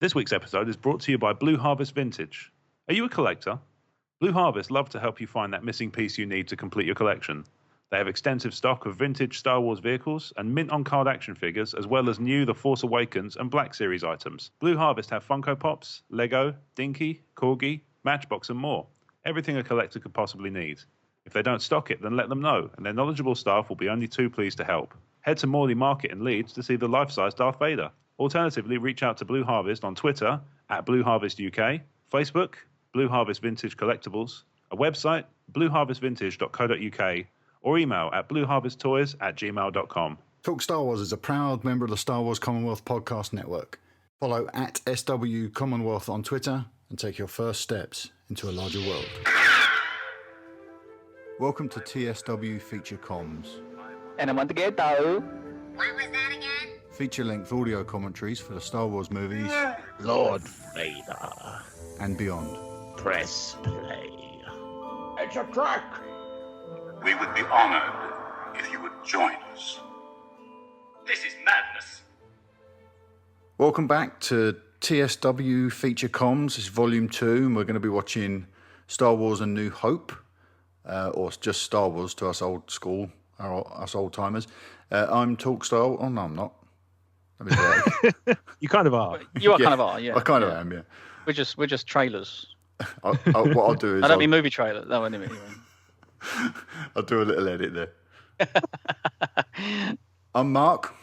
This week's episode is brought to you by Blue Harvest Vintage. Are you a collector? Blue Harvest love to help you find that missing piece you need to complete your collection. They have extensive stock of vintage Star Wars vehicles and mint-on-card action figures, as well as new The Force Awakens and Black Series items. Blue Harvest have Funko Pops, Lego, Dinky, Corgi, Matchbox and more. Everything a collector could possibly need. If they don't stock it, then let them know, and their knowledgeable staff will be only too pleased to help. Head to Morley Market in Leeds to see the life-size Darth Vader. Alternatively, reach out to Blue Harvest on Twitter at Blue Harvest UK, Facebook, Blue Harvest Vintage Collectibles, a website, blueharvestvintage.co.uk, or email at blueharvesttoys@gmail.com. Talk Star Wars is a proud member of the Star Wars Commonwealth Podcast Network. Follow at SW Commonwealth on Twitter and take your first steps into a larger world. Welcome to TSW Feature Comms. And I want to get though. What was that again? Feature-length audio commentaries for the Star Wars movies Lord Vader. and beyond. Press play. It's a track. We would be honored if you would join us. This is madness. Welcome back to TSW Feature Comms. It's Volume 2, and we're going to be watching Star Wars A New Hope, or just Star Wars to us old school, us old timers. I'm Talk Star. Oh no, I'm not. Let me do that. You kind of are. You are Yeah, kind of are, yeah. I kind of am, yeah. We're just trailers. What I'll do is I don't mean movie trailers. No, anyway. I'll do a little edit there. I'm Mark.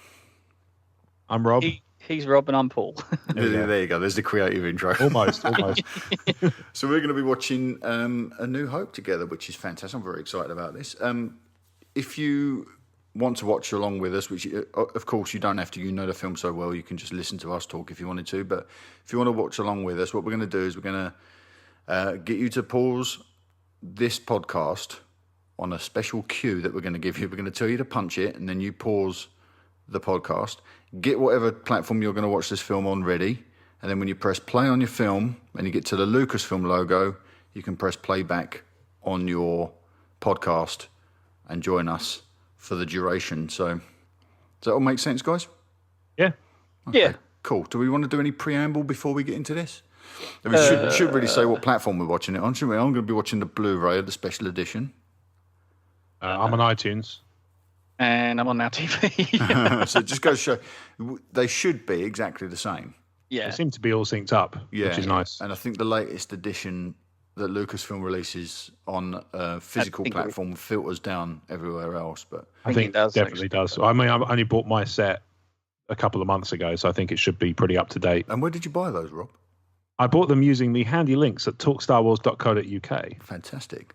I'm Rob. He's Rob and I'm Paul. There you go. There's the creative intro. Almost. So we're going to be watching A New Hope together, which is fantastic. I'm very excited about this. If you want to watch along with us, which of course you don't have to, you know the film so well, you can just listen to us talk if you wanted to. But if you want to watch along with us, what we're going to do is we're going to get you to pause this podcast on a special cue that we're going to give you. We're going to tell you to punch it, and then you pause the podcast, get whatever platform you're going to watch this film on ready, and then when you press play on your film and you get to the Lucasfilm logo, you can press playback on your podcast and join us for the duration. So does that all make sense, guys? Yeah. Okay, Yeah. cool. Do we want to do any preamble before we get into this? We should really say what platform we're watching it on, shouldn't we? I'm going to be watching the BluRay, the special edition. I'm on iTunes. And I'm on Now TV. So it just goes to show they should be exactly the same. Yeah. They seem to be all synced up, which is nice. And I think the latest edition that Lucasfilm releases on a physical platform filters down everywhere else. But I think it does, definitely does. I mean, I only bought my set a couple of months ago, so I think it should be pretty up to date. and where did you buy those, Rob? I bought them using the handy links at talkstarwars.co.uk. Fantastic.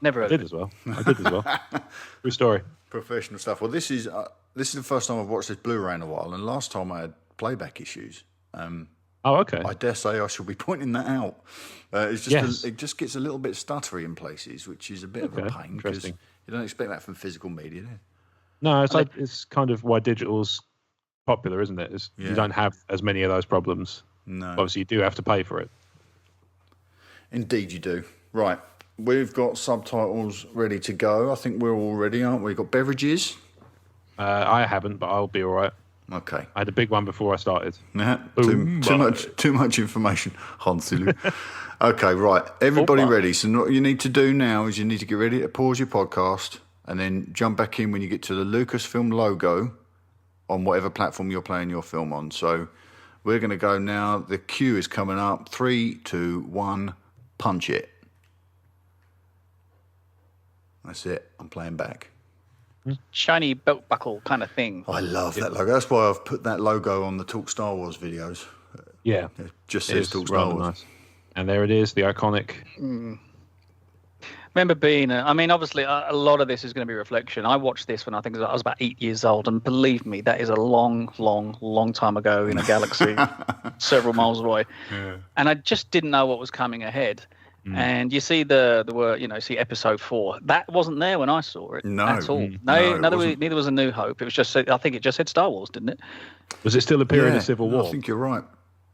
Never I heard did of it. as well. True story. Professional stuff. Well, this is the first time I've watched this Blu-ray in a while, and last time I had playback issues. Oh, okay. I dare say I shall be pointing that out. It's just Yes. it just gets a little bit stuttery in places, which is a bit of a Okay, pain because interesting. you don't expect that from physical media, do you? No, it's kind of why digital's popular, isn't it? Yeah. You don't have as many of those problems. No. Obviously, you do have to pay for it. Indeed you do. Right. We've got subtitles ready to go. I think we're all ready, aren't we? Got beverages? I haven't, but I'll be all right. Okay. I had a big one before I started. Nah, Boom. too much information. Hanselu. Okay, right. Everybody ready. So what you need to do now is you need to get ready to pause your podcast and then jump back in when you get to the Lucasfilm logo on whatever platform you're playing your film on. So we're going to go now. The cue is coming up. 3, 2, 1, punch it. That's it. I'm playing back. Shiny belt buckle kind of thing. I love that logo. That's why I've put that logo on the Talk Star Wars videos. Yeah. It just It says is Talk Star rather Wars. nice. And there it is, the iconic. Remember being, I mean, obviously a lot of this is going to be reflection. I watched this when I think I was about 8 years old, and believe me, that is a long, long, long time ago in a galaxy several miles away. Yeah. And I just didn't know what was coming ahead. And you see the word, see episode 4. That wasn't there when I saw it No. at all. No, it neither wasn't. was A New Hope. It was just, I think it just said Star Wars, didn't it? Was it still a period of Civil no, War? I think you're right.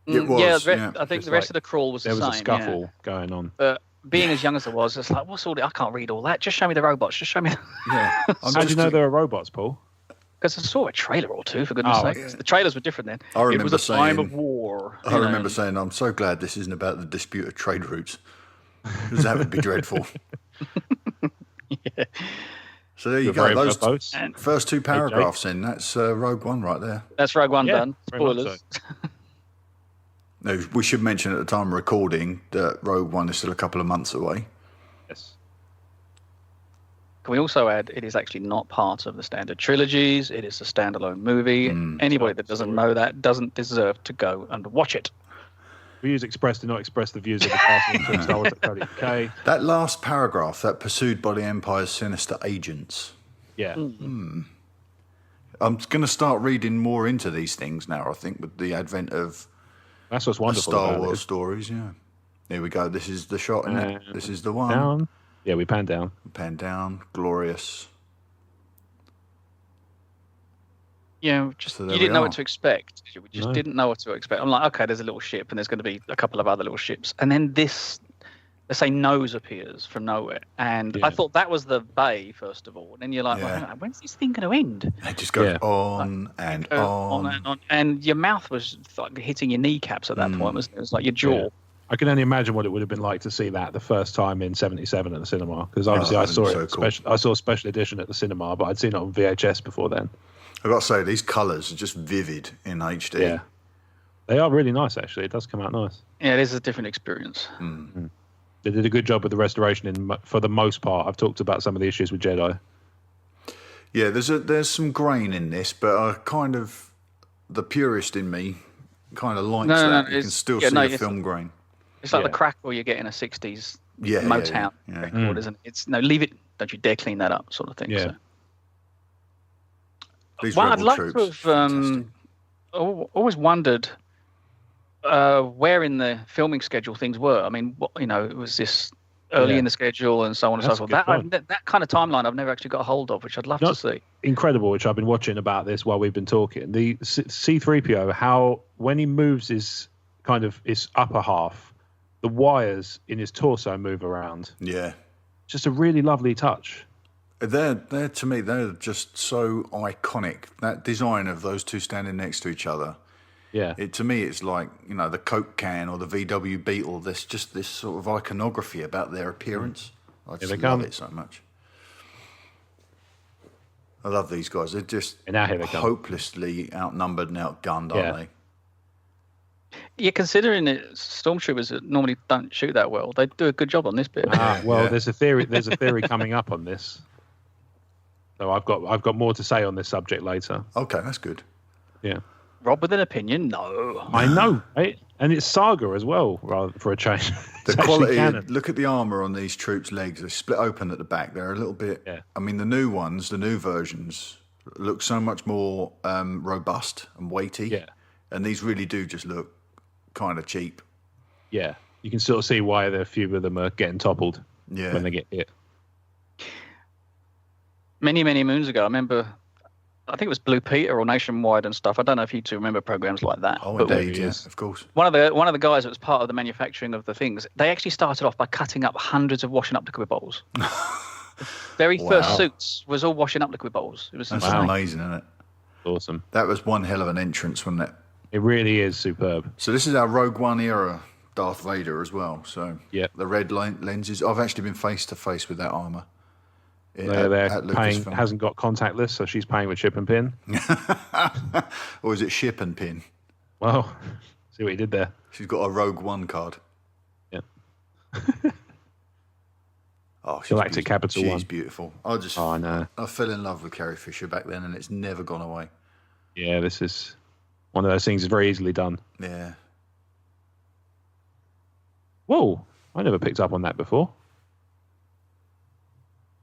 It was. Yeah, I think Just the rest like of the crawl was the There same. was a scuffle going on. But being as young as I was, it's like, what's all the, I can't read all that. Just show me the robots. Just show me. Yeah. How do you know there are robots, Paul? Because I saw a trailer or two, for goodness sake. yeah. The trailers were different then. I remember it was a time saying- of war. I remember saying, I'm so glad this isn't about the dispute of trade routes, because that would be dreadful. Yeah. So there you You're go. very Those verbose. And first two paragraphs in, that's Rogue One right there. that's Rogue One Yeah, done. very much Spoilers. No, we should mention at the time of recording that Rogue One is still a couple of months away. Yes. Can we also add it is actually not part of the standard trilogies? It is a standalone movie. Anybody that doesn't know that doesn't deserve to go and watch it. We use express to not express the views of the casting of Star Wars UK. That last paragraph, that pursued by the Empire's sinister agents. Yeah. I'm going to start reading more into these things now, I think, with the advent of That's what's wonderful Star about Wars it. stories, yeah. Here we go. This is the shot, isn't it? This is the one. Down. Yeah, we pan down. Pan down. Glorious. Yeah, just So you there didn't we know are. what to expect. We just No. didn't know what to expect. I'm like, okay, there's a little ship, and there's going to be a couple of other little ships, and then this, let's say, nose appears from nowhere, and Yeah. I thought that was the bay first of all. And then you're like, Yeah. well, when's this thing going to end? They just go Yeah. on and On and on, and your mouth was like hitting your kneecaps at that point. Wasn't it? It was like your jaw. Yeah. I can only imagine what it would have been like to see that the first time in '77 at the cinema, because obviously Oh, I saw so it. cool. I saw a special edition at the cinema, but I'd seen it on VHS before then. I've got to say, these colours are just vivid in HD. Yeah, they are really nice. Actually, it does come out nice. Yeah, it is a different experience. They did a good job with the restoration for the most part. I've talked about some of the issues with Jedi. Yeah, there's some grain in this, but I kind of, the purist in me kind of likes No, that. You can it's- still yeah, see no, the it's- film grain. It's like Yeah. the crackle you get in a '60s Yeah, yeah, Motown yeah. record, isn't it? It's no, leave it. Don't you dare clean that up, sort of thing. Yeah. So. These Well, I'd rebel like troops, to have fantastic. always wondered where in the filming schedule things were. I mean, it was this early Yeah. in the schedule and so on and That's so a forth. good That kind of timeline I've never actually got a hold of, which I'd love No. to see. Incredible, which I've been watching about this while we've been talking. The C-3PO, how when he moves his upper half, the wires in his torso move around. Yeah. Just a really lovely touch. They're to me, they're just so iconic. That design of those two standing next to each other. Yeah. To me, it's like, the Coke can or the VW Beetle. There's just this sort of iconography about their appearance. I just they love come. it so much. I love these guys. They're just And now here they come. hopelessly outnumbered and outgunned, Yeah. aren't they? Yeah, considering it, stormtroopers that normally don't shoot that well, they do a good job on this bit. Well, Yeah. there's a theory coming up on this. So I've got more to say on this subject later. Okay, that's good. Yeah. Rob with an opinion? No. I know, right? And it's Saga as well, rather for a change. The It's actually quality, canon. look at the armour on these troops' legs. They're split open at the back. They're a little bit, Yeah. I mean, the new ones, the new versions, look so much more robust and weighty. Yeah. And these really do just look kind of cheap. Yeah. You can sort of see why a few of them are getting toppled Yeah. when they get hit. Many, many moons ago, I remember, I think it was Blue Peter or Nationwide and stuff. I don't know if you two remember programs like that. Oh, but indeed, yes. yes, of course. one of the guys that was part of the manufacturing of the things, they actually started off by cutting up hundreds of washing up liquid bowls. The very first Wow. suits was all washing up liquid bowls. It was That's insane. amazing, isn't it? Awesome. That was one hell of an entrance, wasn't it? It really is superb. So this is our Rogue One era Darth Vader as well. So Yeah. the red lenses. I've actually been face to face with that armour. They're at paying, Lucasfilm. hasn't got contactless, so she's paying with chip and pin. Or is it ship and pin? Well, see what he did there. She's got a Rogue One card. Yeah. Oh, she's Galactic beautiful. Capital She's One. beautiful. Oh, I know. I fell in love with Carrie Fisher back then, and it's never gone away. Yeah, this is one of those things that's very easily done. Yeah. Whoa, I never picked up on that before.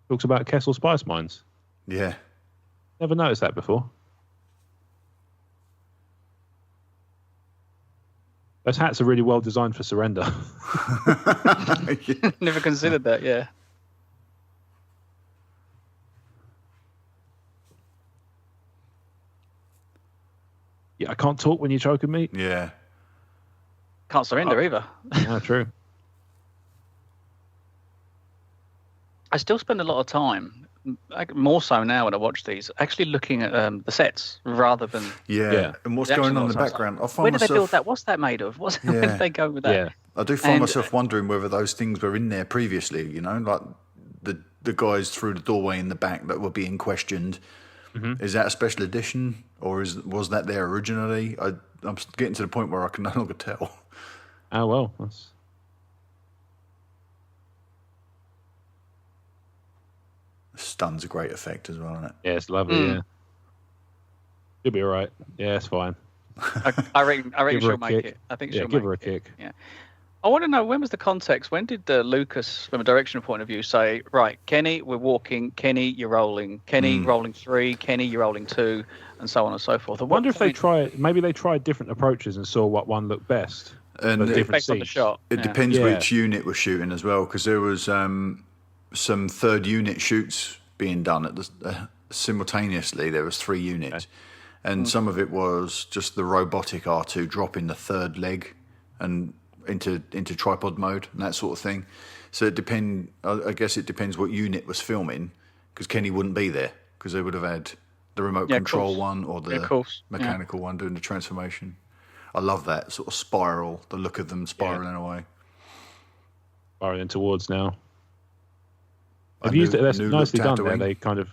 Talks about Kessel spice mines. Yeah. Never noticed that before. Those hats are really well designed for surrender. Never considered that, yeah. Yeah, I can't talk when you're choking me. Yeah. Can't surrender either. Yeah, true. I still spend a lot of time more so now when I watch these, actually looking at the sets rather than and what's going on in the background. I find where did myself, they build that? What's that made of? Where did they go with that? Yeah. I do find myself wondering whether those things were in there previously. You know, like the guys through the doorway in the back that were being questioned. Mm-hmm. Is that a special edition, or was that there originally? I'm getting to the point where I can no longer tell. Oh well, that's. Stun's a great effect as well, isn't it? Yeah, it's lovely. Yeah, she'll be all right. Yeah, it's fine. I reckon she'll make it. I think she'll give make her a it. kick. Yeah. I want to know, when was the context? When did Lucas, from a directional point of view, say, right, Kenny, we're walking. Kenny, you're rolling. Kenny, rolling 3. Kenny, you're rolling 2, and so on and so forth. I wonder if they tried different approaches and saw what one looked best. And based on the shot. It depends which unit was shooting as well, because there was some third unit shoots being done at simultaneously. There was 3 units, and some of it was just the robotic R2 dropping the third leg and into tripod mode and that sort of thing. So I guess it depends what unit was filming, because Kenny wouldn't be there because they would have had the remote control one or the mechanical one doing the transformation. I love that sort of spiral, the look of them spiraling away. Spiraling towards now. I've used it. That's nicely done there. They kind of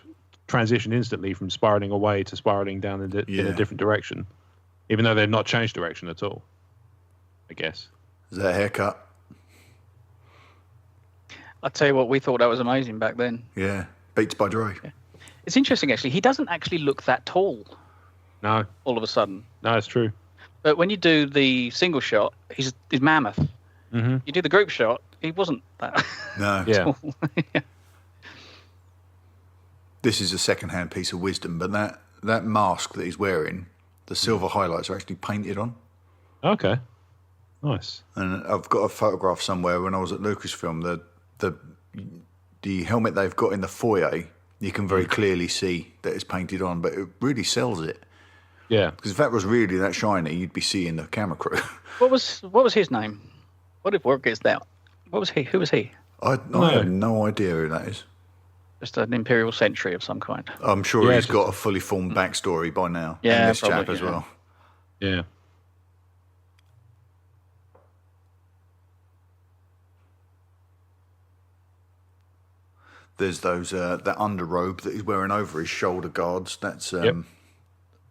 transition instantly from spiraling away to spiraling down in a different direction, even though they've not changed direction at all, I guess. Is that a haircut? I tell you what, we thought that was amazing back then. Yeah, Beats by Dre. Yeah. It's interesting, actually. He doesn't actually look that tall. No. All of a sudden. No, it's true. But when you do the single shot, he's mammoth. Mm-hmm. You do the group shot, he wasn't that. No. Yeah. Yeah. This is a second-hand piece of wisdom, but that mask that he's wearing, the silver highlights are actually painted on. Okay. Nice. And I've got a photograph somewhere when I was at Lucasfilm. The helmet they've got in the foyer, you can very clearly see that it's painted on, but it really sells it. Yeah. Because if that was really that shiny, you'd be seeing the camera crew. What was his name? What if word gets out? What was he? Who was he? I have no idea who that is. Just an Imperial sentry of some kind. I'm sure he's got a fully formed backstory by now. Yeah, and this probably, chap as well. Yeah. There's those that underrobe that he's wearing over his shoulder guards. That's a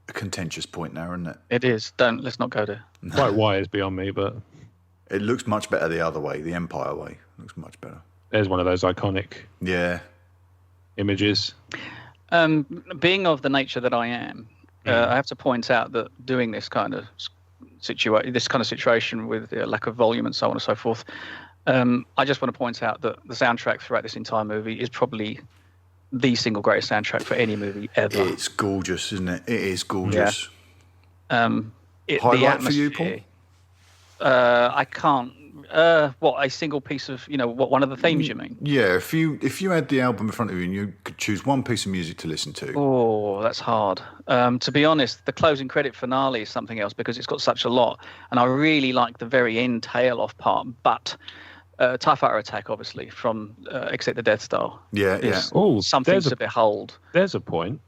contentious point now, isn't it? It is. Let's not go there. Quite why is beyond me, but it looks much better the other way, the Empire way. It looks much better. There's one of those iconic images. Being of the nature that I am, I have to point out that doing this kind of situation with lack of volume and so on and so forth, I just want to point out that the soundtrack throughout this entire movie is probably the single greatest soundtrack for any movie ever. It's gorgeous, isn't it? It is gorgeous. Yeah. Highlight for you, Paul? I can't. What, a single piece of, one of the themes you mean? Yeah, if you had the album in front of you and you could choose one piece of music to listen to. Oh, that's hard. To be honest, the closing credit finale is something else because it's got such a lot. And I really like the very end tail-off part. But TIE Fighter Attack, obviously, from Exit the Death Star. Is something to behold. There's a point.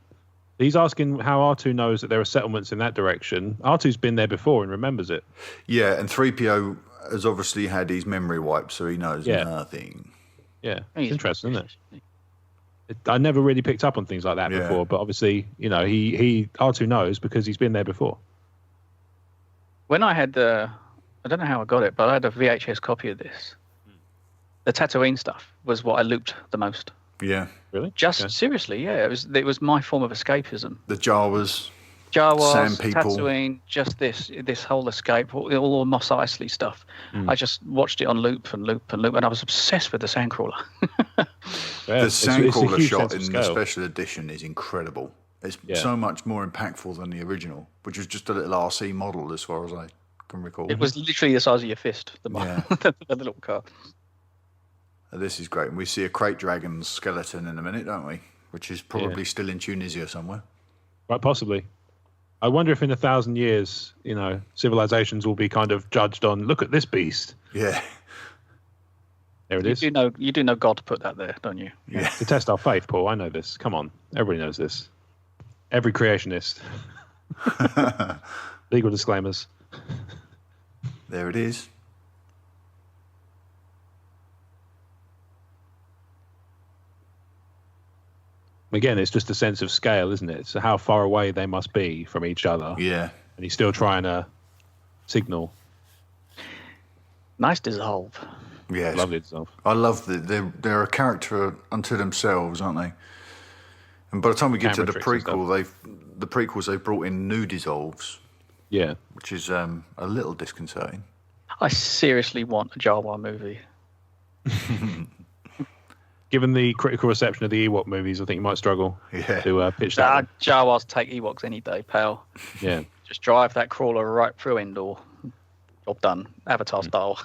He's asking how R2 knows that there are settlements in that direction. R2's been there before and remembers it. Yeah, and 3PO has obviously had his memory wiped, so he knows nothing. Yeah, it's interesting, isn't it? I never really picked up on things like that before, but obviously, he R2 knows because he's been there before. When I had I don't know how I got it, but I had a VHS copy of this. The Tatooine stuff was what I looped the most. Yeah. Really? Seriously, yeah. It was my form of escapism. The Jawas, Sand people. Tatooine, just this whole escape, all the Mos Eisley stuff. I just watched it on loop and loop and loop, and I was obsessed with the Sandcrawler. The Sandcrawler shot in the special edition is incredible. It's so much more impactful than the original, which was just a little RC model as far as I can recall. It was literally the size of your fist, the little car. This is great. And we see a Crate Dragon's skeleton in a minute, don't we? Which is probably still in Tunisia somewhere. Right, possibly. I wonder if in 1,000 years, civilizations will be kind of judged on, look at this beast. Yeah. There it is. You do know God put that there, don't you? Yeah. To test our faith, Paul. I know this. Come on. Everybody knows this. Every creationist. Legal disclaimers. There it is. Again, it's just a sense of scale, isn't it? So how far away they must be from each other. Yeah. And he's still trying to signal. Nice dissolve. Yeah. Lovely dissolve. I love that they're a character unto themselves, aren't they? And by the time we get to the prequels, they've brought in new dissolves. Yeah. Which is a little disconcerting. I seriously want a Jawa movie. Given the critical reception of the Ewok movies, I think you might struggle to pitch that. Jawas take Ewoks any day, pal. Yeah. Just drive that crawler right through Endor. Job done. Avatar style.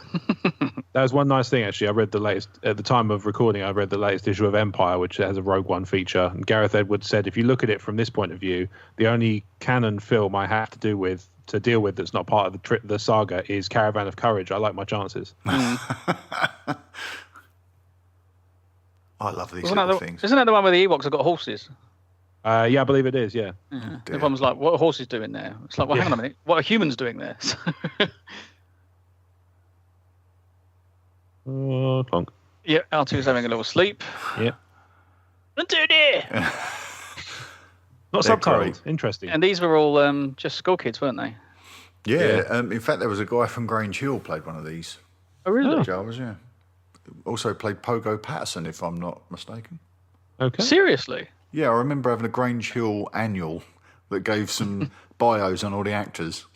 That was one nice thing, actually. I read the latest, at the time of recording, I read the latest issue of Empire, which has a Rogue One feature. And Gareth Edwards said, if you look at it from this point of view, the only canon film I have to deal with that's not part of the saga is Caravan of Courage. I like my chances. I love these little things. Isn't that the one where the Ewoks have got horses? Yeah, I believe it is, yeah. Everyone's like, what are horses doing there? It's like, well, hang on a minute. What are humans doing there? Clonk. Yeah, R2's having a little sleep. Yeah. Not subtitled. Interesting. And these were all just school kids, weren't they? Yeah. In fact, there was a guy from Grange Hill played one of these. Oh, really? Jawas, yeah. Also played Pogo Patterson, if I'm not mistaken. Okay. Seriously? Yeah, I remember having a Grange Hill annual that gave some bios on all the actors.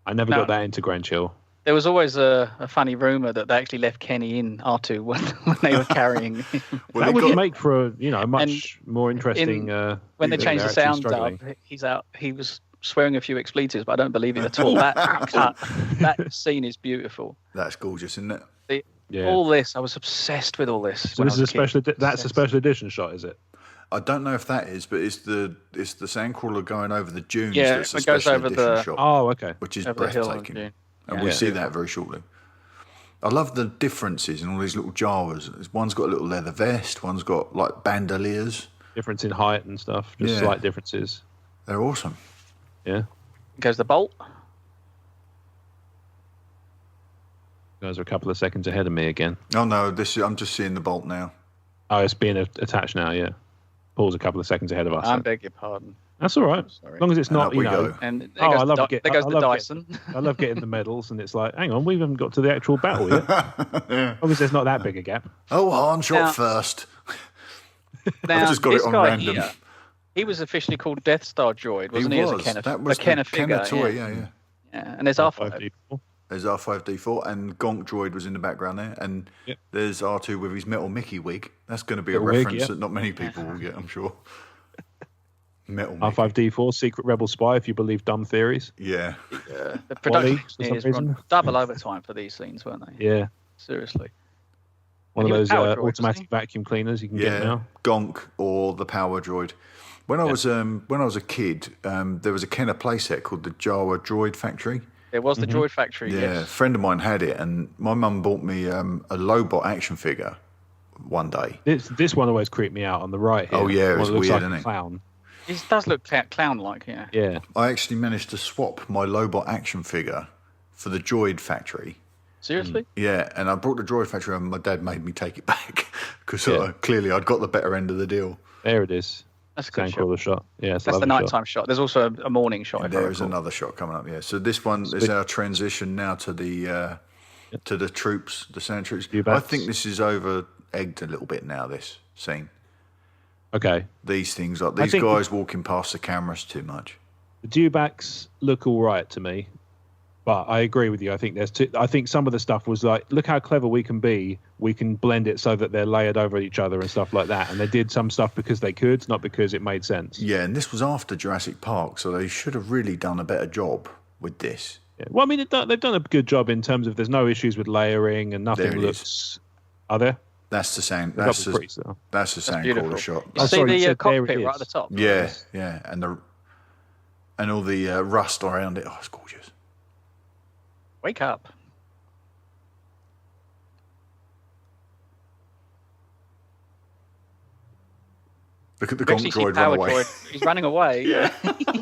I never got that into Grange Hill. There was always a funny rumour that they actually left Kenny in R2 when they were carrying him. Well, that would make for a much more interesting. When they changed the sound up, he's out. He was swearing a few expletives, but I don't believe it at all. That scene is beautiful. That's gorgeous, isn't it? All this, I was obsessed with all this. So this is a special. That's a special edition shot, is it? I don't know if that is, but it's the sandcrawler going over the dunes. Yeah, that's it goes over the shot. Oh, okay. Which is over breathtaking, and we see that very shortly. I love the differences in all these little Jawas. One's got a little leather vest. One's got like bandoliers. Difference in height and stuff. Just slight differences. They're awesome. Yeah. Goes the bolt. You guys are a couple of seconds ahead of me again. Oh no, I'm just seeing the bolt now. Oh, it's being attached now. Yeah. Paul's a couple of seconds ahead of us. I beg your pardon. That's all right. As long as it's not, And there goes the Dyson. I love getting the medals, and it's like, hang on, we haven't got to the actual battle yet. As long as there's not that big a gap. Oh, Han shot first. Now, I've just got it on random. Here, he was officially called Death Star Droid, wasn't he? As a Kenner, that was a Kenner the Kenner figure. toy, yeah. And there's R5. There's R5D4, and Gonk Droid was in the background there, and there's R2 with his metal Mickey wig. That's going to be a reference that not many people will get, I'm sure. Metal Mickey. R5D4, secret rebel spy, if you believe dumb theories. Yeah. The production engineers were on double overtime for these scenes, weren't they? Yeah. Seriously. One of those automatic vacuum cleaners you can get now. Gonk or the Power Droid. When I was a kid, there was a Kenner playset called the Jawa Droid Factory. It was the Droid Factory. Yeah, yes. a friend of mine had it, and my mum bought me a Lobot action figure one day. This one always creeped me out on the right here. Oh yeah, it was weird, like isn't it? Clown. It does look clown-like, yeah. Yeah. I actually managed to swap my Lobot action figure for the Droid Factory. Seriously? Yeah, and I brought the Droid Factory, and my dad made me take it back because clearly I'd got the better end of the deal. There it is. That's a good shot. Yeah, that's the nighttime shot. There's also a morning shot. There is another shot coming up. Yeah, so this one is our transition now to the troops, the sand troops. I think this is over egged a little bit now. This scene. Okay. These things like these guys walking past the cameras too much. The dewbacks look all right to me, but I agree with you. I think I think some of the stuff was like, look how clever we can be. We can blend it so that they're layered over each other and stuff like that. And they did some stuff because they could, not because it made sense. Yeah, and this was after Jurassic Park, so they should have really done a better job with this. Yeah. Well, I mean, they've done a good job in terms of there's no issues with layering and nothing looks. Are there? That's the sand. That's the sandcrawler shot. You see the cockpit right at the top. Yeah, yeah, and all the rust around it. Oh, it's gorgeous. Wake up. Look at the You actually see droid run Power away. Droid. He's running away. Yeah.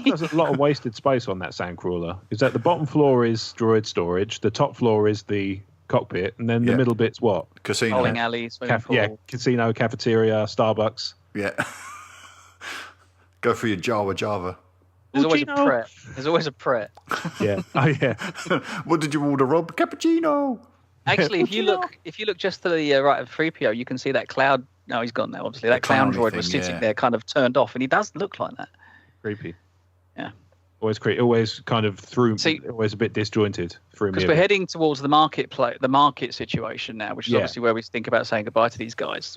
There's a lot of wasted space on that sandcrawler. Because at the bottom floor is droid storage, the top floor is the cockpit, and then the middle bit's what? Casino. Bowling alley, swimming pool. Casino, cafeteria, Starbucks. Yeah. Go for your Java. There's always a Pret. There's always a Pret. Yeah. Oh yeah. What did you order, Rob? Cappuccino. Actually, if you look just to the right of 3PO, you can see that cloud. No, he's gone now. Obviously, that clown droid was sitting there, kind of turned off, and he does look like that. Creepy. Yeah. Always creepy. Always kind of always a bit disjointed through me. Because we're heading towards the market situation now, which is obviously where we think about saying goodbye to these guys.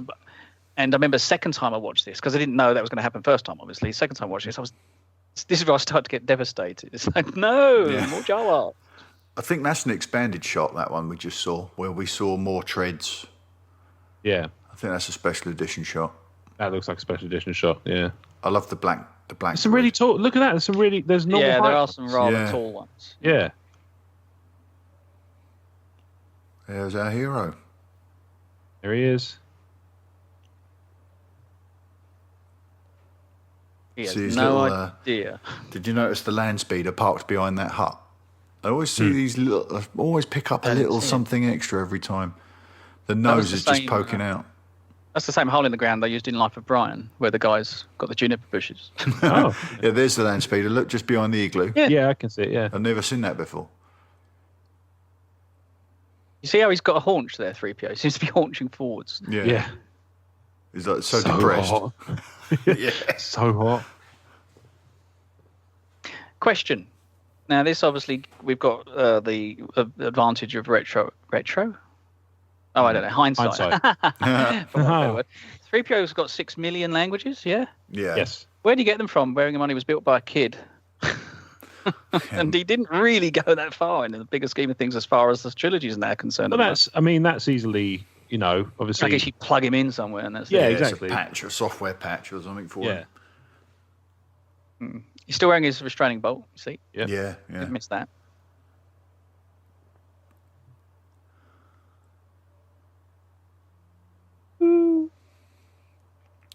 And I remember the second time I watched this, because I didn't know that was going to happen first time, obviously. Second time I watched this, this is where I started to get devastated. It's like, no, more Jawa. I think that's an expanded shot, that one we just saw, where we saw more treads. Yeah. I think that's a special edition shot. That looks like a special edition shot, yeah. I love the black. Some really tall. Look at that. There's normal height. There are some rather tall ones. Yeah. There's our hero. There he is. He has no idea. Did you notice the land speeder parked behind that hut? I always see these little. I always pick up a little something extra every time. The nose is just poking out. That's the same hole in the ground they used in Life of Brian, where the guys got the juniper bushes. Oh. Yeah, there's the land speeder. Look, just behind the igloo. Yeah, I can see it, yeah. I've never seen that before. You see how he's got a haunch there, 3PO? He seems to be haunching forwards. Yeah. He's like so depressed. Hot. Yeah. So hot. Question. Now, this obviously, we've got the advantage of retro? Oh, I don't know. Hindsight. 3PO's got 6 million languages, yeah? Yeah. Yes. Where do you get them from, bearing in mind he was built by a kid? And he didn't really go that far in the bigger scheme of things as far as the trilogy is now concerned. Well, that's easily, obviously. I guess you plug him in somewhere and that's exactly. It's a patch, a software patch or something for him. He's still wearing his restraining bolt, you see? Yeah. Didn't miss that.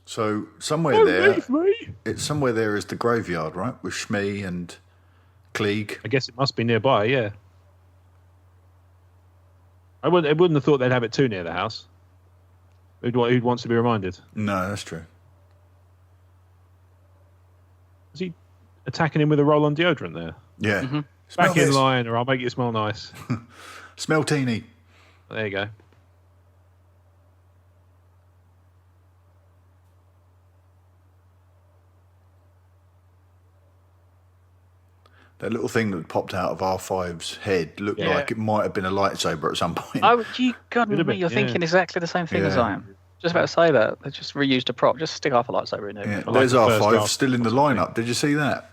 So somewhere there is the graveyard, right? With Shmi and Klieg. I guess it must be nearby, yeah. I wouldn't have thought they'd have it too near the house. Who wants to be reminded? No, that's true. Is he attacking him with a roll-on deodorant there? Yeah. Mm-hmm. Back in line, or I'll make you smell nice. Smell teeny. There you go. That little thing that popped out of R5's head looked like it might have been a lightsaber at some point. Oh, you're thinking exactly the same thing as I am. Just about to say that. They just reused a prop. Just stick half a lightsaber in there. Yeah. There's R5 still in the lineup. Did you see that?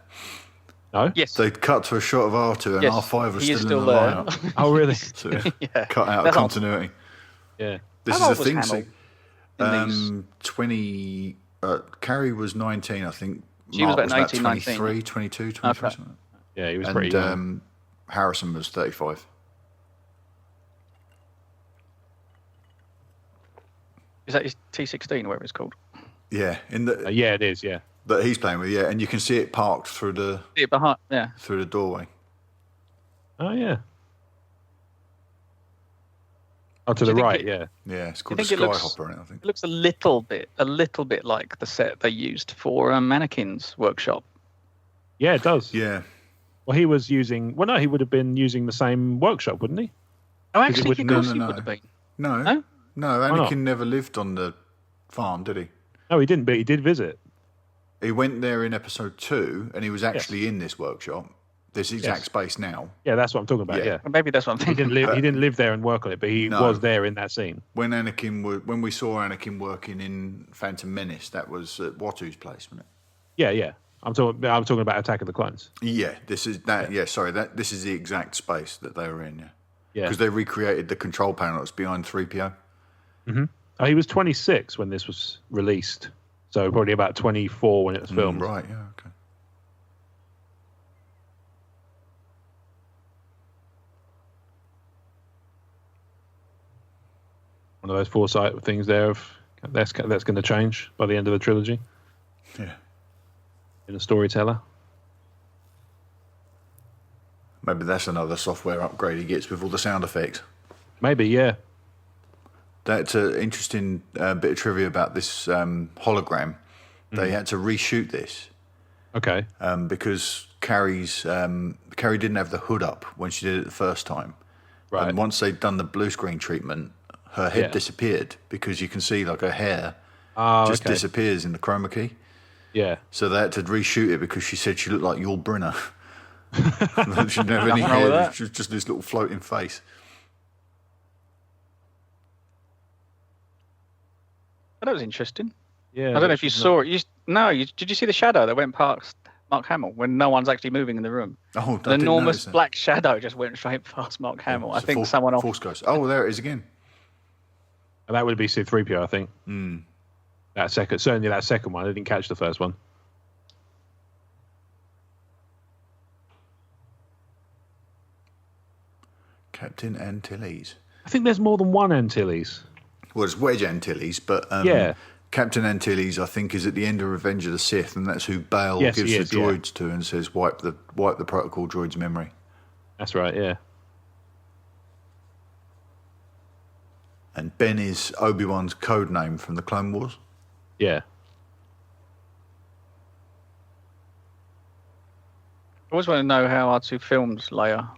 No? Yes. They cut to a shot of R2 and R5 was still in the lineup. Oh, really? So, cut out of continuity. Yeah. This is a thing. 20... Carrie was 19, I think. She was about 19, 23, 22, 23, something. Yeah, he was pretty young. Harrison was 35. Is that his T16 or whatever it's called? Yeah, it is. Yeah, that he's playing with. Yeah, and you can see it parked through the through the doorway. Oh yeah. Oh, to the right. Yeah. It's called a Skyhopper. I think it looks a little bit like the set they used for Mannequin's workshop. Yeah, it does. Yeah. Well, he was using. Well, no, he would have been using the same workshop, wouldn't he? Oh, actually, he would have been. No, Anakin never lived on the farm, did he? No, he didn't. But he did visit. He went there in episode 2, and he was actually in this workshop, this exact space now. Yeah, that's what I'm talking about. Yeah, well, maybe that's what I'm thinking. He didn't live there and work on it, but he was there in that scene. When we saw Anakin working in Phantom Menace, that was at Wattu's place, wasn't it? Yeah. I'm talking about Attack of the Clones. Yeah, this is that. Yeah, sorry, this is the exact space that they were in. Yeah, because they recreated the control panel that's behind 3PO. Mm-hmm. Oh, he was 26 when this was released, so probably about 24 when it was filmed. Right. Yeah. Okay. One of those foresight things there of that's going to change by the end of the trilogy. Yeah. In a storyteller. Maybe that's another software upgrade he gets with all the sound effects. Maybe, yeah. That's an interesting bit of trivia about this hologram. They had to reshoot this. Okay. Because Carrie didn't have the hood up when she did it the first time. Right. And once they'd done the blue screen treatment, her head disappeared because you can see like her hair just disappears in the chroma key. Yeah. So they had to reshoot it because she said she looked like Yul Brynner. She didn't have any hair. She was just this little floating face. That was interesting. Yeah. I don't know if you saw it. Did you see the shadow that went past Mark Hamill when no one's actually moving in the room? Oh, the enormous black shadow just went straight past Mark Hamill. I think someone Force Ghost. Oh, there it is again. And that would be C-3PO, I think. That second one. I didn't catch the first one. Captain Antilles. I think there's more than one Antilles. Well, it's Wedge Antilles, but Captain Antilles, I think, is at the end of Revenge of the Sith, and that's who Bale gives the droids to and says, wipe the protocol droid's memory. That's right, yeah. And Ben is Obi-Wan's code name from the Clone Wars. Yeah. I always want to know how R2 filmed Leia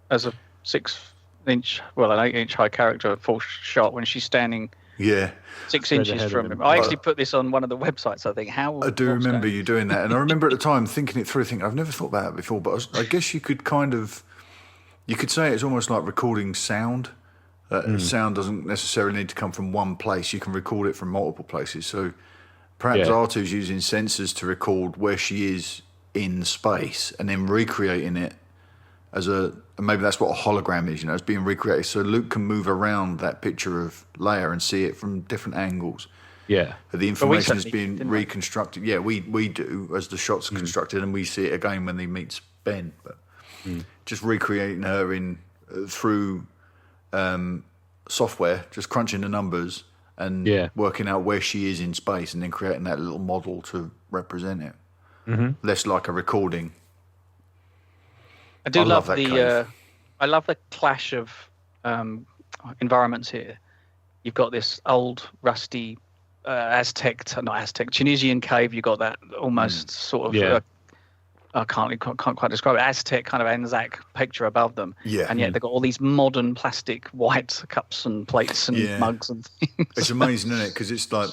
as a 6-inch, well, an 8-inch high character, full shot when she's standing 6 inches from him. I actually put this on one of the websites, I think. I do remember you doing that. And I remember at the time thinking it through, thinking, I've never thought about it before, but I guess you could you could say it's almost like recording sound. Sound doesn't necessarily need to come from one place. You can record it from multiple places. So perhaps R2's using sensors to record where she is in space and then recreating it and maybe that's what a hologram is, it's being recreated. So Luke can move around that picture of Leia and see it from different angles. Yeah. The information is being reconstructed. Yeah, we do as the shot's constructed, and we see it again when he meets Ben. But just recreating her through software, just crunching the numbers and working out where she is in space and then creating that little model to represent it. Less like a recording. I love the clash of environments here. You've got this old, rusty Tunisian cave. You've got that almost sort of, I can't quite describe it, Aztec kind of Anzac picture above them. Yeah. And yet they've got all these modern plastic white cups and plates and mugs and things. It's amazing, isn't it? Because it's like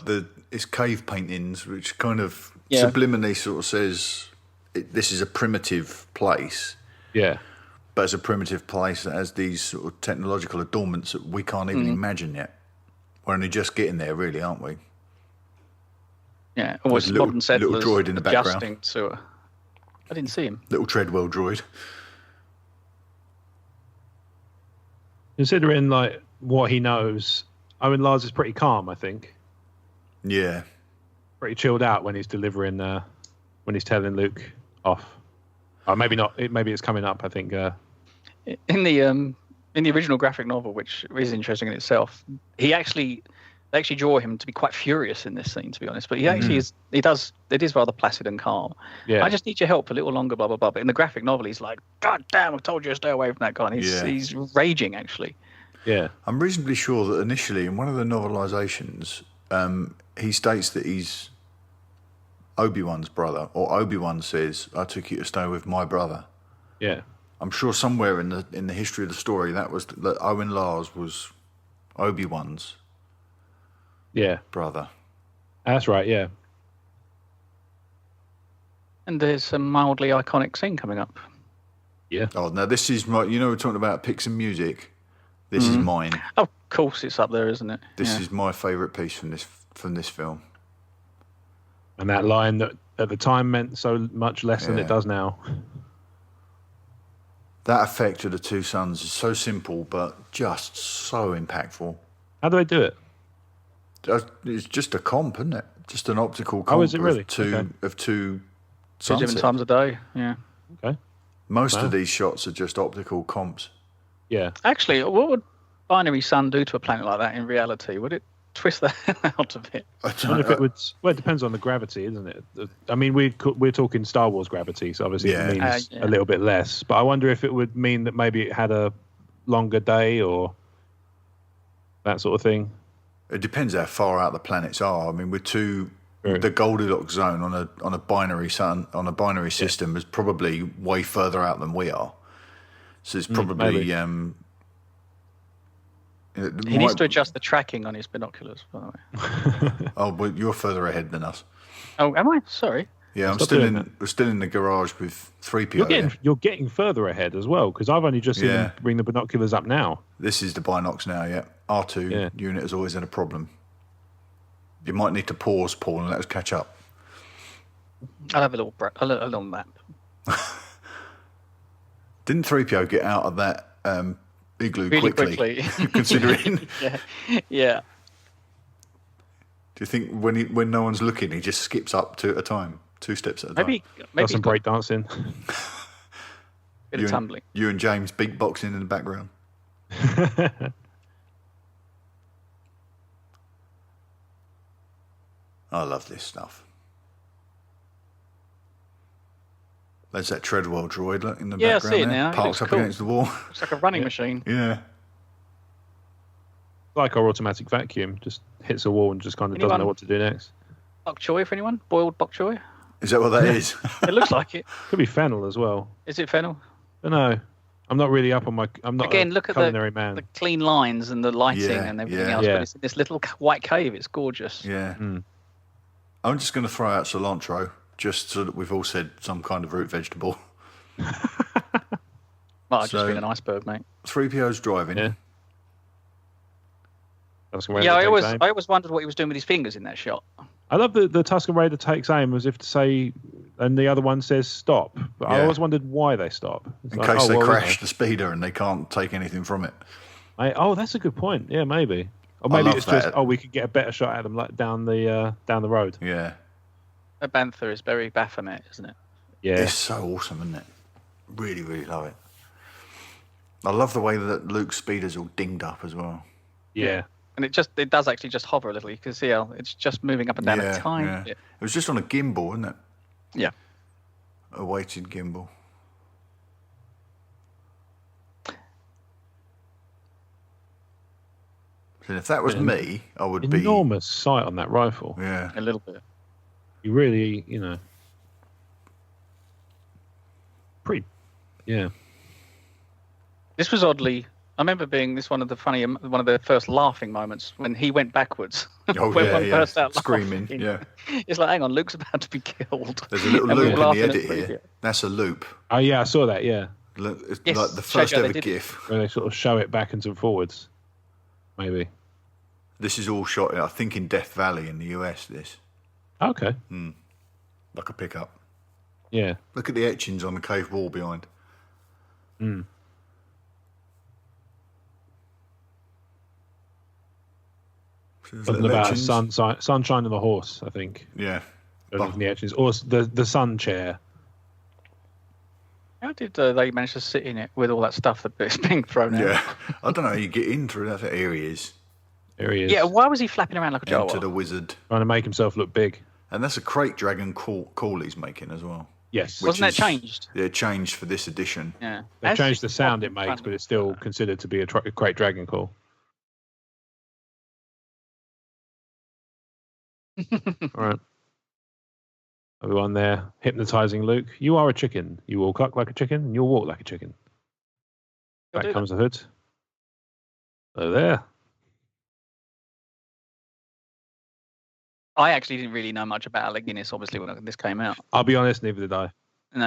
it's cave paintings, which kind of subliminally sort of says this is a primitive place. Yeah. But it's a primitive place that has these sort of technological adornments that we can't even imagine yet. We're only just getting there, really, aren't we? Yeah, almost modern settlers little droid in the background. I didn't see him. Little Treadwell droid. Considering like what he knows, Owen Lars is pretty calm, I think. Yeah. Pretty chilled out when he's delivering, when he's telling Luke off. Oh, maybe not. Maybe it's coming up. I think. In the original graphic novel, which is interesting in itself, they actually draw him to be quite furious in this scene, to be honest. But he actually is. It is rather placid and calm. Yeah. I just need your help a little longer, blah blah blah. But in the graphic novel, he's like, "God damn! I told you to stay away from that guy." And he's raging actually. Yeah. I'm reasonably sure that initially in one of the novelizations, he states that he's Obi-Wan's brother, or Obi-Wan says, "I took you to stay with my brother." Yeah. I'm sure somewhere in the history of the story that Owen Lars was Obi-Wan's brother. That's right, yeah. And there's a mildly iconic scene coming up. Yeah. Oh, now this is my, we're talking about picks and music. This is mine. Of course it's up there, isn't it? This is my favourite piece from this film. And that line that at the time meant so much less than it does now. That effect of the two suns is so simple, but just so impactful. How do they do it? It's just a comp, isn't it? Just an optical comp is it really? of two sunsets. 2 different times a day, yeah. Okay. Most of these shots are just optical comps. Yeah. Actually, what would binary sun do to a planet like that in reality? Would it twist the hell out of it. I I wonder if it would. Well, it depends on the gravity, isn't it? I mean, we're talking Star Wars gravity, so obviously Yeah. it means Yeah. a little bit less. But I wonder if it would mean that maybe it had a longer day or that sort of thing. It depends how far out the planets are. I mean, True. the Goldilocks zone on a binary system is probably way further out than we are. So it's probably He needs to adjust the tracking on his binoculars, by the way. Oh, well, you're further ahead than us. Oh, am I? Sorry. Yeah, Stop doing that. we're still in the garage with 3PO. You're getting further ahead as well, because I've only just seen them bring the binoculars up now. This is the binocs now. Yeah, R2 unit has always had a problem. You might need to pause, Paul, and let us catch up. I'll have a little nap. Didn't 3PO get out of that igloo Really quickly? quickly. Considering, Yeah. do you think when no one's looking, he just skips up two at a time, 2 steps at a time? Maybe Got some he's got break dancing. a bit of tumbling. You and James beatboxing in the background. I love this stuff. There's that Treadwell droid look in the Yeah, I background see it there, now. It parked looks up cool. against the wall. It's like a running machine. Yeah. Like our automatic vacuum, just hits a wall and just kind of doesn't Anyone? know what to do next. Bok choy for anyone? Boiled bok choy? Is that what that is? It looks like it. Could be fennel as well. Is it fennel? I don't know. I'm not really up on my. I'm not Again, a look at culinary man. the clean lines and the lighting Yeah, and everything yeah. else. Yeah. But it's in this little white cave. It's gorgeous. Yeah. I'm just going to throw out cilantro, just so that we've all said some kind of root vegetable. Might have just So- been an iceberg, mate. 3PO's driving. Yeah. Tusken Raider Yeah, I takes aim. always wondered what he was doing with his fingers in that shot. I love the Tusken Raider takes aim as if to say, and the other one says stop. But I Yeah. always wondered why they stop. It's In like, case oh, they well, crash the speeder and they can't take anything from it. Oh, that's a good point. Yeah, maybe. Or I maybe love it's just that. we could get a better shot at them like down the road. Yeah. A bantha is very Baphomet, isn't it? Yeah. It's so awesome, isn't it? Really, really love it. I love the way that Luke's speeder's all dinged up as well. Yeah. And it does actually just hover a little. You can see how it's just moving up and down a tiny yeah. bit. It was just on a gimbal, wasn't it? Yeah. A weighted gimbal. So if that was me, I would be... Enormous sight on that rifle. Yeah. A little bit. You really, pretty. Yeah. This was oddly. I remember being one of the first laughing moments when he went backwards. Oh, when yeah, one yeah. burst out Screaming, laughing. yeah. It's like, hang on, Luke's about to be killed. There's a little And we loop were in the laughing edit at here. it. That's a loop. Oh yeah, I saw that. Yeah, It's Yes, like the showed first you how ever they did it. GIF. where they sort of show it backwards and forwards. Maybe. This is all shot, I think, in Death Valley in the US, this. Okay. Like a pickup. Yeah. Look at the etchings on the cave wall behind. So there's Something little about etchings. sunshine and the horse. I think. Yeah. From the etchings, or the sun chair. How did they manage to sit in it with all that stuff that's being thrown out? Yeah. I don't know how you get in through that. Here he is. There he is. Yeah, why was he flapping around like a Into Jawa? the wizard. Trying to make himself look big. And that's a crate dragon call he's making as well. Yes. Wasn't that changed? Yeah, changed for this edition. Yeah. They've As changed the it's sound it not makes, funny. but it's still considered to be a great dragon call. All right. Everyone there hypnotizing Luke. You are a chicken. You will cluck like a chicken, and you'll walk like a chicken. You'll Back do comes the hood. Oh, there. I actually didn't really know much about Alec Guinness, obviously, when this came out. I'll be honest, neither did I. No.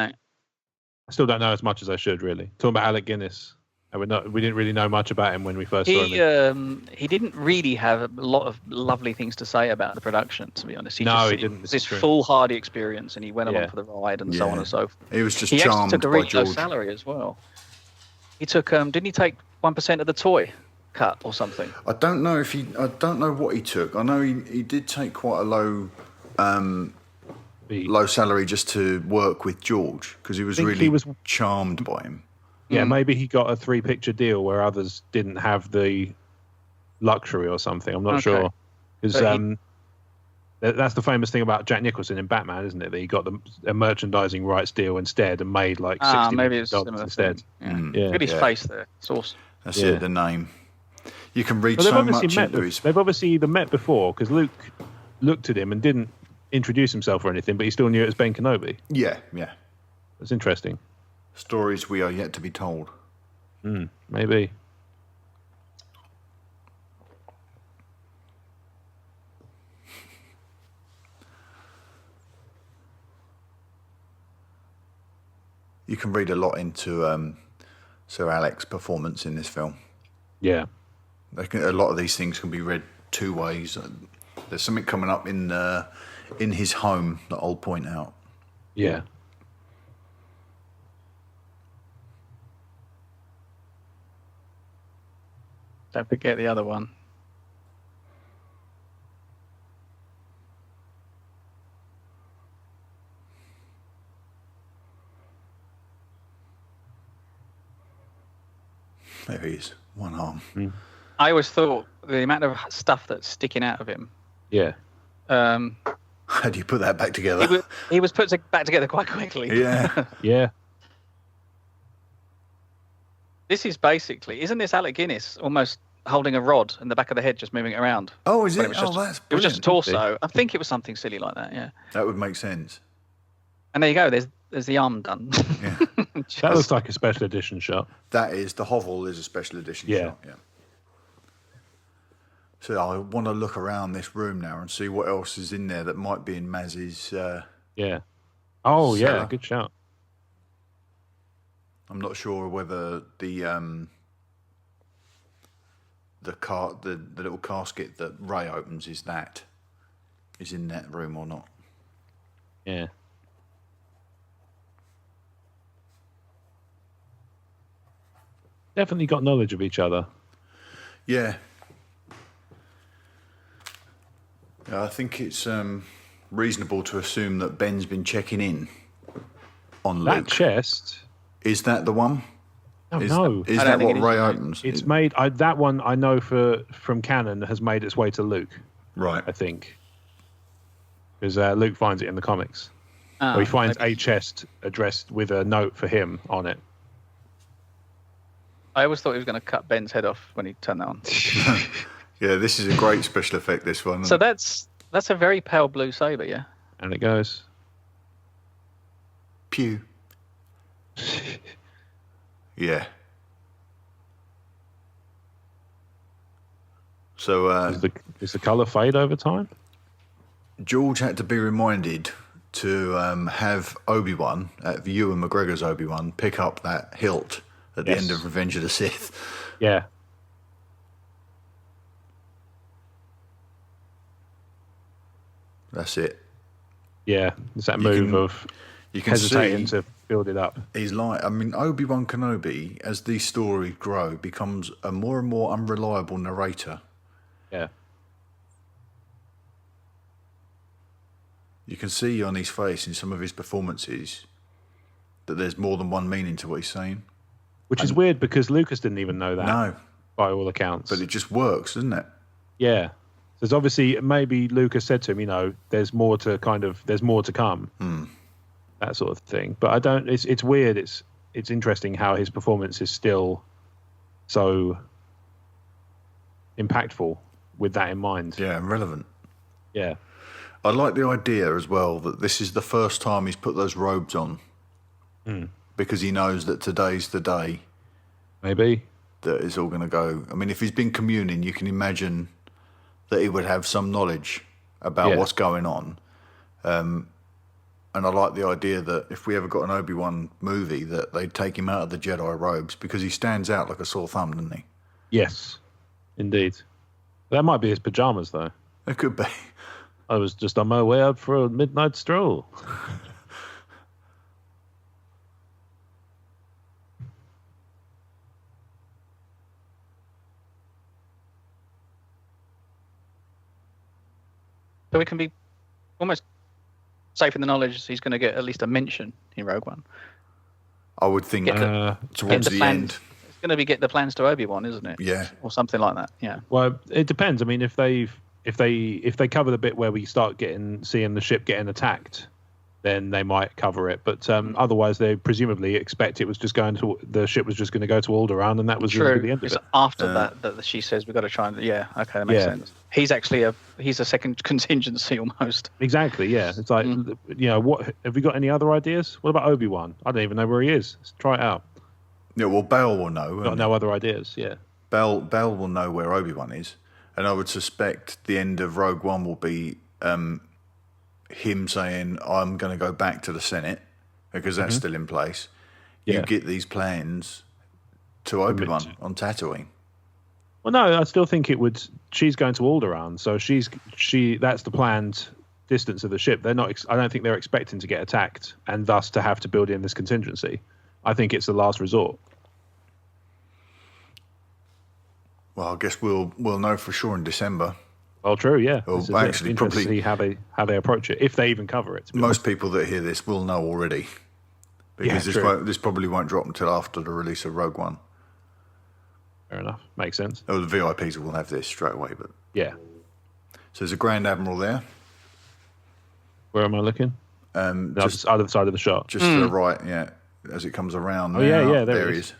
I still don't know as much as I should, really. Talking about Alec Guinness, and we didn't really know much about him when we first saw him. He didn't really have a lot of lovely things to say about the production, to be honest. He It didn't. was This this is true. foolhardy experience, and he went Yeah. along for the ride and so on Yeah. and so forth. He was just He actually charmed took a by really low George. salary as well. He took, didn't he take 1% of the toy cut or something? I don't know what he took. I know he did take quite a low salary just to work with George because he was think really he was- charmed by him. Yeah, maybe he got a 3-picture deal where others didn't have the luxury or something. I'm not Okay. sure. Because that's the famous thing about Jack Nicholson in Batman, isn't it? That he got a merchandising rights deal instead and made like $60 maybe it's million instead. Yeah. Yeah. Look at his face there. It's awesome. That's it, the name. You can read Well, so much into his... They've obviously either met before, because Luke looked at him and didn't introduce himself or anything, but he still knew it was Ben Kenobi. Yeah. That's interesting. Stories we are yet to be told. Maybe. You can read a lot into Sir Alec's performance in this film. Yeah. A lot of these things can be read two ways. There's something coming up in his home that I'll point out. Yeah. Don't forget the other one. There he is, one arm. I always thought the amount of stuff that's sticking out of him. Yeah. How do you put that back together? He was put back together quite quickly. Yeah. Yeah. This is basically, isn't this Alec Guinness almost holding a rod in the back of the head, just moving it around? Oh, is it? That's It was just a brilliant. torso. I think it was something silly like that. Yeah. That would make sense. And there you go. There's the arm done. Yeah. That looks like a special edition shot. That is, the hovel is a special edition shot. Yeah. So I want to look around this room now and see what else is in there that might be in Maz's. Yeah. Oh, cellar. yeah. Good shout. I'm not sure whether the little casket that Ray opens is in that room or not. Yeah. Definitely got knowledge of each other. Yeah. Yeah, I think it's reasonable to assume that Ben's been checking in on That Luke. chest. Is that the one? Oh, Is no. Is I that don't think what it is, Ray no. opens? It's made. That one I know from canon has made its way to Luke, Right. I think. Because Luke finds it in the comics. Ah, Or he finds maybe. a chest addressed with a note for him on it. I always thought he was going to cut Ben's head off when he turned that on. Yeah, this is a great special effect, this one. So that's a very pale blue saber, yeah. And it goes. Pew. Yeah. So Does the colour fade over time? George had to be reminded to have Obi-Wan, Ewan McGregor's Obi-Wan, pick up that hilt at the Yes. end of Revenge of the Sith. Yeah. That's it. Yeah. It's that You move can- of You can hesitating see to build it up. he's like, I mean, Obi-Wan Kenobi, as these stories grow, becomes a more and more unreliable narrator. Yeah. You can see on his face in some of his performances that there's more than one meaning to what he's saying. Which is weird because Lucas didn't even know that. No, By all accounts. but it just works, doesn't it? Yeah. There's obviously, maybe Lucas said to him, there's more to come. That sort of thing. But I don't, it's weird. It's interesting how his performance is still so impactful with that in mind. Yeah, and relevant. Yeah. I like the idea as well that this is the first time he's put those robes on because he knows that today's the day Maybe. that it's all going to go. I mean, if he's been communing, you can imagine that he would have some knowledge about what's going on. And I like the idea that if we ever got an Obi-Wan movie, that they'd take him out of the Jedi robes because he stands out like a sore thumb, doesn't he? Yes. Indeed. That might be his pajamas, though. It could be. I was just on my way out for a midnight stroll. So we can be almost safe in the knowledge he's going to get at least a mention in Rogue One. I would think towards the plans. end. It's going to be get the plans to Obi-Wan, isn't it? Yeah. Or something like that. Yeah. Well, it depends. I mean, if they've if they cover the bit where we start seeing the ship getting attacked, then they might cover it. But otherwise, they presumably expect the ship was just going to go to Alderaan, and that was going to be the end of It's it. after that she says we've got to try and okay, that makes sense. He's actually he's a second contingency almost. Exactly, yeah. It's like what have we got any other ideas? What about Obi-Wan? I don't even know where he is. Let's try it out. Yeah, well, Bell will know. Got no other ideas, yeah. Bell will know where Obi-Wan is, and I would suspect the end of Rogue One will be him saying, I'm going to go back to the Senate, because that's still in place. You get these plans to Obi-Wan on Tatooine. Well, no, I still think it would. She's going to Alderaan, so that's the planned distance of the ship. They're not. I don't think they're expecting to get attacked, and thus to have to build in this contingency. I think it's the last resort. Well, I guess we'll know for sure in December. Well, true, yeah. Well, This is actually, interesting to see how they approach it, if they even cover it. Most people that hear this will know already, because this probably won't drop until after the release of Rogue One. Fair enough, makes sense. Oh, the VIPs will have this straight away, but yeah. So there's a Grand Admiral there. Where am I looking? Just other side of the shot, just to the right, yeah. As it comes around. Oh yeah, there he is.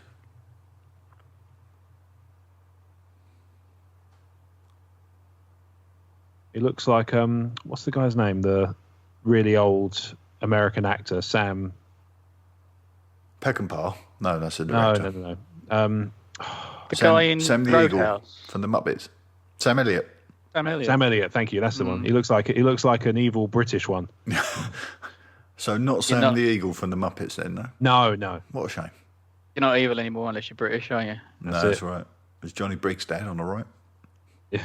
He looks like what's the guy's name? The really old American actor, Sam Peckinpah. No, that's a director. No. The guy in Sam the Roadhouse. Eagle from the Muppets. Sam Elliott. Sam Elliott. Thank you. That's the one. He looks like an evil British one. So not Sam the Eagle from the Muppets then, no? No. What a shame. You're not evil anymore unless you're British, are you? That's right. There's Johnny Briggs' dad on the right. Yeah.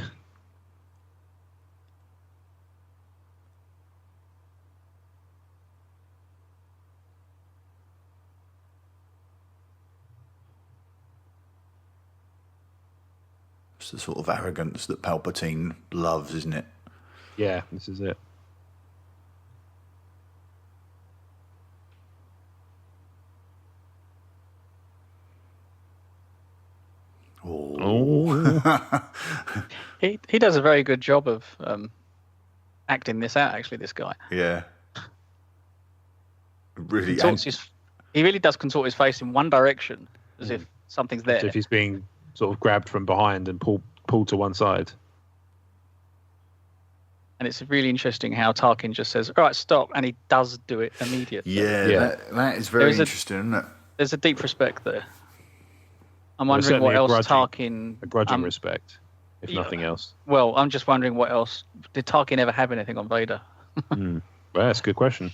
It's the sort of arrogance that Palpatine loves, isn't it? Yeah, this is it. Oh. He does a very good job of acting this out, actually, this guy. Yeah. Really. He really does contort his face in one direction, as if something's there. As if he's being sort of grabbed from behind and pulled to one side. And it's really interesting how Tarkin just says, all right, stop, and he does do it immediately. Yeah. That is very interesting, isn't it? There's a deep respect there. I'm wondering what else Tarkin... A grudging respect, if nothing else. Well, I'm just wondering what else... Did Tarkin ever have anything on Vader? Well, that's a good question.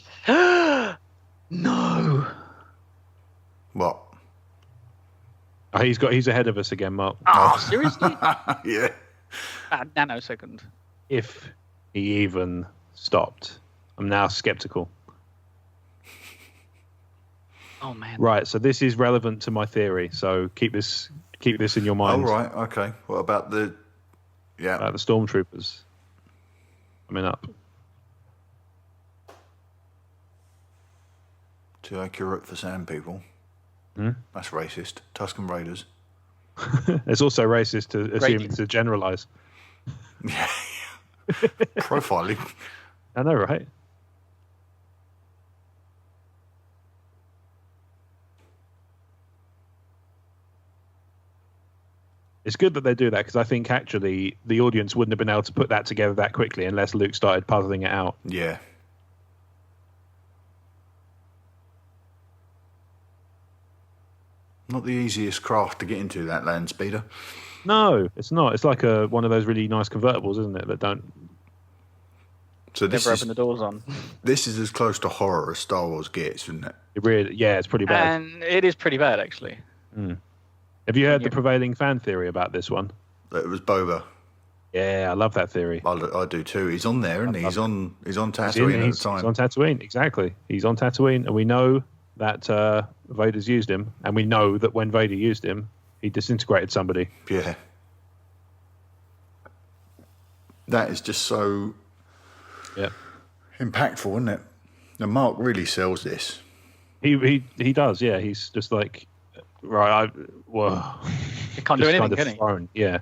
No. What? Oh, he's ahead of us again, Mark. Oh, seriously? Yeah. A nanosecond. If he even stopped. I'm now skeptical. Oh man. Right, so this is relevant to my theory. So keep this in your mind. Oh right, okay. What about the the stormtroopers coming up? Too accurate for sand people. That's racist. Tusken Raiders. It's also racist to assume to generalize. Yeah. Profiling. I know, right? It's good that they do that, because I think actually the audience wouldn't have been able to put that together that quickly unless Luke started puzzling it out. Yeah. Not the easiest craft to get into, that land speeder. No, it's not. It's like one of those really nice convertibles, isn't it? That don't. So never open the doors on. This is as close to horror as Star Wars gets, isn't it? It really, yeah, it's pretty bad. And it is pretty bad, actually. Have you heard the prevailing fan theory about this one? That it was Boba. Yeah, I love that theory. I do too. He's on there, isn't he? He's on Tatooine at the time. He's on Tatooine, exactly. He's on Tatooine, and we know that Vader's used him, and we know that when Vader used him, he disintegrated somebody. Yeah. That is just so impactful, isn't it? Now, Mark really sells this. He does, yeah. He's just like, right, he can't do anything, can he? Thrown, yeah.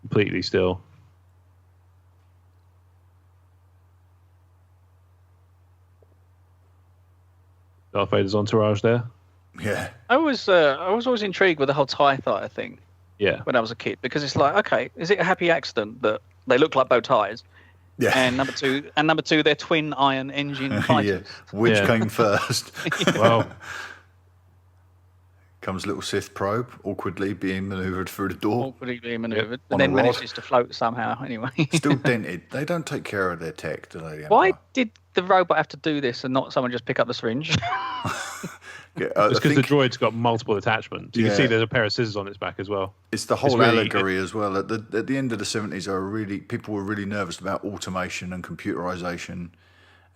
Completely still. Darth Vader's entourage there. Yeah. I was always intrigued with the whole TIE fighter thing. Yeah. When I was a kid, because it's like, okay, is it a happy accident that they look like bow ties? Yeah. And number two, they're twin iron engine fighters. Yeah. Which came first? Well, comes little Sith probe awkwardly being manoeuvred through the door. Awkwardly being manoeuvred, On and then a rod. manages to float somehow. Anyway, Still dented. They don't take care of their tech, do they? the why Empire? did the robot have to do this and not someone just pick up the syringe? Yeah, it's because the droid's got multiple attachments. You can see Yeah. there's a pair of scissors on its back as well. It's the whole really- allegory as well. At the end of the 70s, people were really nervous about automation and computerization.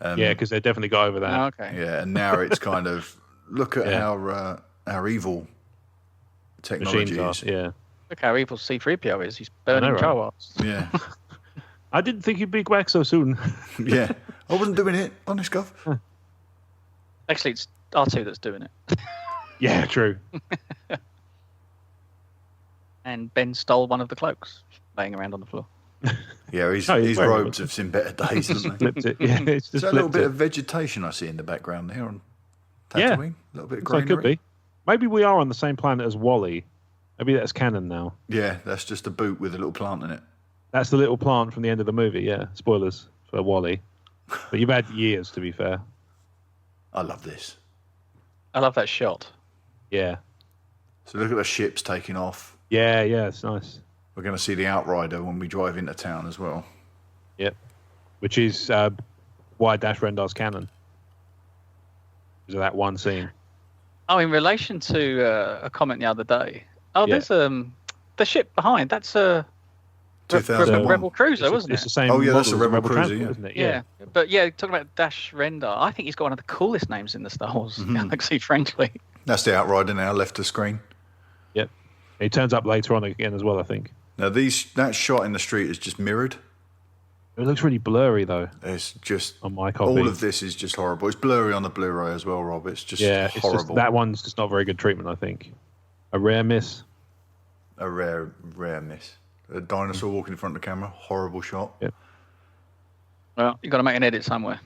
Yeah, because they definitely got over that. Oh, okay. Yeah, and now it's kind of look at how evil technology Machines is. are. Yeah. Look how evil C-3PO is. He's burning right? robots. Yeah, I didn't think you'd be back so soon. yeah. I wasn't doing it, honest, Gov. Actually, it's R2 that's doing it. Yeah, true. And Ben stole one of the cloaks laying around on the floor. Yeah, he's his wearing robes have seen better days, haven't they? Flipped it. Yeah, it's Is just that a little flipped bit it. of vegetation I see in the background there on Yeah. Tatooine? A little bit of So it greenery. could be. Maybe we are on the same planet as Wally. Maybe that's canon now. Yeah, that's just a boot with a little plant in it. That's the little plant from the end of the movie. Yeah, spoilers for Wally. But you've had years, to be fair. I love this. I love that shot. Yeah. So look at the ships taking off. Yeah, it's nice. We're going to see the Outrider when we drive into town as well. Yep. Which is why Dash Rendar's canon. Because of that one scene. Oh, in relation to a comment the other day. Oh, Yeah. there's the ship behind. That's a 2001. Rebel Cruiser, wasn't It's it? the same. Oh, yeah, that's model a as Rebel Cruiser, Transport, yeah. isn't it? Yeah. But yeah, talking about Dash Rendar, I think he's got one of the coolest names in the Star Wars galaxy, frankly. That's the Outrider now, left of screen. Yep. He turns up later on again as well, I think. Now, that shot in the street is just mirrored. It looks really blurry, though, It's just... on my copy. All of this is just horrible. It's blurry on the Blu-ray as well, Rob. It's just it's horrible. just, that one's just not very good treatment, I think. A rare miss. A rare miss. A dinosaur walking in front of the camera. Horrible shot. Yep. Well, you've got to make an edit somewhere.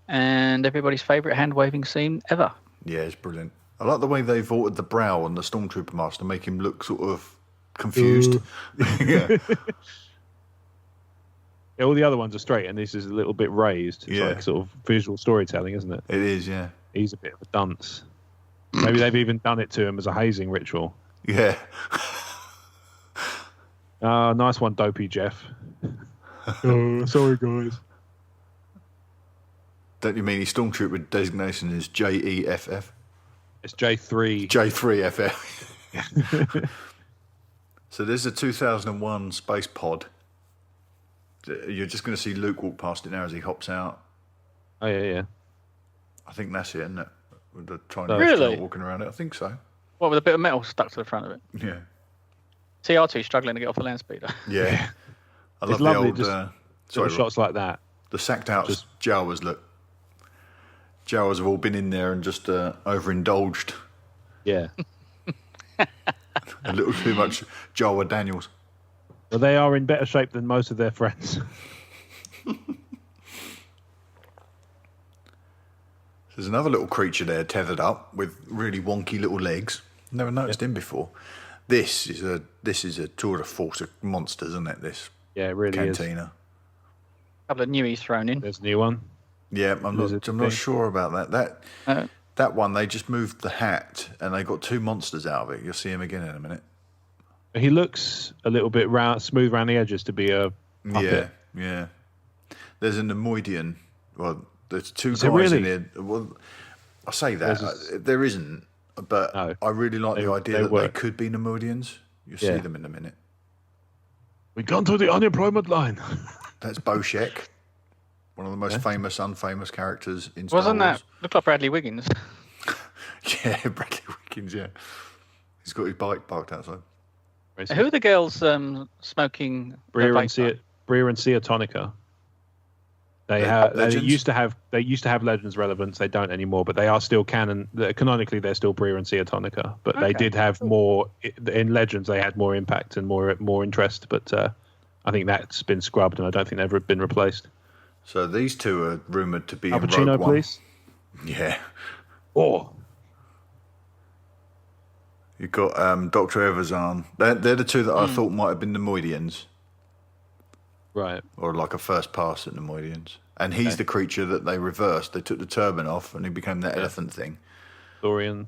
And everybody's favourite hand-waving scene ever. Yeah, it's brilliant. I like the way they've altered the brow on the Stormtrooper master to make him look sort of confused. Yeah. Yeah, all the other ones are straight, and this is a little bit raised. It's Yeah. like sort of visual storytelling, isn't it? It is, yeah. He's a bit of a dunce. Maybe they've even done it to him as a hazing ritual. Yeah. Nice one, Dopey Jeff. Sorry, guys. Don't you mean his Stormtrooper designation is JEFF? It's J3. J3FF. So there's a 2001 space pod. You're just going to see Luke walk past it now as he hops out. Oh, yeah. I think that's it, isn't it? With the Chinese Really? astronaut walking around it. I think so. What, with a bit of metal stuck to the front of it? Yeah. TR2 struggling to get off the land speeder. Yeah. I love It's the lovely, old just sorry, Sort of shots like that. the sacked out just- Jawas look. Jawas have all been in there and just overindulged Yeah. a little too much Jawa Daniels. Well, they are in better shape than most of their friends. There's another little creature there tethered up with really wonky little legs. Never noticed him before. This is a tour de force of monsters, isn't it? This Yeah, it really is. cantina. A couple of newies thrown in. There's a new one. Yeah, I'm Lizard not thing. sure about that. Uh, That one, they just moved the hat and they got two monsters out of it. You'll see him again in a minute. He looks a little bit smooth around the edges to be a puppet. Yeah. There's a Nemoidian. Well, there's two Is there guys in really? here. Well, I say that. There's There isn't. But No. I really like the idea they that work. they could be Nemoidians. You'll see Yeah. them in a minute. We've gone to the unemployment line. That's Boshek, one of the most famous, unfamous characters in Star wasn't Wars. that looked like Bradley Wiggins? Yeah, Bradley Wiggins, yeah. He's got his bike parked outside. Who are the girls smoking? Bria and vape? Sia Tonica. They Legends? used to have Legends relevance. They don't anymore, but they are still canon. Canonically, they're still Bria and Sia Tonica. But they Okay. did have more in Legends. They had more impact and more interest. But I think that's been scrubbed, and I don't think they've ever been replaced. So these two are rumoured to be Al in Pacino, Rogue One. please. Yeah. Oh. You've got Dr. Evazan. They're the two that I thought might have been the Moidians. Right. Or like a first pass at the Moidians. And he's the creature that they reversed. They took the turban off and he became that elephant thing. Thorian.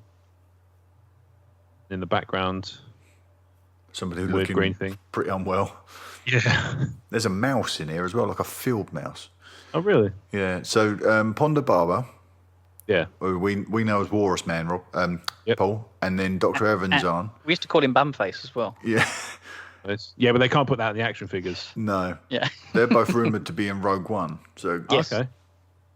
In the background. Somebody who's Weird looking green thing. pretty unwell. Yeah. There's a mouse in here as well, like a field mouse. Oh, really? Yeah. So Ponda Barber, Yeah. who we know as Walrus Man, Paul, and then Dr. Evazan. We used to call him Bumface as well. Yeah. Yeah, but they can't put that in the action figures. No. Yeah. They're both rumoured to be in Rogue One. So Yes. Okay.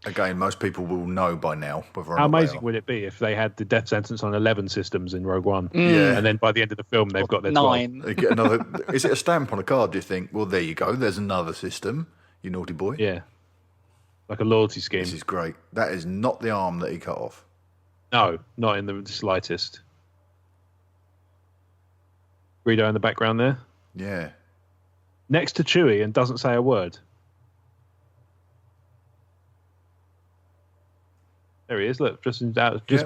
again, most people will know by now whether or How not they amazing are. would it be if they had the death sentence on 11 systems in Rogue One? Yeah. And then by the end of the film, they've got their 12. 9. They get another. Is it a stamp on a card? Do you think? Well, there you go. There's another system. You naughty boy. Yeah. Like a loyalty scheme. This is great. That is not the arm that he cut off. No, not in the slightest. Greedo in the background there. Yeah. Next to Chewie and doesn't say a word. There he is. Look, just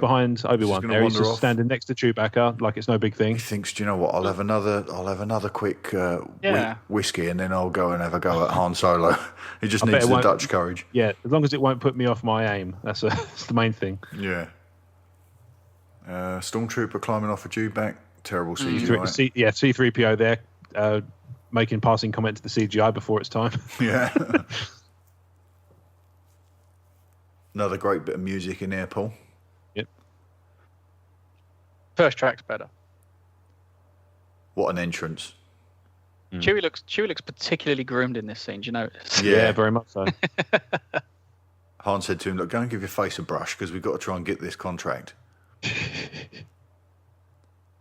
behind Obi-Wan. gonna There he's wander just off. standing next to Chewbacca, like it's no big thing. He thinks, do you know what? I'll have another quick Yeah. whiskey, and then I'll go and have a go at Han Solo. He just needs bet it the won't- Dutch courage. Yeah, as long as it won't put me off my aim. That's the main thing. Yeah. Stormtrooper climbing off a dewback. Terrible CGI. C-3PO there, making passing comment to the CGI before it's time. Yeah. Another great bit of music in here, Paul. Yep. First track's better. What an entrance. Chewie looks particularly groomed in this scene. Do you notice? Yeah, very much so. Han said to him, look, go and give your face a brush because we've got to try and get this contract.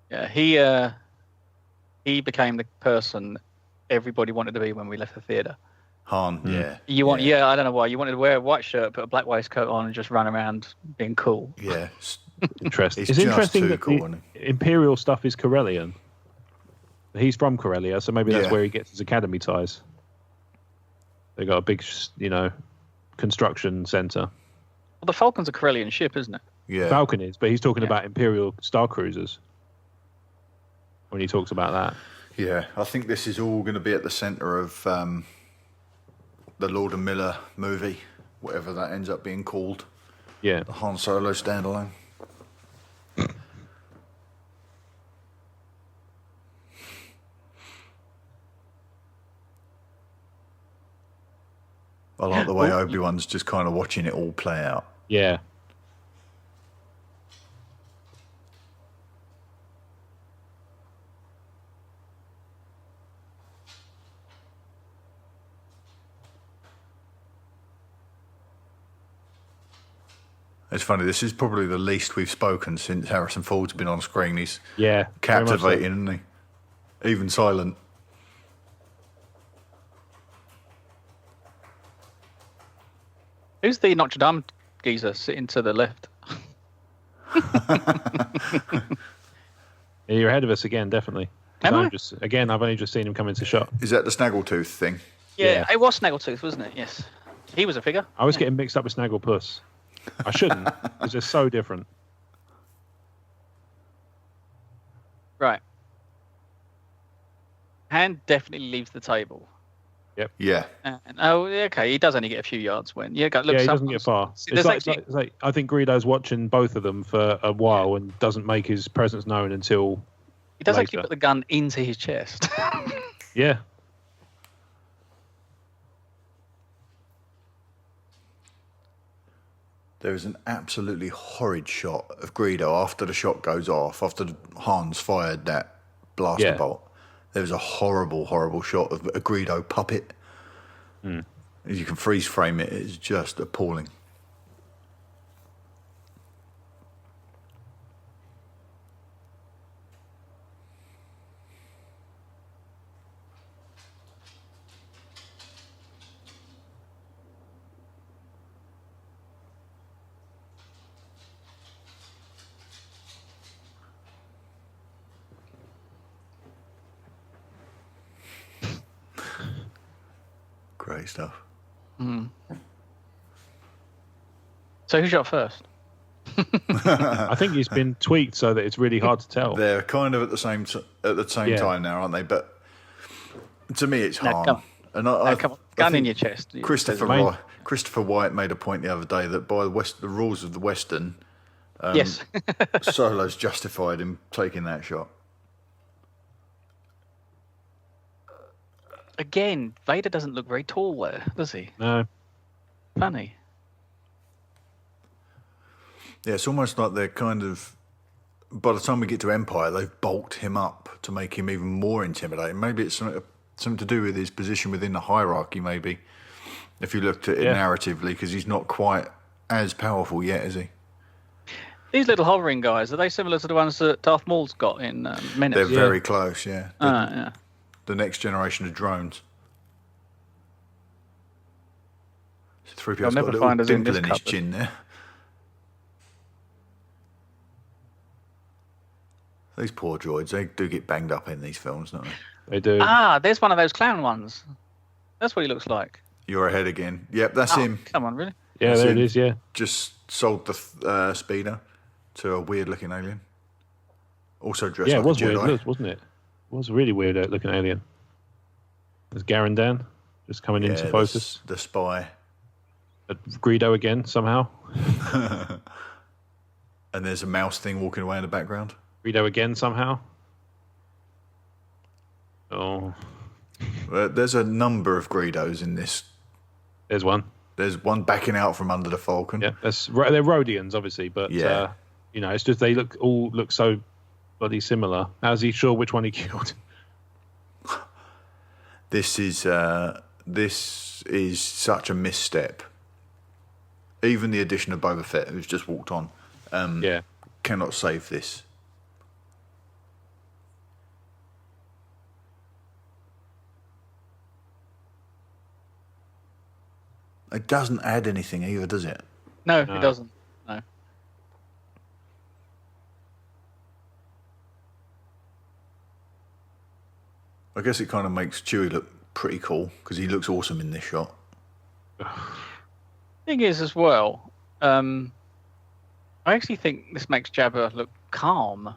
Yeah, he became the person everybody wanted to be when we left the theatre. Han, yeah. I don't know why. You wanted to wear a white shirt, put a black waistcoat on, and just run around being cool. Yeah. Interesting. He's It's just interesting too that cool, the isn't Imperial stuff is Corellian. He's from Corellia, so maybe that's Yeah. where he gets his academy ties. They got a big, construction center. Well, the Falcon's a Corellian ship, isn't it? Yeah. Falcon is, but he's talking about Imperial Star Cruisers when he talks about that. Yeah, I think this is all going to be at the centre of the Lord and Miller movie, whatever that ends up being called. Yeah. The Han Solo standalone. I like the way Obi-Wan's just kind of watching it all play out. Yeah. It's funny, this is probably the least we've spoken since Harrison Ford's been on screen. He's Yeah. very much so. captivating, isn't he? Even silent. Who's the Notre Dame geezer sitting to the left? Yeah, you're ahead of us again, definitely. Am I? I've only just seen him come into shot. Is that the Snaggletooth thing? Yeah, it was Snaggletooth, wasn't it? Yes. He was a figure. I was getting mixed up with Snagglepuss. I shouldn't, because they're so different. Right. Han definitely leaves the table. Yeah. Okay. He does only get a few yards when. Yeah, look, Yeah, he doesn't get far. There's It's like, I think Greedo's watching both of them for a while and doesn't make his presence known until he does later. actually put the gun into his chest. Yeah. There is an absolutely horrid shot of Greedo after the shot goes off, after Han's fired that blaster bolt. There was a horrible, horrible shot of a Greedo puppet. As you can freeze frame it, it's just appalling. Great stuff. So who shot first? I think it's been tweaked so that it's really hard to tell. They're kind of at the same time now, aren't they? But to me, it's No, Han. come on. And Come on. Gun in your chest. Christopher Wright made a point the other day that by the rules of the Western, Yes. Solo's justified in taking that shot. Again, Vader doesn't look very tall there, does he? No. Funny. Yeah, it's almost like they're kind of. By the time we get to Empire, they've bulked him up to make him even more intimidating. Maybe it's something to do with his position within the hierarchy, maybe, if you looked at it narratively, because he's not quite as powerful yet, is he? These little hovering guys, are they similar to the ones that Darth Maul's got in Menace? They're very close, yeah. Yeah. The next generation of drones. So 3PO's got a little dimple in his chin there. These poor droids, they do get banged up in these films, don't they? They do. There's one of those clown ones. That's what he looks like. You're ahead again. Yep, that's him. Come on, really? Yeah, That's there him. it is, yeah. Just sold the speeder to a weird-looking alien. Also dressed Yeah, like it was a Jedi. weird, wasn't it? It was a really weird looking alien. There's Garandan just coming into focus. The spy. Greedo again, somehow. And there's a mouse thing walking away in the background. Greedo again, somehow. Oh. There's a number of Greedos in this. There's one. There's one backing out from under the Falcon. Yeah, they're Rhodians, obviously, but it's just they all look so bloody similar. How's he sure which one he killed? This is such a misstep. Even the addition of Boba Fett, who's just walked on, cannot save this. It doesn't add anything either, does it? No, it doesn't. No. I guess it kind of makes Chewie look pretty cool because he looks awesome in this shot. Thing is, as well, I actually think this makes Jabba look calm.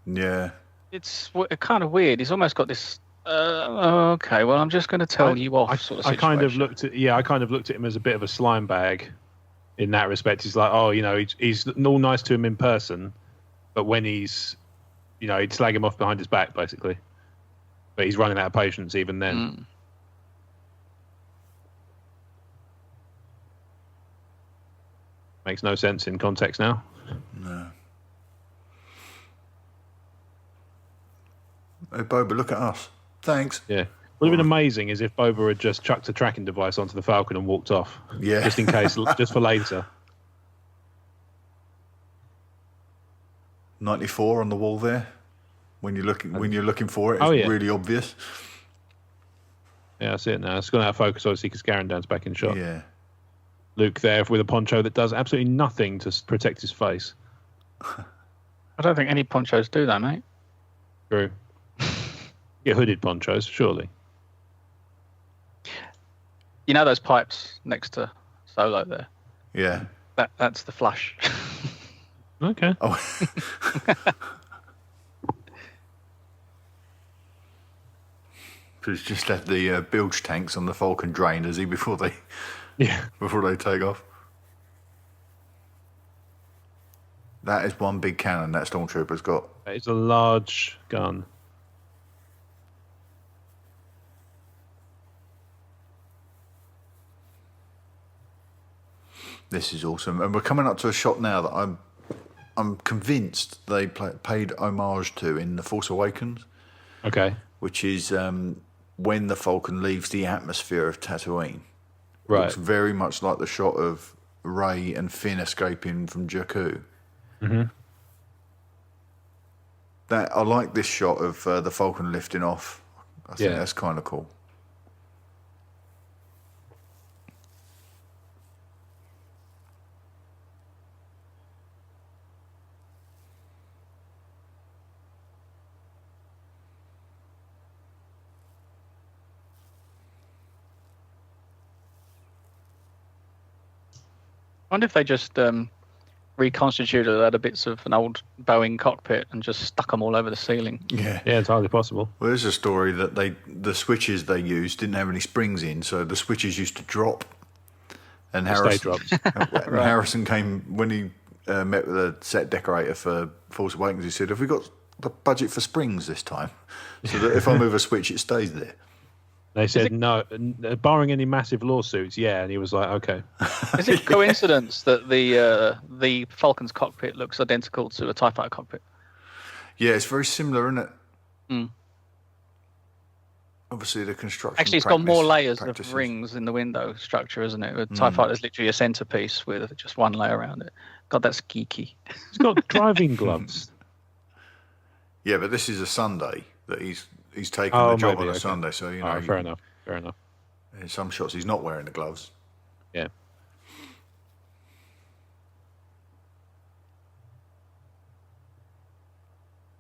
Yeah. It's kind of weird. He's almost got this. Okay, well, I'm just going to tell you off. Sort of I kind of looked at him as a bit of a slime bag. In that respect, he's like, he's all nice to him in person, but when he's, he'd slag him off behind his back, basically. But he's running out of patience even then. Makes no sense in context now. No. Hey, Boba, look at us. Thanks. Yeah. Would have been amazing as if Boba had just chucked a tracking device onto the Falcon and walked off. Yeah. Just in case, just for later. 94 on the wall there. When you're looking for it, it's really obvious. Yeah, I see it now. It's gone out of focus, obviously, because Garandan's back in shot. Yeah. Luke there with a poncho that does absolutely nothing to protect his face. I don't think any ponchos do that, mate. True. Get hooded ponchos, surely. You know those pipes next to Solo there? Yeah. That's the flush. Okay. Oh. He's just had the bilge tanks on the Falcon drained, has he, before they take off? That is one big cannon that Stormtrooper's got. It's a large gun. This is awesome, and we're coming up to a shot now that I'm convinced they paid homage to in The Force Awakens. Okay. Which is when the Falcon leaves the atmosphere of Tatooine. Right. It looks very much like the shot of Rey and Finn escaping from Jakku. Mm-hmm. I like this shot of the Falcon lifting off. I think that's kind of cool. I wonder if they just reconstituted a load of bits of an old Boeing cockpit and just stuck them all over the ceiling. Yeah. Yeah, entirely possible. Well, there's a story that the switches they used didn't have any springs in, so the switches used to drop. And Stay drops. and Harrison came when he met with the set decorator for Force Awakens. He said, "Have we got the budget for springs this time, so that if I move a switch, it stays there?" They said no, barring any massive lawsuits. Yeah, and he was like, "Okay." Is it coincidence that the Falcon's cockpit looks identical to a TIE Fighter cockpit? Yeah, it's very similar, isn't it? Mm. Obviously, the construction. Actually, it's got more layers practices. of rings in the window structure, isn't it? The TIE Fighter is literally a centerpiece with just one layer around it. God, that's geeky. It's got driving gloves. Yeah, but this is a Sunday that he's taken Oh, the job maybe, on a okay. Sunday, so you know. Fair enough. Fair enough. In some shots, he's not wearing the gloves. Yeah.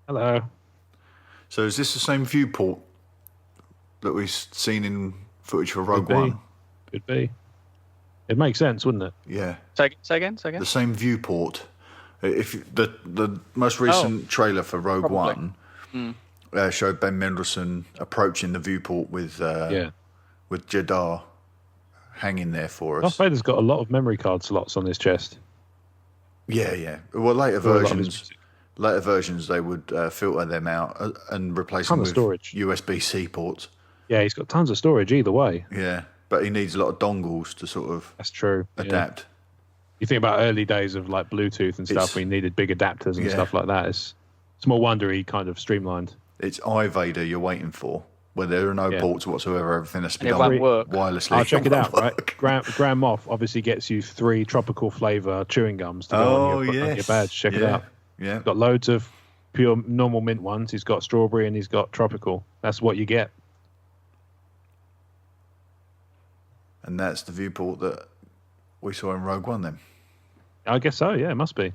Hello. So is this the same viewport that we've seen in footage for Rogue One? Could be. It makes sense, wouldn't it? Yeah, Say again. the same viewport. If the most recent trailer for Rogue Probably. One showed Ben Mendelsohn approaching the viewport with Jeddah hanging there for Darth us. Vader's got a lot of memory card slots on his chest. Yeah. Well, later For a lot of his versions they would filter them out and replace them Ton of with storage. USB-C ports. Yeah, he's got tons of storage either way. Yeah, but he needs a lot of dongles to sort of That's true. Yeah. adapt. You think about early days of like Bluetooth and stuff, where you needed big adapters and Yeah. stuff like that. It's small wonder he kind of streamlined. It's iVader you're waiting for, where there are no ports whatsoever. Everything has to be It done won't work. wirelessly. I'll check it out, right? Work. Graham Moff obviously gets you 3 tropical flavour chewing gums to go on your badge. Check it out. Yeah. He's got loads of pure normal mint ones. He's got strawberry and he's got tropical. That's what you get. And that's the viewport that we saw in Rogue One then. I guess so, yeah, it must be.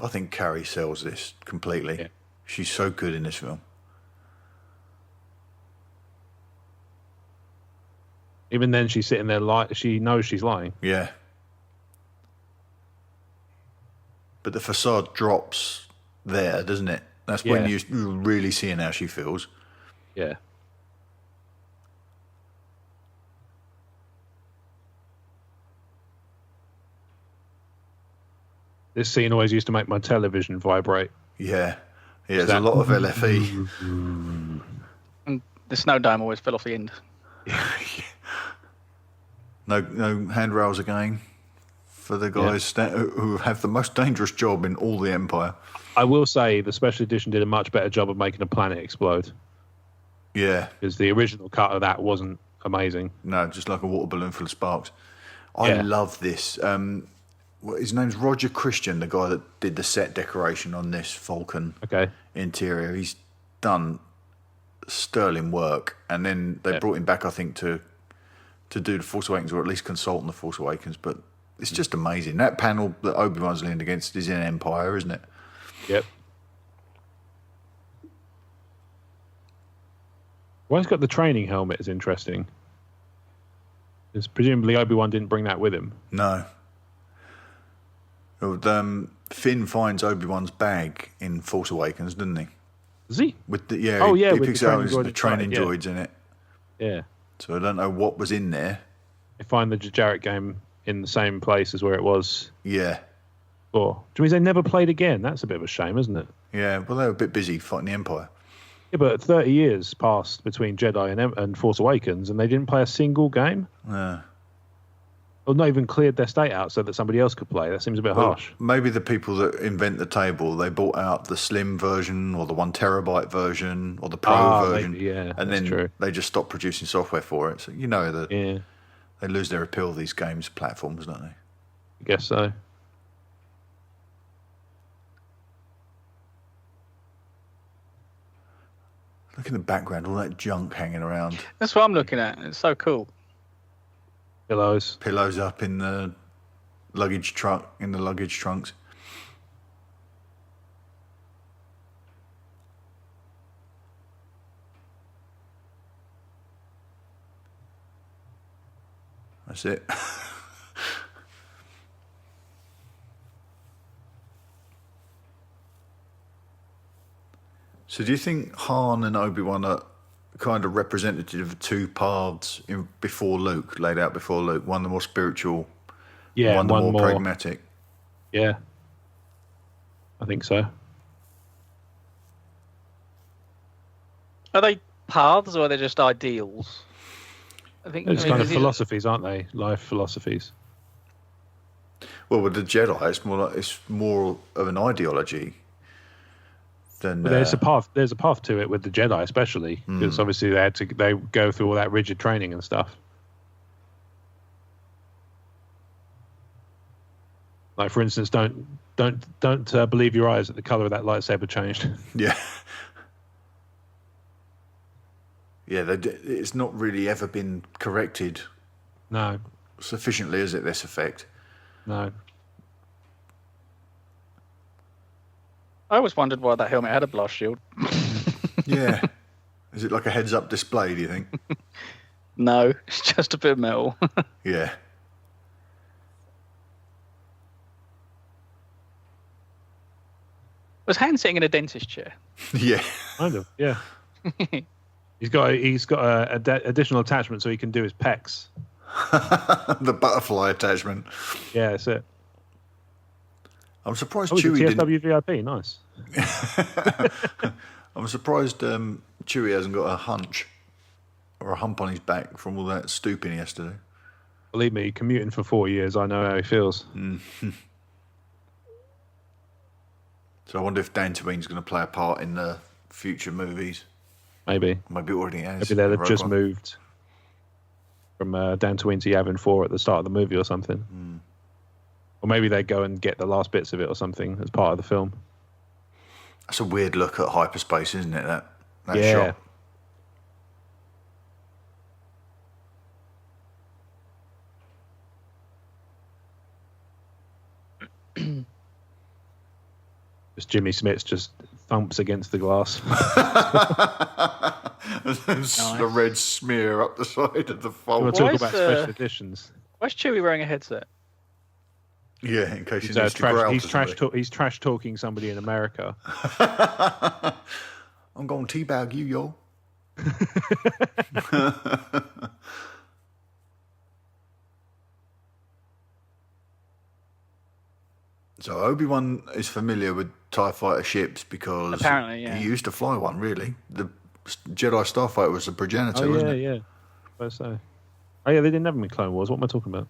I think Carrie sells this completely. Yeah. She's so good in this film. Even then, she's sitting there like she knows she's lying. Yeah. But the facade drops there, doesn't it? That's when Yeah. you're really seeing how she feels. Yeah. This scene always used to make my television vibrate. Yeah. Yeah, there's a lot of LFE. And the snow dome always fell off the end. No handrails again for the guys who have the most dangerous job in all the Empire. I will say the special edition did a much better job of making a planet explode, Yeah. because the original cut of that wasn't amazing. No, just like a water balloon full of sparks. I Yeah. love this. His name's Roger Christian, the guy that did the set decoration on this Falcon Okay. interior. He's done sterling work, and then they brought him back, I think, to do the Force Awakens, or at least consult on the Force Awakens. But it's just amazing. That panel that Obi-Wan's leaned against is in Empire, isn't it? Yep. Why he's got the training helmet is interesting. Because presumably Obi-Wan didn't bring that with him. No. Finn finds Obi-Wan's bag in Force Awakens, doesn't he? Is he? With the, He he with picks the out training his, droid the inside, training yeah. droids in it. Yeah. So I don't know what was in there. They find the Jajarek game in the same place as where it was Yeah. before. Which means they never played again. That's a bit of a shame, isn't it? Yeah, well, they were a bit busy fighting the Empire. Yeah, but 30 years passed between Jedi and Force Awakens, and they didn't play a single game? Or not even cleared their state out so that somebody else could play. That seems a bit harsh. Maybe the people that invent the table, they bought out the slim version or the 1 terabyte version or the pro version. Maybe, yeah, and that's then true. they just stopped producing software for it. So you know that Yeah, they lose their appeal, these games platforms, don't they? I guess so. Look in the background, all that junk hanging around. That's what I'm looking at. It's so cool. Pillows. Pillows up in the luggage truck, in the luggage trunks. That's it. So do you think Han and Obi-Wan are kind of representative of two paths before Luke, laid out before Luke? One the more spiritual, one the more pragmatic. Yeah, I think so. Are they paths or are they just ideals? It's kind of philosophies, aren't they? Life philosophies. Well, with the Jedi, it's more of an ideology than. But there's a path to it with the Jedi, especially because obviously they go through all that rigid training and stuff. Like, for instance, don't believe your eyes that the color of that lightsaber changed. Yeah. Yeah, it's not really ever been corrected. No. Sufficiently, is it, this effect? No. I always wondered why that helmet had a blast shield. Yeah. Is it like a heads-up display, do you think? No, it's just a bit of metal. Yeah. Was Han sitting in a dentist chair? Yeah. Kind of, yeah. He's got a additional attachment so he can do his pecs. The butterfly attachment. Yeah, that's it. I'm surprised Chewie Chewie TSW VIP, nice. I'm surprised Chewie hasn't got a hunch or a hump on his back from all that stooping he has to do. Believe me, commuting for 4 years, I know how he feels. So I wonder if Dantooine's going to play a part in the future movies. Maybe already has. Maybe they've just moved from Dantooine to Yavin 4 at the start of the movie or something. Or maybe they go and get the last bits of it or something as part of the film. That's a weird look at hyperspace, isn't it? That yeah. shot. Just Jimmy Smits just thumps against the glass. The red smear up the side of the fold. We'll talk about special editions. Why's Chewie wearing a headset? Yeah, in case he needs to growl he's trash talking somebody in America. I'm going to teabag you, yo. So Obi-Wan is familiar with TIE fighter ships because apparently, yeah. he used to fly one, really. The Jedi Starfighter was the progenitor, wasn't it? Yeah. I suppose so. Oh, yeah, they didn't have them in Clone Wars. What am I talking about?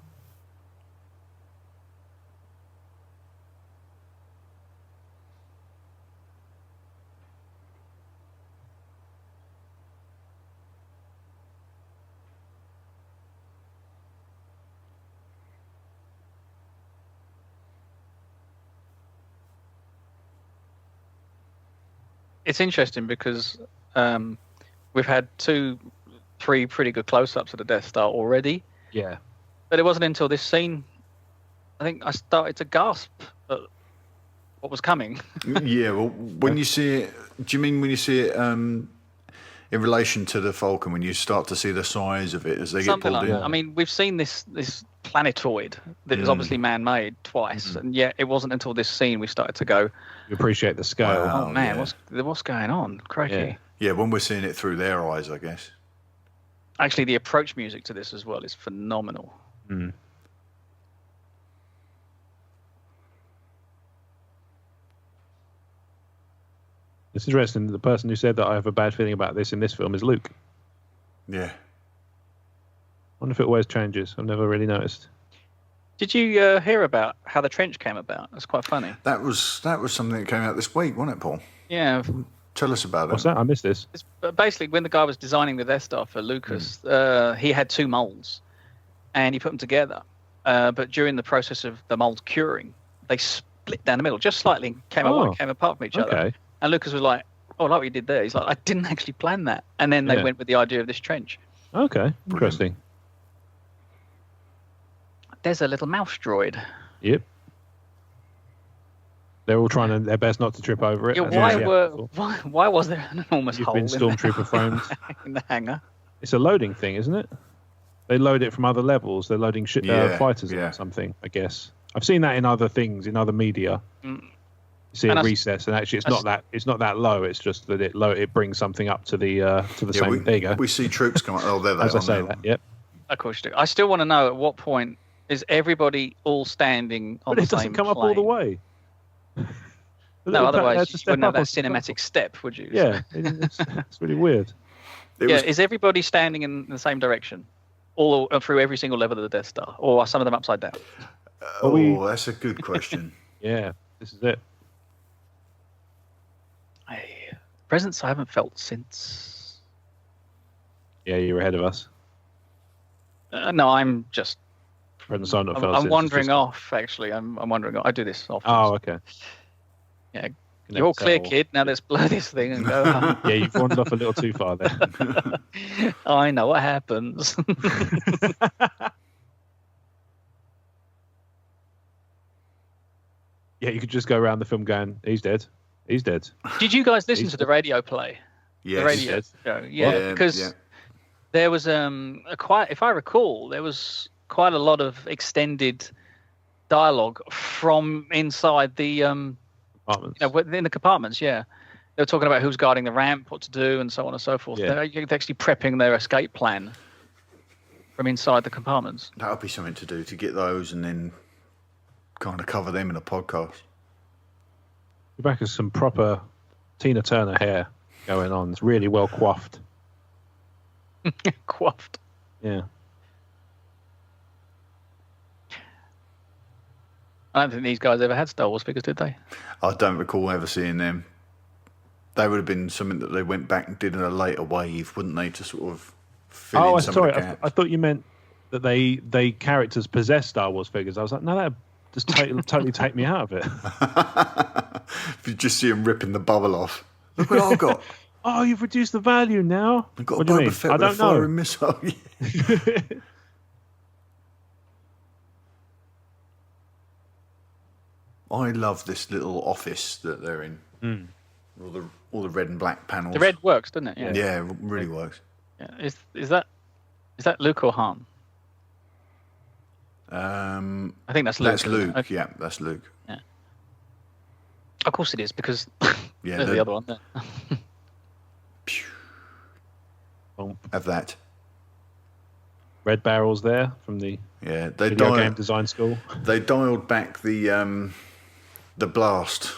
It's interesting because we've had 2-3 pretty good close-ups of the Death Star already. Yeah. But it wasn't until this scene, I think I started to gasp at what was coming. Yeah, well, when you see it, do you mean when you see it in relation to the Falcon, when you start to see the size of it as they Something get pulled like in? that. I mean, we've seen this planetoid that is obviously man-made twice, and yet it wasn't until this scene we started to go, You appreciate the scale. Wow. oh man, yeah. what's going on? Crikey. Yeah, when we're seeing it through their eyes, I guess. Actually, the approach music to this as well is phenomenal. Mm. It's interesting. The person who said that I have a bad feeling about this in this film is Luke. Yeah. I wonder if it always changes. I've never really noticed. Did you hear about how the trench came about? That's quite funny. That was something that came out this week, wasn't it, Paul? Yeah. Tell us about What's it. that? I missed this. It's basically, when the guy was designing the Death Star for Lucas, he had 2 molds, and he put them together. But during the process of the molds curing, they split down the middle, just slightly, came apart from each other. And Lucas was like, "Oh, like what you did there." He's like, "I didn't actually plan that." And then they went with the idea of this trench. Okay, interesting. There's a little mouse droid. Yep. They're all trying their best not to trip over it. Yeah, why was there an enormous You've hole been stormtrooper framed in the hangar? It's a loading thing, isn't it? they load it from other levels. They're loading fighters or something, I guess. I've seen that in other things, in other media. You see a recess, and actually it's not that low. It's just that it brings something up to the same. There you go. We see troops come. Oh, there they are. As I say that, yep. Of course you do. I still want to know at what point is everybody all standing on the same But it doesn't come up all the way. No, otherwise you wouldn't have that cinematic step, would you? Yeah, it's really weird. Is everybody standing in the same direction, all through every single level of the Death Star, or are some of them upside down? That's a good question. Yeah, this is it. Presence I haven't felt since. Yeah, you're ahead of us. No, I'm just. Presence I've not felt I'm since. wandering off. Actually, I'm wandering off. I do this often. Oh, okay. Yeah, you're all clear, kid. Now let's blow this thing and go. Yeah, you've wandered off a little too far there. I know what happens. Yeah, you could just go around the film going, he's dead. He's dead. Did you guys listen to the radio play? Yes. The radio show? Yeah, because there was if I recall, there was quite a lot of extended dialogue from inside the compartments. In the compartments. Yeah, they were talking about who's guarding the ramp, what to do, and so on and so forth. Yeah. They're actually prepping their escape plan from inside the compartments. That would be something to do, to get those and then kind of cover them in a podcast. Rebecca's some proper Tina Turner hair going on. It's really well coiffed. Coiffed. Yeah. I don't think these guys ever had Star Wars figures, did they? I don't recall ever seeing them. They would have been something that they went back and did in a later wave, wouldn't they, to sort of fill in some of the gaps. I thought you meant that they characters possess Star Wars figures. I was like, no, that just totally take me out of it. If you just see them ripping the bubble off. Look what I've got. Oh, you've reduced the value now? I've got what a do you mean? Boba Fett I with a don't know. firing missile. I love this little office that they're in. Mm. All the red and black panels. The red works, doesn't it? Yeah, it really works. Yeah. Is that Luke or Han? I think that's Luke. That's Luke. Okay. Yeah, that's Luke. Yeah. Of course it is, because yeah, there's the other one there. Have that. Red barrels there from the video game design school. They dialed back the blast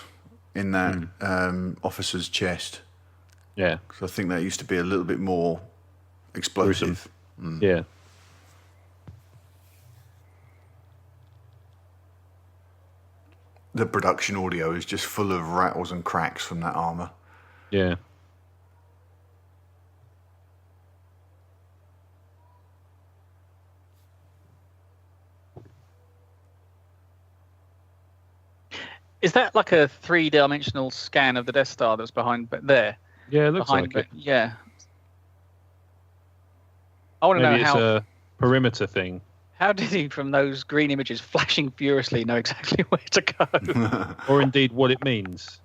in that officer's chest. Yeah. Because I think that used to be a little bit more explosive. Yeah. The production audio is just full of rattles and cracks from that armor. Yeah. Is that like a 3-dimensional scan of the Death Star that's behind there? Yeah, it looks like it. Yeah. I want to know Maybe how. it's a perimeter thing. How did he, from those green images flashing furiously, know exactly where to go? Or indeed what it means.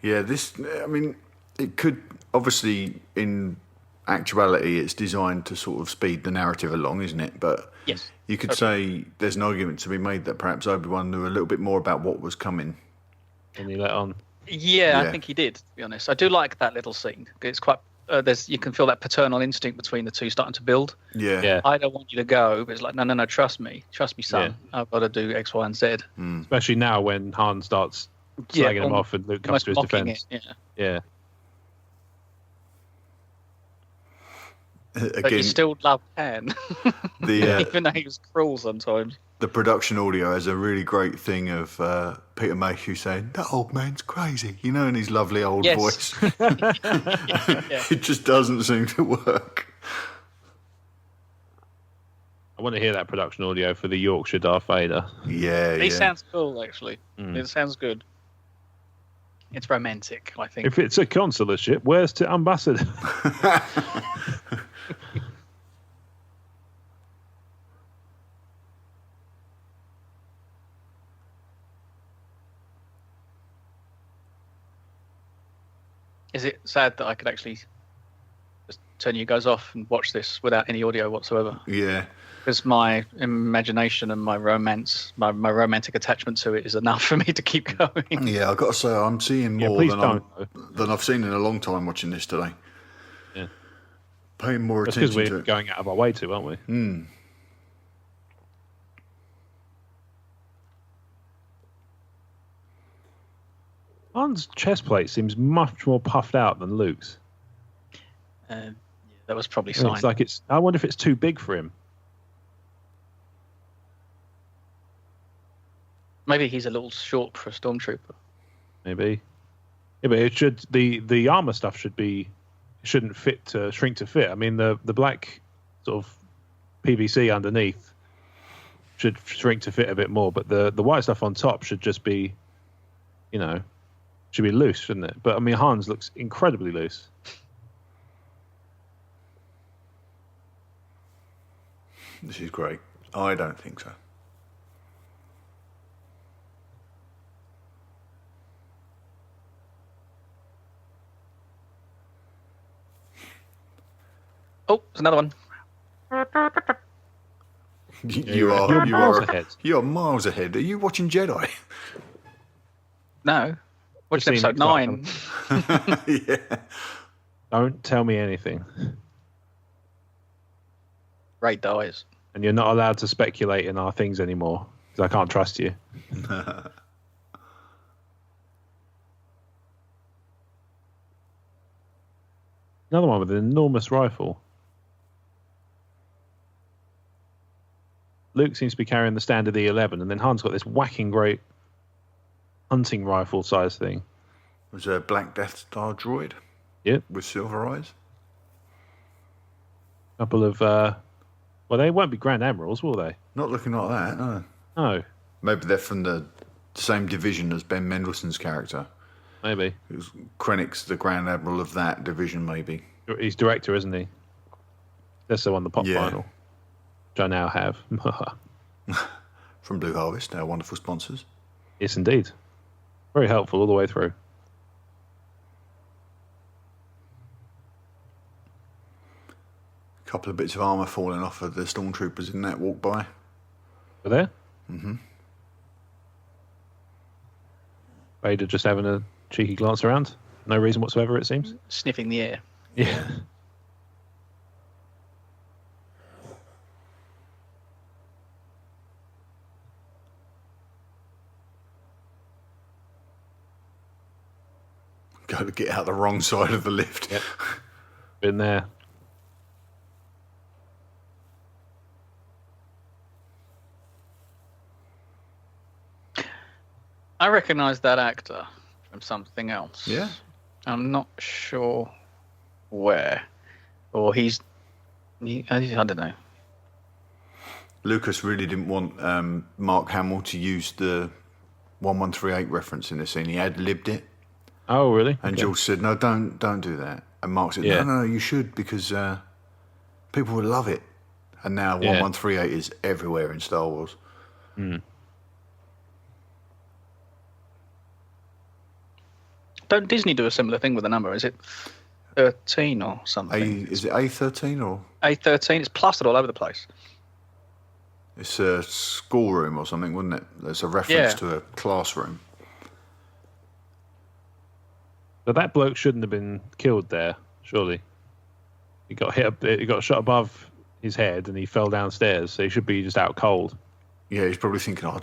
Yeah, it could, obviously, in actuality, it's designed to sort of speed the narrative along, isn't it? But yes, you could say there's an argument to be made that perhaps Obi-Wan knew a little bit more about what was coming. And he let on. Yeah, I think he did, to be honest. I do like that little scene. It's quite. You can feel that paternal instinct between the two starting to build. Yeah. I don't want you to go, but it's like, no, trust me, son. Yeah. I've got to do X, Y, and Z. Especially now when Han starts slagging him off and Luke comes to his defense. Yeah. Again, but you still love Han, even though he was cruel sometimes. The production audio has a really great thing of Peter Mayhew saying, "That old man's crazy," in his lovely old voice. It just doesn't seem to work. I want to hear that production audio for the Yorkshire Darth Vader. Yeah, he sounds cool, actually. It sounds good. It's romantic, I think. If it's a consular ship, where's the ambassador? Is it sad that I could actually just turn you guys off and watch this without any audio whatsoever? Yeah. Because my imagination and my romance, my romantic attachment to it is enough for me to keep going. Yeah, I've got to say, I'm seeing more please don't. than I've seen in a long time watching this today. Yeah. Paying more That's because attention to we're it. going out of our way to, aren't we? Han's chest plate seems much more puffed out than Luke's. That was probably And signed. I wonder if it's too big for him. Maybe he's a little short for a stormtrooper. Maybe. Yeah, but it should the armor stuff shouldn't fit to shrink to fit. I mean the black sort of PVC underneath should shrink to fit a bit more, but the white stuff on top should just be, should be loose, shouldn't it? But I mean Han's looks incredibly loose. This is great. I don't think so. Oh, there's another one. You're miles ahead. You're miles ahead. Are you watching Jedi? No. Watch Just episode seen 9. Yeah. Don't tell me anything. Ray dies. And you're not allowed to speculate in our things anymore because I can't trust you. Another one with an enormous rifle. Luke seems to be carrying the standard E11, and then Han's got this whacking great hunting rifle size thing. It was a Black Death Star droid. Yep. With silver eyes. Couple of, well, they won't be Grand Admirals, will they? Not looking like that, no. No. Maybe they're from the same division as Ben Mendelsohn's character. Maybe. Krennic's the Grand Admiral of that division, maybe. He's director, isn't he? That's the one, the pop Yeah. vinyl, which I now have. From Blue Harvest, our wonderful sponsors. Yes, indeed. Very helpful all the way through. A couple of bits of armour falling off of the stormtroopers in that walk by. We're there? Mm-hmm. Vader just having a cheeky glance around. No reason whatsoever, it seems. Sniffing the air. Yeah. Got to get out the wrong side of the lift. Yep. Been there. I recognise that actor from something else. Yeah. I'm not sure where. Or I don't know. Lucas really didn't want Mark Hamill to use the 1138 reference in the scene. He ad-libbed it. Oh, really? And Okay. Jules said, no, don't do that. And Mark said, Yeah. no, you should, because people would love it. And now Yeah. 1138 is everywhere in Star Wars. Don't Disney do a similar thing with a number? Is it 13 or something? Is it A13 or? A13. It's plastered all over the place. It's a schoolroom or something, wouldn't it? There's a reference to a classroom. But that bloke shouldn't have been killed there, surely. He got he got shot above his head and he fell downstairs, so he should be just out cold. Yeah, he's probably thinking, I'll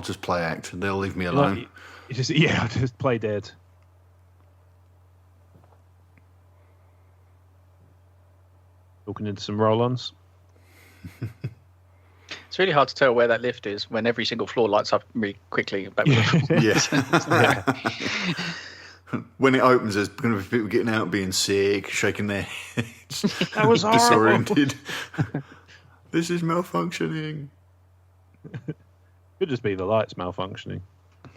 just play act and they'll leave me alone. He just just play dead. Walking into some roll-ons. It's really hard to tell where that lift is when every single floor lights up really quickly. Yeah. When it opens, there's going to be people getting out, being sick, shaking their heads. That was horrible. Disoriented. This is malfunctioning. Could just be the lights malfunctioning.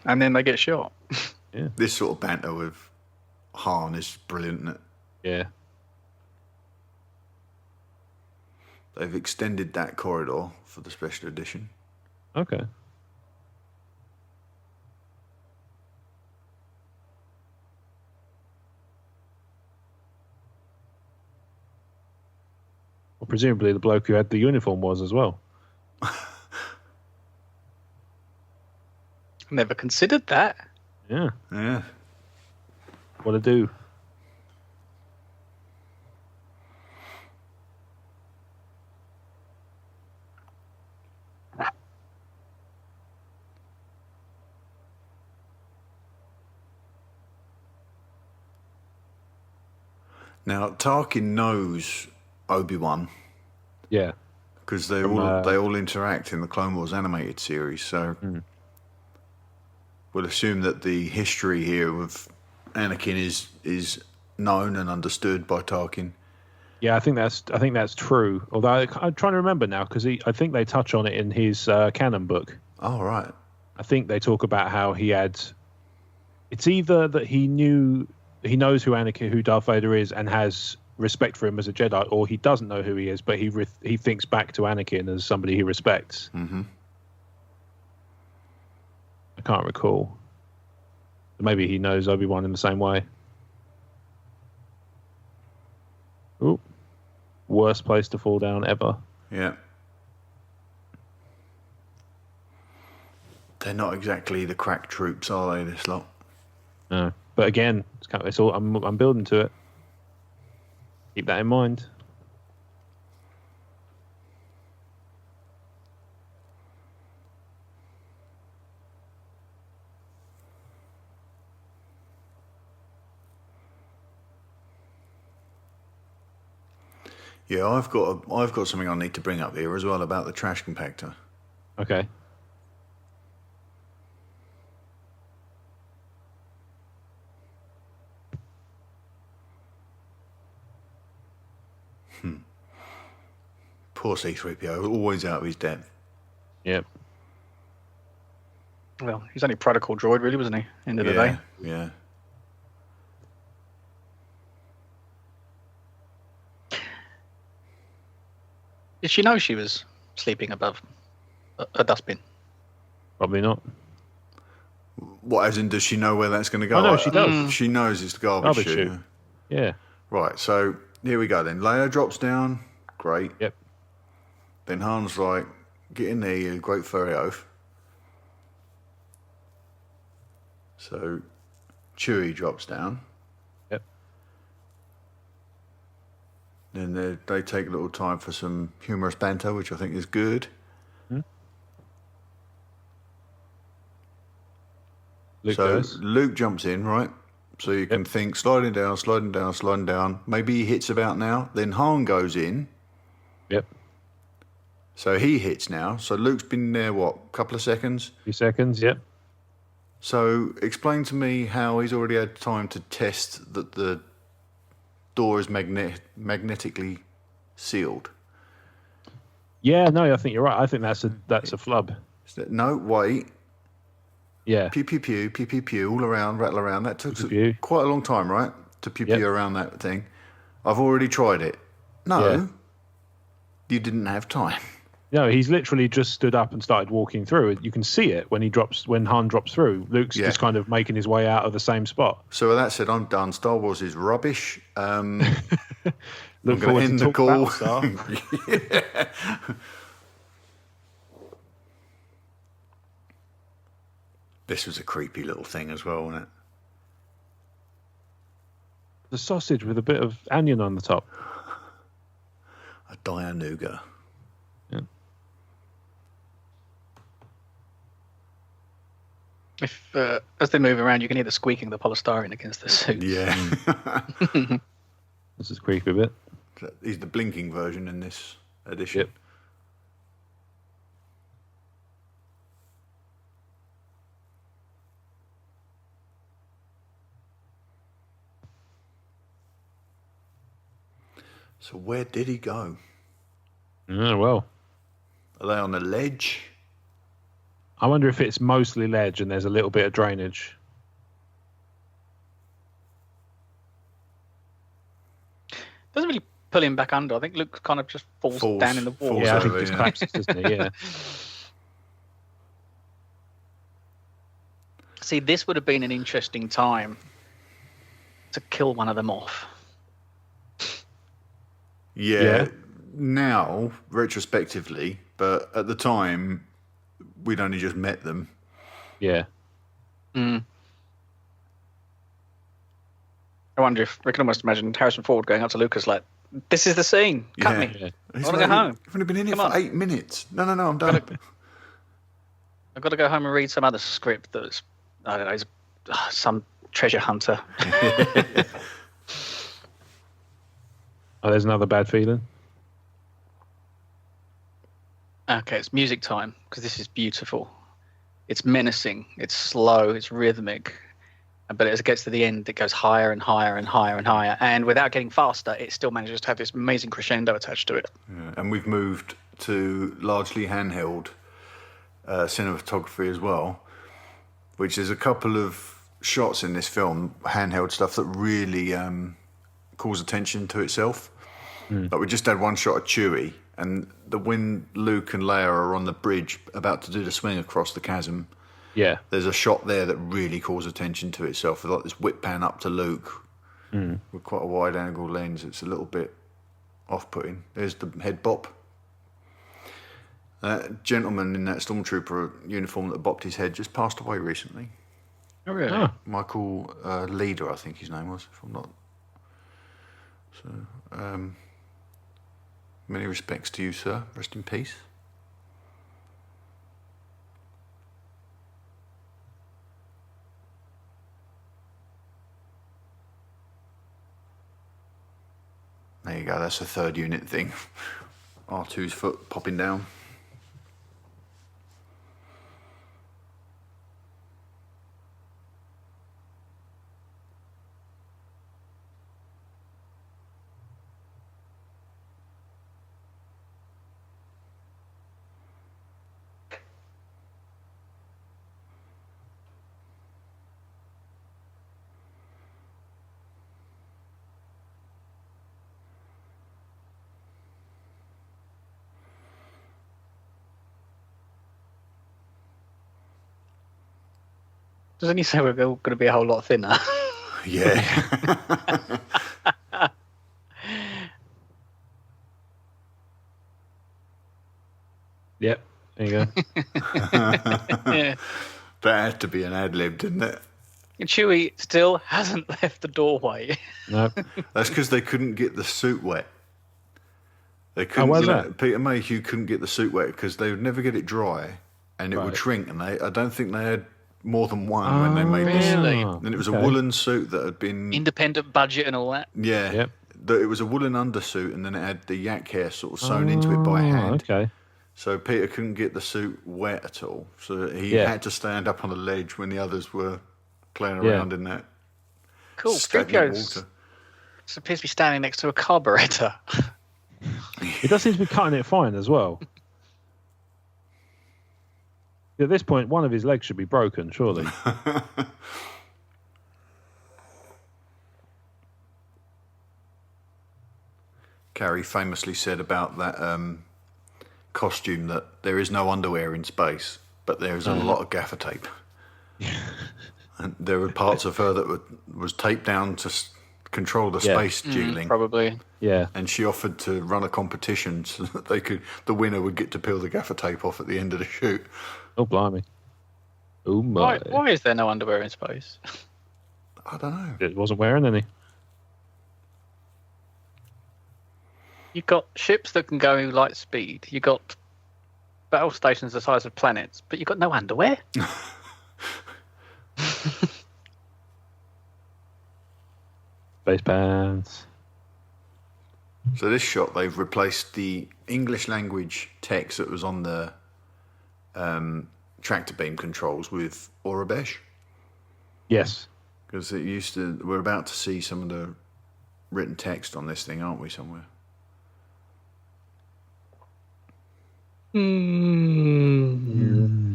And then they get shot. Yeah. This sort of banter with Han is brilliant, isn't it? Yeah. They've extended that corridor for the special edition. Okay. Well, presumably the bloke who had the uniform was as well. Never considered that. Yeah. Yeah. What to do? Now Tarkin knows Obi-Wan. Yeah. Because they all interact in the Clone Wars animated series, so we'll assume that the history here of Anakin is known and understood by Tarkin. Yeah, I think that's true. Although I'm trying to remember now because I think they touch on it in his canon book. Oh right. I think they talk about how he had. It's either that he knows who Darth Vader is and has respect for him as a Jedi, or he doesn't know who he is, but he thinks back to Anakin as somebody he respects. Mm-hmm. I can't recall. Maybe he knows Obi-Wan in the same way. Ooh. Worst place to fall down ever. Yeah. They're not exactly the crack troops, are they, this lot? No. But again, it's all I'm building to it. Keep that in mind. Yeah, I've got something I need to bring up here as well about the trash compactor. Okay. Poor C-3PO, always out of his depth. Yep. Well, he's only protocol droid, really, wasn't he? End of the day. Yeah. Did she know she was sleeping above a dustbin? Probably not. What, as in, does she know where that's going to go? Oh, no, she does. She knows it's the garbage chute. Yeah. Right, so here we go then. Leia drops down. Great. Yep. Then Han's like, get in there, you great furry oaf. So Chewie drops down. Yep. Then they take a little time for some humorous banter, which I think is good. Luke jumps in, right? So you can think sliding down. Maybe he hits about now. Then Han goes in. Yep. So he hits now. So Luke's been there, what, a couple of seconds? A few seconds, yep. So explain to me how he's already had time to test that the door is magnetically sealed. Yeah, no, I think you're right. I think that's a flub. No, wait. Yeah. Pew, pew, pew, pew, pew, pew, all around, rattle around. That took Pew. quite a long time, right? To pew, pew around that thing. I've already tried it. No, you didn't have time. No, he's literally just stood up and started walking through. You can see it when Han drops through. Luke's just kind of making his way out of the same spot. So with that said, I'm done. Star Wars is rubbish. Look I'm going to end the call. This was a creepy little thing as well, wasn't it? The sausage with a bit of onion on the top. A Dianuga. Yeah. If as they move around, you can hear the squeaking of the polystyrene against the suit. Yeah. This is creepy a bit. He's the blinking version in this edition. Yep. So where did he go? Oh, well. Are they on the ledge? I wonder if it's mostly ledge and there's a little bit of drainage. Doesn't really pull him back under. I think Luke kind of just falls down in the water. Yeah, I think he just collapses, doesn't he? Yeah. See, this would have been an interesting time to kill one of them off. Yeah. now, retrospectively, but at the time, we'd only just met them. Yeah. I wonder if we can almost imagine Harrison Ford going up to Lucas like, "This is the scene. Cut me. Yeah. I want to go home. I've only been in here Come for on. 8 minutes. No, I'm done. I've got to go home and read some other script that's, I don't know, is, some treasure hunter." Oh, there's another bad feeling. Okay, it's music time because this is beautiful. It's menacing. It's slow. It's rhythmic. But as it gets to the end, it goes higher and higher and higher and higher. And without getting faster, it still manages to have this amazing crescendo attached to it. Yeah, and we've moved to largely handheld cinematography as well, which is a couple of shots in this film, handheld stuff that really calls attention to itself. But we just had one shot of Chewie, and when Luke and Leia are on the bridge about to do the swing across the chasm, Yeah. there's a shot there that really calls attention to itself. With like this whip pan up to Luke with quite a wide angle lens. It's a little bit off-putting. There's the head bop. That gentleman in that stormtrooper uniform that bopped his head just passed away recently. Oh, really? Oh. Michael Leader, I think his name was, if I'm not. So, many respects to you, sir. Rest in peace. There you go, that's a third unit thing. R2's foot popping down. Doesn't he say we're going to be a whole lot thinner? Yeah. Yep. There you go. Yeah. That had to be an ad-lib, didn't it? And Chewie still hasn't left the doorway. No. That's because they couldn't get the suit wet. They couldn't. why's that? Peter Mayhew couldn't get the suit wet because they would never get it dry, and it would Right. shrink. And I don't think they had more than one when they made this. really? And it was Okay. a woolen suit that had been. Independent budget and all that. Yeah. Yep. It was a woolen undersuit, and then it had the yak hair sort of sewn into it by hand. Okay. So Peter couldn't get the suit wet at all. So he Yeah. had to stand up on a ledge when the others were playing Yeah. around in that Cool. stagnant 3PO's water. appears to be standing next to a carburetor. He does seem to be cutting it fine as well. At this point, one of his legs should be broken, surely. Carrie famously said about that costume that there is no underwear in space, but there is a lot of gaffer tape. And there were parts of her that was taped down to control the Yeah. space jiggling. Probably. Yeah. And she offered to run a competition so that the winner would get to peel the gaffer tape off at the end of the shoot. Oh, blimey. Oh, my. Why is there no underwear in space? I don't know. It wasn't wearing any. You've got ships that can go light speed. You've got battle stations the size of planets, but you've got no underwear. Space pants. So this shot, they've replaced the English language text that was on the tractor beam controls with Aurebesh. Yes. Because it used to. We're about to see some of the written text on this thing, aren't we? Somewhere.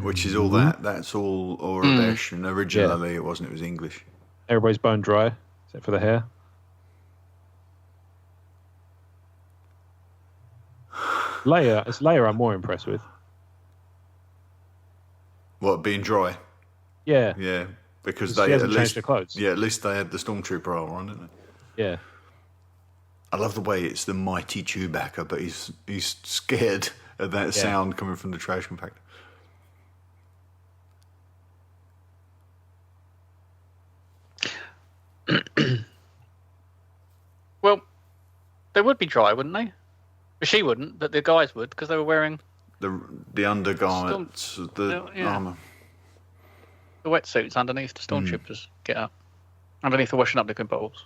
Which is all that. That's all Aurebesh, and originally it wasn't. It was English. Everybody's bone dry, except for the hair. It's Leia I'm more impressed with. What, being dry? Yeah. Yeah, because She they hasn't at changed least her clothes. Yeah, at least they had the stormtrooper armor on, didn't they? Yeah. I love the way it's the mighty Chewbacca, but he's scared of that sound coming from the trash compactor. Well, they would be dry, wouldn't they? But she wouldn't, but the guys would, because they were wearing the undergarments, the armour. The wetsuits underneath the stormtroopers get up. Underneath the washing up liquid bottles.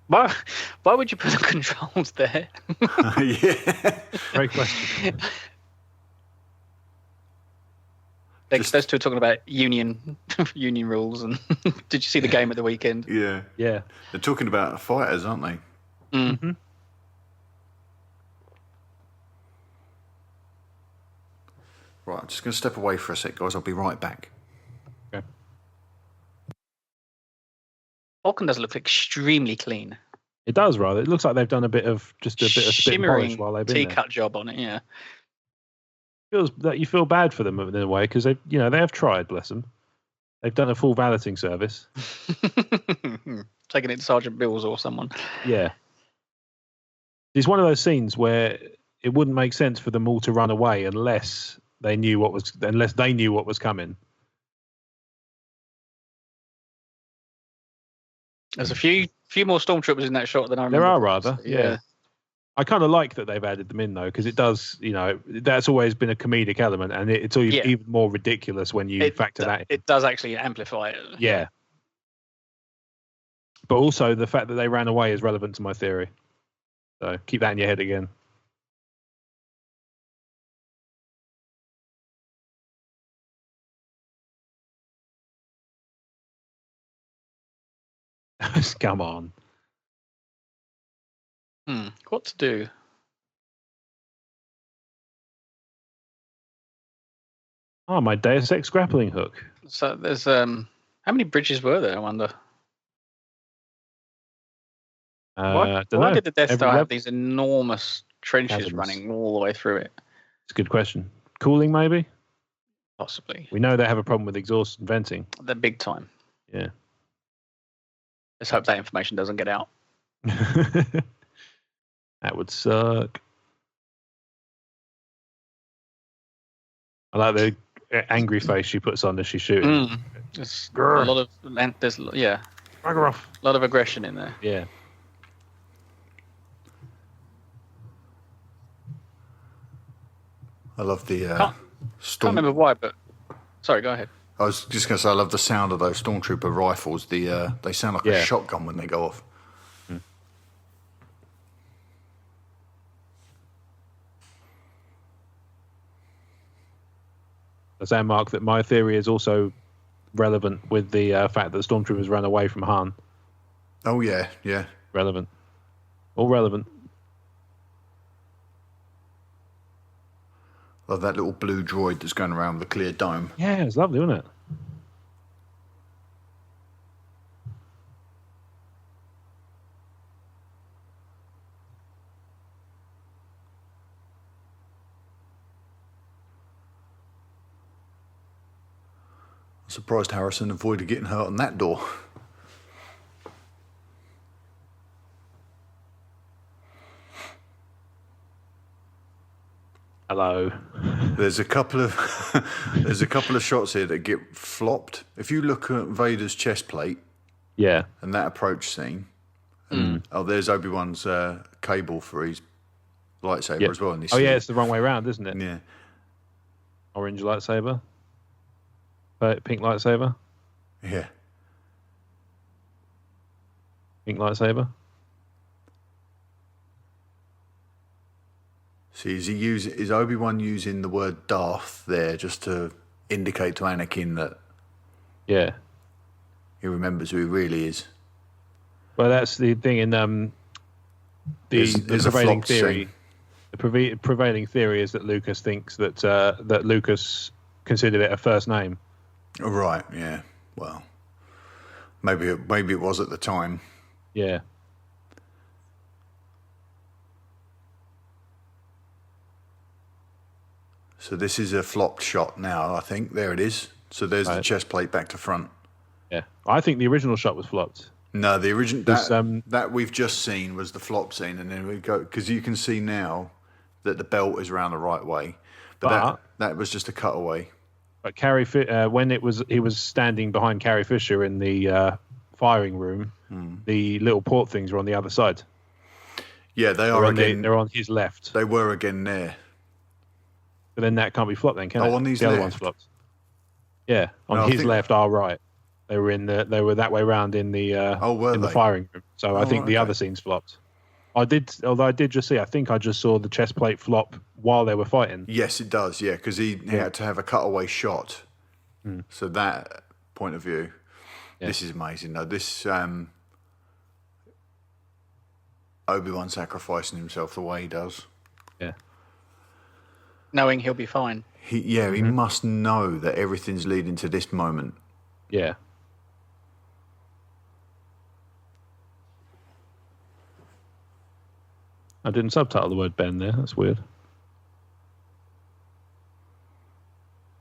Why would you put the controls there? Yeah. Great question. Those two are talking about union rules. And did you see the game at the weekend? Yeah. Yeah. They're talking about fighters, aren't they? Mm-hmm. Right, I'm just going to step away for a sec, guys. I'll be right back. Okay. Vulcan does look extremely clean. It does, rather. It looks like they've done a bit of spit and shimmering polish while they've been T-cut job on it. Yeah. Feels that you feel bad for them in a way because they have tried. Bless them. They've done a full balloting service. Taking it to Sergeant Bills or someone. Yeah. It's one of those scenes where it wouldn't make sense for them all to run away unless they knew what was coming. There's a few more stormtroopers in that shot than I remember. There are rather, yeah. I kind of like that they've added them in though, because it does, that's always been a comedic element, and it's even more ridiculous when you factor that in. It does actually amplify it. Yeah. But also the fact that they ran away is relevant to my theory. So keep that in your head again. Come on. What to do? Oh, my Deus Ex grappling hook. So there's how many bridges were there? I wonder. Why did the Death Star have these enormous trenches running all the way through it? It's a good question. Cooling, maybe? Possibly. We know they have a problem with exhaust and venting. They're big time. Yeah. Let's hope that information doesn't get out. That would suck. I like the angry face she puts on as she's shooting. There's a lot of Bugger off. A lot of aggression in there. Yeah. I love the can't remember why, but sorry, go ahead. I was just going to say I love the sound of those stormtrooper rifles. They sound like a shotgun when they go off. I say, Mark, that my theory is also relevant with the fact that stormtroopers ran away from Han. Oh yeah. Relevant. All relevant. Love that little blue droid that's going around with the clear dome. Yeah, it's lovely, isn't it? I'm surprised Harrison avoided getting hurt on that door. Hello. There's a couple of shots here that get flopped. If you look at Vader's chest plate, and that approach scene, there's Obi-Wan's cable for his lightsaber as well. And it's the wrong way around, isn't it? Yeah. Orange lightsaber, pink lightsaber. Yeah. Pink lightsaber. See, is Obi-Wan using the word Darth there just to indicate to Anakin that he remembers who he really is? Well, that's the thing in the prevailing theory. The prevailing theory is that Lucas thinks that Lucas considered it a first name. Right. Yeah. Well, maybe it was at the time. Yeah. So this is a flopped shot now, I think. There it is. So there's the chest plate back to front. Yeah. I think the original shot was flopped. No, the original that we've just seen was the flop scene, and then we go because you can see now that the belt is around the right way, but that was just a cutaway. But when he was standing behind Carrie Fisher in the firing room, the little port things were on the other side. Yeah, they are again. They're on his left. They were again there. But then that can't be flopped, then, can it? On these the left. Other one's flopped. Yeah, on his left, our right. They were that way round in the the firing room. So I think the other scene's flopped. I did just see. I think I just saw the chest plate flop while they were fighting. Yes, it does. Yeah, because he had to have a cutaway shot. So that point of view, this is amazing. Though this Obi-Wan sacrificing himself the way he does. Yeah, knowing he'll be fine. He must know that everything's leading to this moment. Yeah. I didn't subtitle the word Ben there. That's weird.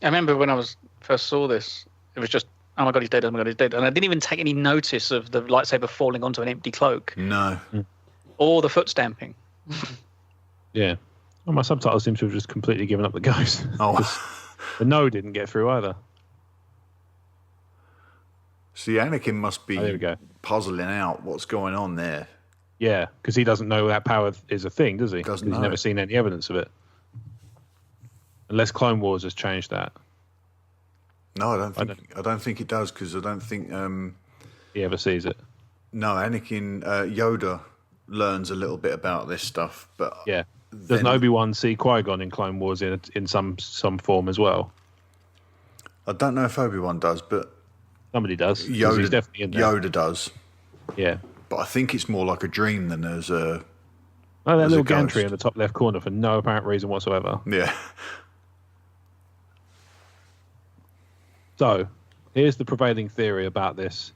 I remember when I first saw this, it was just, oh my God, he's dead, oh my God, he's dead. And I didn't even take any notice of the lightsaber falling onto an empty cloak. No. Or the foot stamping. Yeah. Well, my subtitle seems to have just completely given up the ghost. Oh. The no didn't get through either. See, Anakin must be there we go. Puzzling out what's going on there. Yeah, because he doesn't know that power is a thing, does he? Doesn't know. He's never seen any evidence of it. Unless Clone Wars has changed that. No, I don't think it does, because I don't think he ever sees it. No, Anakin Yoda learns a little bit about this stuff, but yeah. Doesn't Obi-Wan see Qui-Gon in Clone Wars in some form as well? I don't know if Obi-Wan does, but somebody does. He's definitely in there. Yoda does. Yeah. But I think it's more like a dream than as a... Oh, that little gantry in the top left corner for no apparent reason whatsoever. Yeah. So, here's the prevailing theory about this.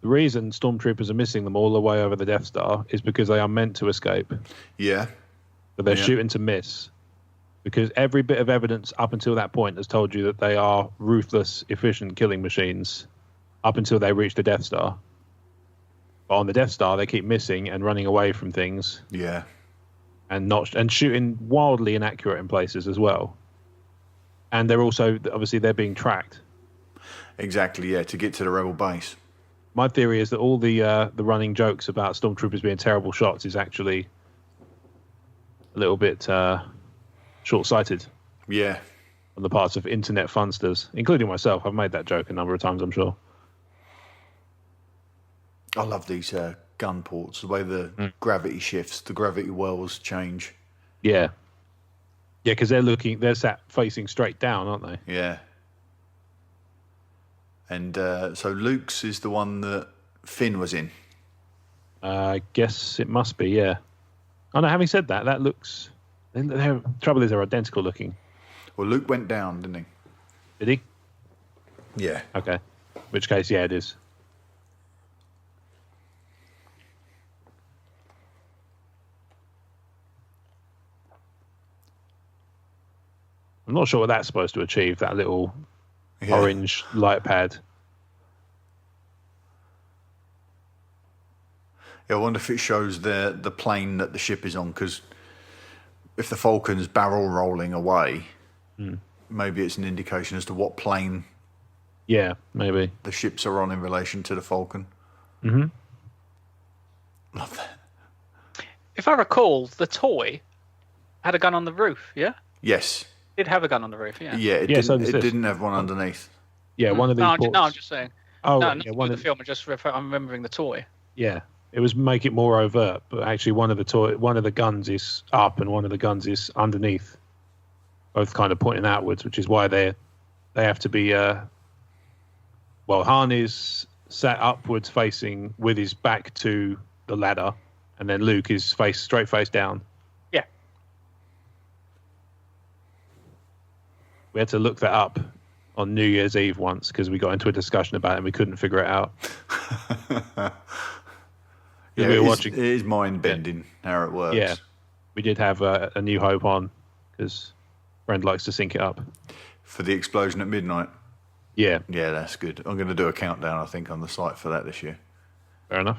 The reason stormtroopers are missing them all the way over the Death Star is because they are meant to escape. Yeah. But they're shooting to miss. Because every bit of evidence up until that point has told you that they are ruthless, efficient killing machines up until they reach the Death Star. But on the Death Star, they keep missing and running away from things. Yeah. And shooting wildly inaccurate in places as well. And they're also, obviously, they're being tracked. Exactly, yeah, to get to the Rebel base. My theory is that all the running jokes about stormtroopers being terrible shots is actually a little bit short-sighted. Yeah. On the parts of internet funsters, including myself. I've made that joke a number of times, I'm sure. I love these gun ports, the way the gravity shifts, the gravity wells change. Yeah. Yeah, because they're sat facing straight down, aren't they? Yeah. And so Luke's is the one that Finn was in. I guess it must be, yeah. Oh, no, having said that looks... The trouble is they're identical looking. Well, Luke went down, didn't he? Did he? Yeah. Okay. In which case, yeah, it is. I'm not sure what that's supposed to achieve, that little orange light pad. Yeah, I wonder if it shows the plane that the ship is on, because if the Falcon's barrel rolling away, maybe it's an indication as to what plane maybe the ships are on in relation to the Falcon. Mm-hmm. Love that. If I recall, the toy had a gun on the roof, yeah? Yes. It did have a gun on the roof, yeah. Yeah, it didn't have one underneath. Yeah, one of these ports. No, I'm just saying. Oh, no, yeah, not one of the film. I'm remembering the toy. Yeah, it was make it more overt, but actually one of the guns is up and one of the guns is underneath, both kind of pointing outwards, which is why they have to be. Han is sat upwards, facing with his back to the ladder, and then Luke is straight face down. Yeah. We had to look that up on New Year's Eve once because we got into a discussion about it and we couldn't figure it out. Yeah, we were watching. It is mind bending how it works. Yeah, we did have a New Hope on because Friend likes to sync it up. For the explosion at midnight. Yeah. Yeah, that's good. I'm going to do a countdown, I think, on the site for that this year. Fair enough.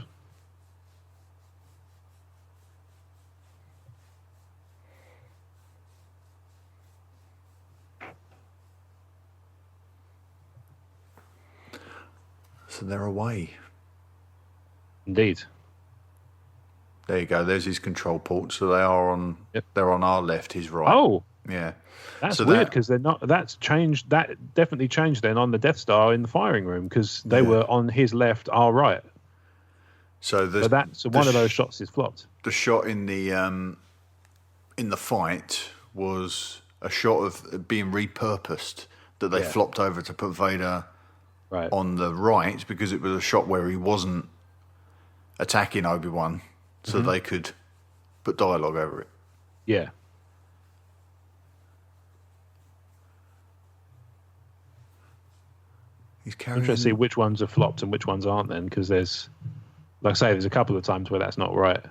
So they're away. Indeed. There you go. There's his control port. So they are on. Yep. They're on our left. His right. Oh, yeah. that's So weird because they're not. That's changed. That definitely changed then on the Death Star in the firing room because they were on his left, our right. So one of those shots is flopped. The shot in the fight was a shot of being repurposed that they flopped over to put Vader on the right because it was a shot where he wasn't attacking Obi-Wan, so they could put dialogue over it. Yeah. He's carrying. Interesting to see which ones are flopped and which ones aren't then, because there's, like I say, there's a couple of times where that's not right.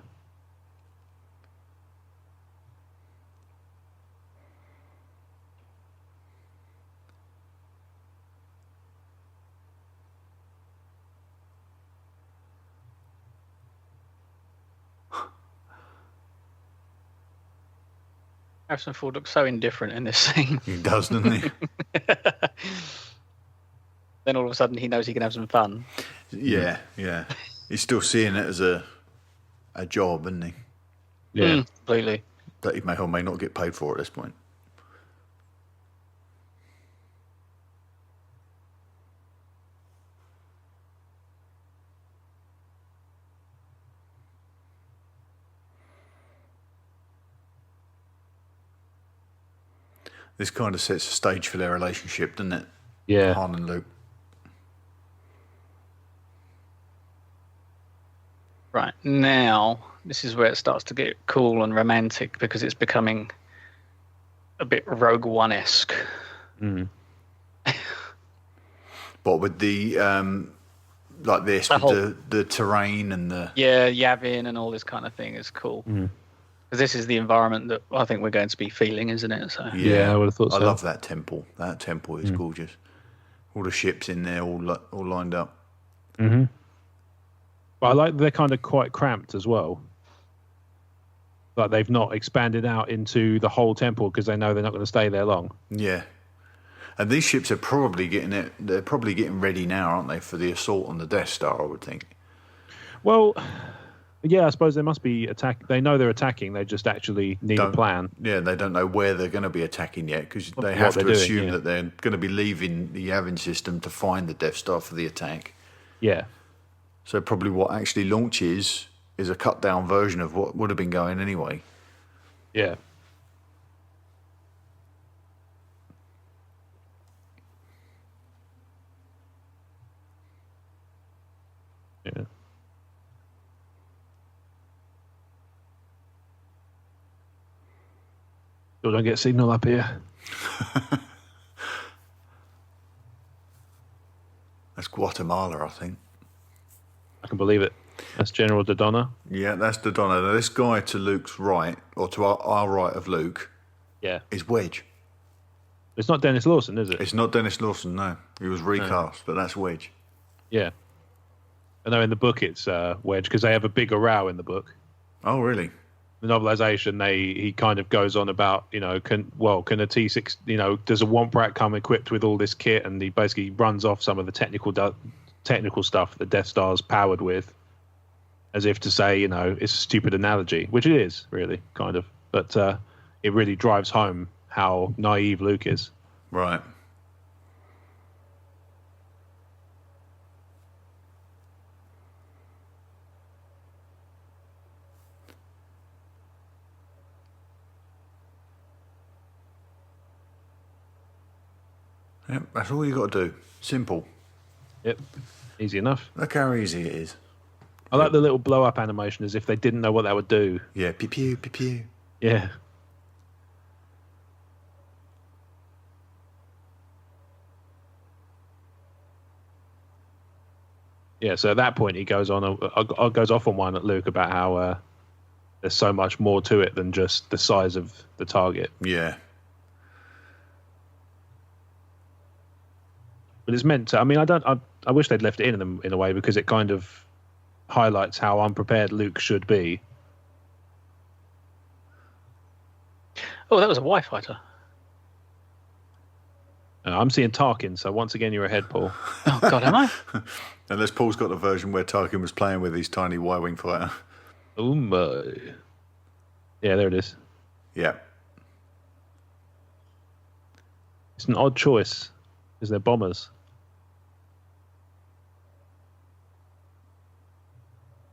Harrison Ford looks so indifferent in this scene. He does, doesn't he? Then all of a sudden he knows he can have some fun. Yeah. He's still seeing it as a job, isn't he? Yeah, completely. That he may or may not get paid for at this point. This kind of sets a stage for their relationship, doesn't it? Yeah. Han and Luke. Right, now this is where it starts to get cool and romantic because it's becoming a bit Rogue One-esque. Mm. But with the like this, with the terrain and the Yavin and all this kind of thing is cool. Because this is the environment that I think we're going to be feeling, isn't it? So Yeah, I would have thought so. I love that temple. That temple is gorgeous. All the ships in there, all lined up. Mm-hmm. But I like they're kind of quite cramped as well. Like they've not expanded out into the whole temple because they know they're not going to stay there long. Yeah. And these ships are probably they're probably getting ready now, aren't they, for the assault on the Death Star, I would think. Well, yeah, I suppose they must be They know they're attacking. They just actually need a plan. Yeah, they don't know where they're going to be attacking yet because they have to assume that they're going to be leaving the Yavin system to find the Death Star for the attack. Yeah. So probably what actually launches is a cut-down version of what would have been going anyway. Yeah. Yeah. Still don't get signal up here. That's Guatemala, I think. I can believe it. That's General Dodonna. Yeah, that's Dodonna. Now, this guy to Luke's right, or to our right of Luke, is Wedge. It's not Dennis Lawson, is it? It's not Dennis Lawson, no. He was recast, but that's Wedge. Yeah. I know in the book it's Wedge because they have a bigger row in the book. Oh, really? The novelization, he kind of goes on about, can a T6, does a Womp Rat come equipped with all this kit, and he basically runs off some of the technical stuff the Death Star's powered with, as if to say, it's a stupid analogy, which it is, really, kind of. But it really drives home how naive Luke is. Right. Yep, that's all you got to do. Simple. Yep, easy enough. Look how easy it is. I like the little blow-up animation as if they didn't know what that would do. Yeah, pew-pew, pew-pew. Yeah. Yeah, so at that point he goes off on one at Luke about how there's so much more to it than just the size of the target. Yeah. But it's meant to. I mean, I wish they'd left it in them in a way because it kind of highlights how unprepared Luke should be. Oh, that was a Y fighter. I'm seeing Tarkin, so once again you're ahead, Paul. Oh God, am I? Unless Paul's got the version where Tarkin was playing with his tiny Y-wing fighter. Oh my! Yeah, there it is. Yeah. It's an odd choice because they're bombers.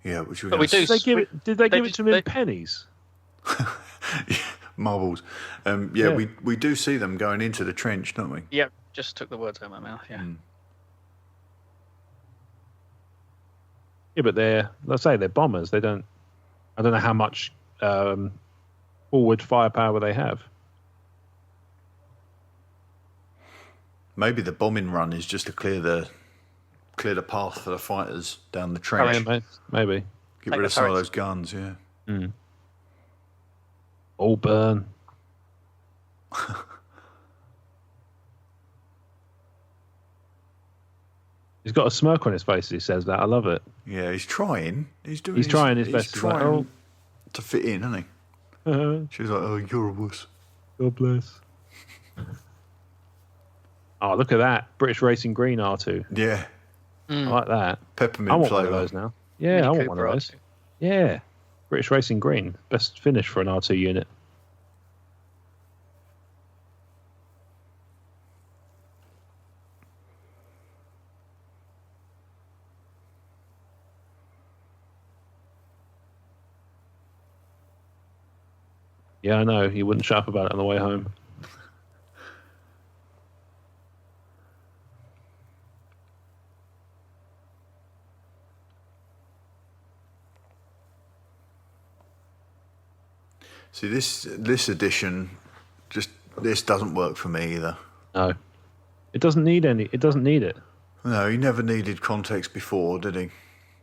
Yeah, which But we do. Did they give it to him in pennies? Marbles. We do see them going into the trench, don't we? Yeah, just took the words out of my mouth. Yeah. Yeah, but they're bombers. They don't. I don't know how much forward firepower they have. Maybe the bombing run is just to clear the path for the fighters down the trench. Maybe. Get rid of some of those guns, yeah. Mm. All burn. He's got a smirk on his face as he says that. I love it. Yeah, he's trying. He's trying his best. He's trying to fit in, isn't he? She's like, "Oh, you're a wuss." God bless. Oh, look at that. British Racing Green R2. Yeah. I like that. Peppermint I want flavour. one of those now. Yeah, Mini I want Cooper one of those. R2. Yeah. British Racing Green. Best finish for an R2 unit. Yeah, I know. You wouldn't shut up about it on the way home. See, this edition, this doesn't work for me either. No. It doesn't need it. No, he never needed context before, did he?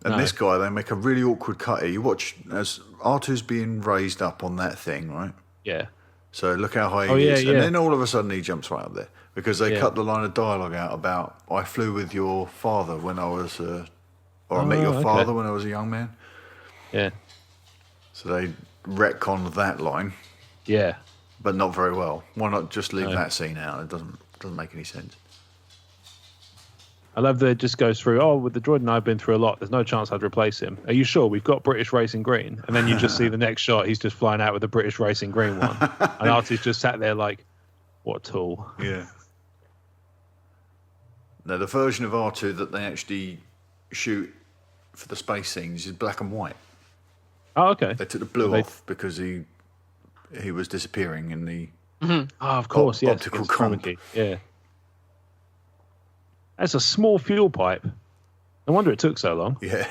And No. this guy, they make a really awkward cut here. You watch as R2's being raised up on that thing, right? Yeah. So look how high he is. Yeah. And then all of a sudden he jumps right up there. Because they Yeah. cut the line of dialogue out about, I flew with your father when I was, or I met your okay. father when I was a young man. Yeah. So they retconned that line, Yeah. but not very well. Why not just leave No. that scene out? It doesn't make any sense. I love that it just goes through, with the droid and I've been through a lot. There's no chance I'd replace him. Are you sure? We've got British Racing Green. And then you just see the next shot, he's just flying out with the British Racing Green one. And Artie's just sat there like, what a tool. Yeah. Now, the version of R2 that they actually shoot for the space scenes is black and white. Oh, okay. They took the blue off because he was disappearing in the Oh, of course, yes. optical it's comp. chroma key. Yeah. That's a small fuel pipe. No wonder it took so long. Yeah.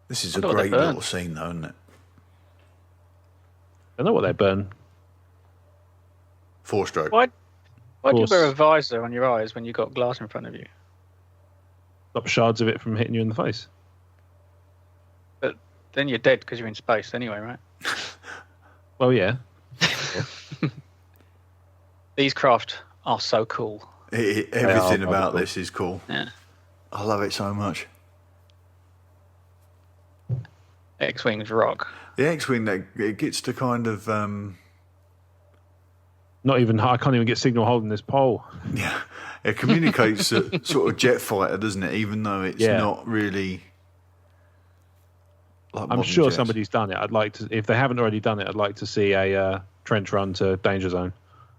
This is a wonder what they great burn. little scene, though, isn't it? I know what they burn. 4-stroke. Why do you course. wear a visor on your eyes when you've got glass in front of you? Stop shards of it from hitting you in the face. But then you're dead because you're in space anyway, right? Well, yeah. These craft are so cool. Everything are about cool. this is cool. Yeah. I love it so much. X-Wings rock. The X-Wing, it gets to kind of... Not even, I can't even get signal holding this pole. Yeah, it communicates a sort of jet fighter, doesn't it? Even though it's not really. Like I'm modern sure jets. somebody's done it. I'd like to, if they haven't already done it, I'd like to see a trench run to Danger Zone.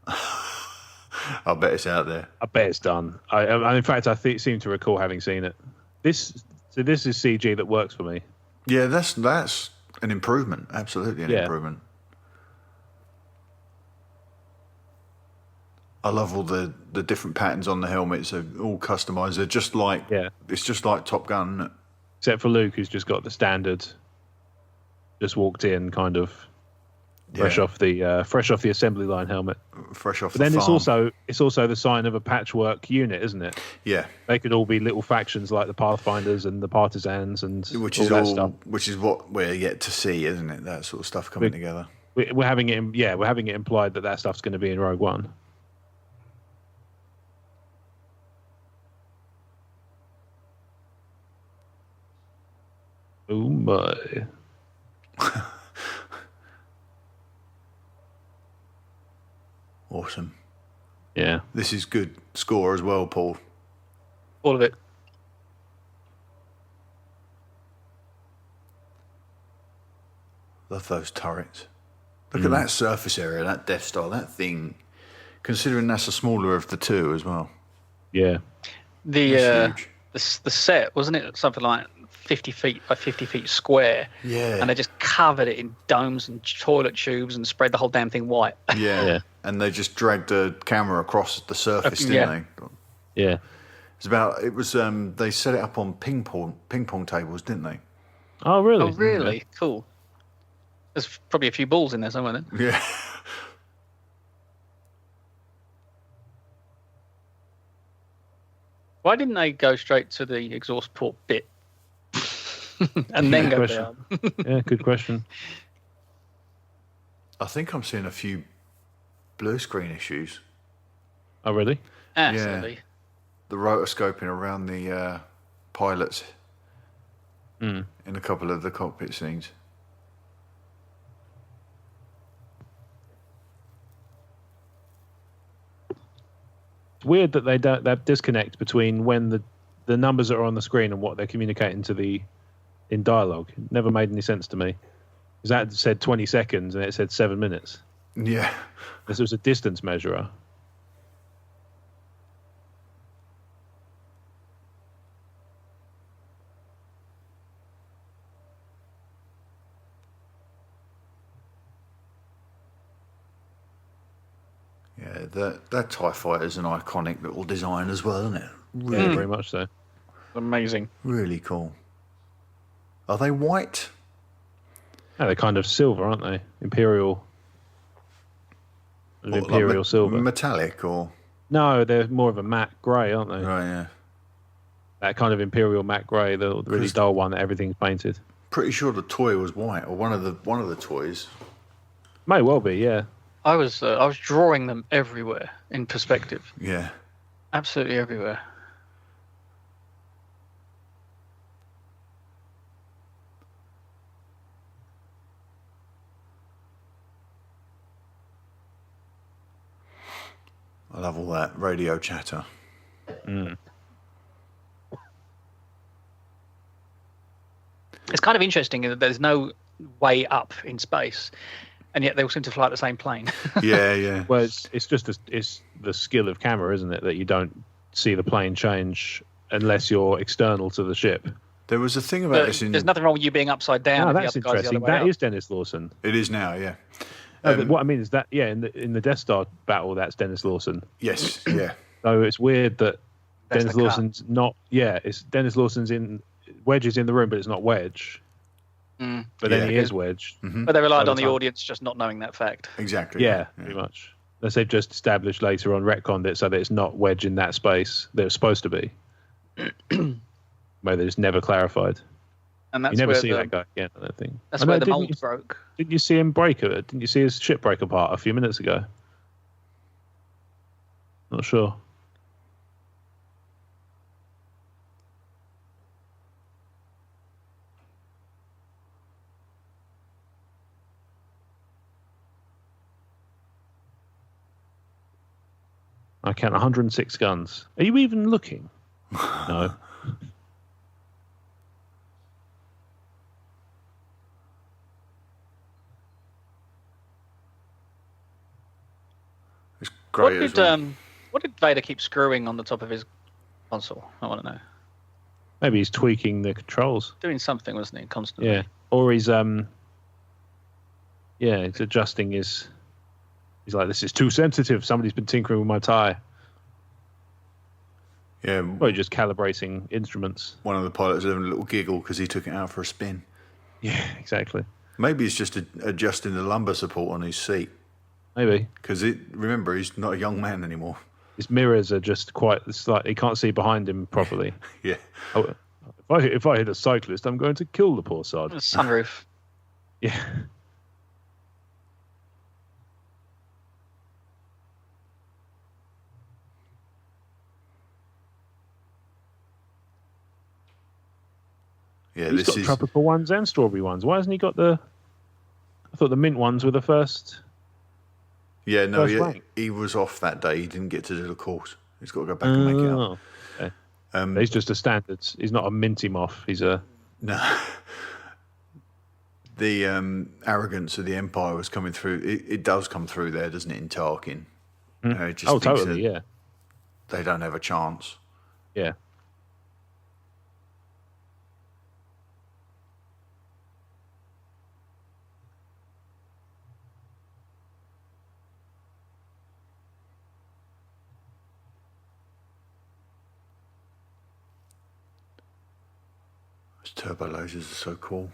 I bet it's out there. I bet it's done. In fact, I seem to recall having seen it. This is CG that works for me. Yeah, that's an improvement. Absolutely an improvement. I love all the different patterns on the helmets. They're all customized. They're just like it's just like Top Gun, isn't it? Except for Luke, who's just got the standard. Just walked in, kind of fresh off the assembly line helmet. Fresh off. But then the farm. it's also the sign of a patchwork unit, isn't it? Yeah. They could all be little factions like the Pathfinders and the Partisans and which all is that stuff. which is what we're yet to see, isn't it? That sort of stuff coming together. We're having it implied that stuff's going to be in Rogue One. Oh my. Awesome. Yeah. This is good score as well, Paul. All of it. Love those turrets. Look at that surface area, that Death Star, that thing. Considering that's the smaller of the two as well. Yeah. The huge. the set, wasn't it something like 50 feet by 50 feet square? Yeah. And they just covered it in domes and toilet tubes and spread the whole damn thing white. Yeah. Yeah. And they just dragged the camera across the surface, didn't Yeah. they? Yeah. It was they set it up on ping pong tables, didn't they? Oh, really? Oh, really? Cool. There's probably a few balls in there somewhere then. Yeah. Why didn't they go straight to the exhaust port bit and then Good go question. down? Yeah, good question. I think I'm seeing a few blue screen issues. Oh, really? Absolutely. The rotoscoping around the pilots in a couple of the cockpit scenes. It's weird that they don't that disconnect between when the numbers that are on the screen and what they're communicating to in dialogue. It never made any sense to me. Because that said 20 seconds and it said 7 minutes. Yeah. This was a distance measurer. Yeah, that TIE fighter is an iconic little design as well, isn't it? Yeah, very much so. Amazing. Really cool. Are they white? No, they're kind of silver, aren't they? Imperial. Or like Imperial silver. Metallic or? No, they're more of a matte grey, aren't they? Right, yeah. That kind of Imperial matte grey, the really dull one that everything's painted. Pretty sure the toy was white, or one of the toys. May well be, yeah. I was drawing them everywhere in perspective. Yeah. Absolutely everywhere. I love all that radio chatter. It's kind of interesting that there's no way up in space, and yet they all seem to fly at the same plane. Yeah, yeah. Well, it's just it's the skill of camera, isn't it, that you don't see the plane change unless you're external to the ship. There was a thing about But this in... there's nothing wrong with you being upside down. Oh, if the that's other guy's the other interesting. way That up. is Dennis Lawson. It is now, yeah. No, but what I mean is that, yeah, in the Death Star battle, that's Dennis Lawson. Yes, yeah. So it's weird that That's Dennis the cut. Lawson's not. Yeah, it's Dennis Lawson's in. Wedge is in the room, but it's not Wedge. Mm. But then Yeah. he is Wedge. But they relied By on the the time. audience just not knowing that fact. Exactly. Yeah, pretty much. Unless they've just established later on, retconned it so that it's not Wedge in that space that it's supposed to be. Where they just never clarified. And that's You never where see the, that guy again, I don't think. That's I know, where the didn't mold you- broke. Didn't you see him break it? Didn't you see his ship break apart a few minutes ago? Not sure. I count 106 guns. Are you even looking? No. It's great as well. What did Vader keep screwing on the top of his console? I want to know. Maybe he's tweaking the controls. Doing something, wasn't he? Constantly. Yeah. Or he's he's adjusting his. He's like, this is too sensitive. Somebody's been tinkering with my tie. Yeah, Or he's just calibrating instruments. one of the pilots was having a little giggle because he took it out for a spin. Yeah, exactly. Maybe he's just adjusting the lumbar support on his seat. Maybe Because remember, he's not a young man anymore. his mirrors are just quite. It's like he can't see behind him properly. Yeah. Oh, if I hit a cyclist, I'm going to kill the poor sod. Sunroof. Yeah. Yeah, He's got tropical ones and strawberry ones. Why hasn't he got the? I thought the mint ones were the first. Yeah, no, first rank. he was off that day. He didn't get to do the course. He's got to go back and make it up. Okay. He's just a standard. He's not a minty moth. He's a no. The arrogance of the Empire was coming through. It does come through there, doesn't it, in Tarkin? It just thinks totally, yeah. They don't have a chance. Yeah. Those turbo lasers are so cool.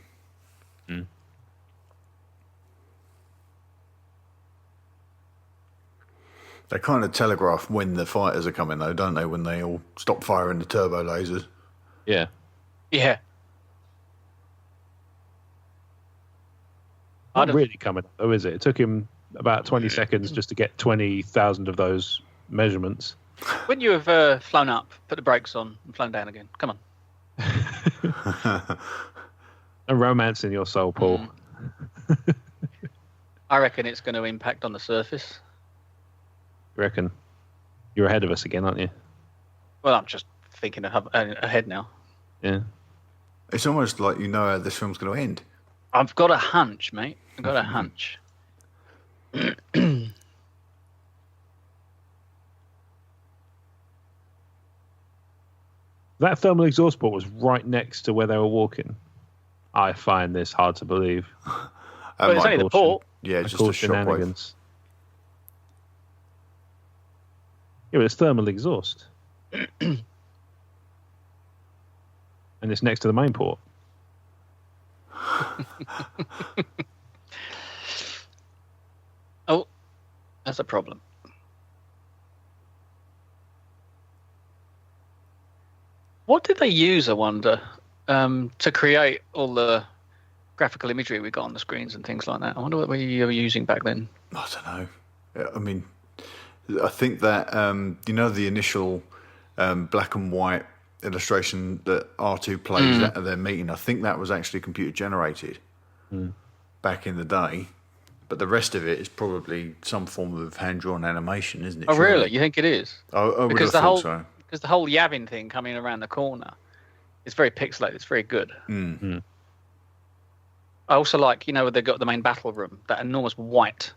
They kind of telegraph when the fighters are coming, though, don't they? When they all stop firing the turbo lasers. Yeah. Yeah. Not really coming up, though, is it? It took him about 20 seconds just to get 20,000 of those measurements. Wouldn't you have flown up, put the brakes on, and flown down again? Come on. A romance in your soul, Paul. I reckon it's going to impact on the surface. You reckon? You're ahead of us again, aren't you? Well, I'm just thinking ahead now. Yeah. It's almost like you know how this film's going to end. I've got a hunch, mate. I've got a hunch. That thermal exhaust port was right next to where they were walking. I find this hard to believe. Well, it's only the port. Yeah, it's just a shenanigans. Yeah, but it's thermal exhaust. And it's next to the main port. Oh, that's a problem. What did they use, I wonder, to create all the graphical imagery we got on the screens and things like that? I wonder what we were using back then. I don't know. I mean, I think that, the initial black and white illustration that R2 plays at their meeting, I think that was actually computer generated back in the day. But the rest of it is probably some form of hand-drawn animation, isn't it? Oh, really? You think it is? I would have thought so. Because the whole Yavin thing coming around the corner, it's very pixelated. It's very good. Mm. I also like, where they've got the main battle room, that enormous white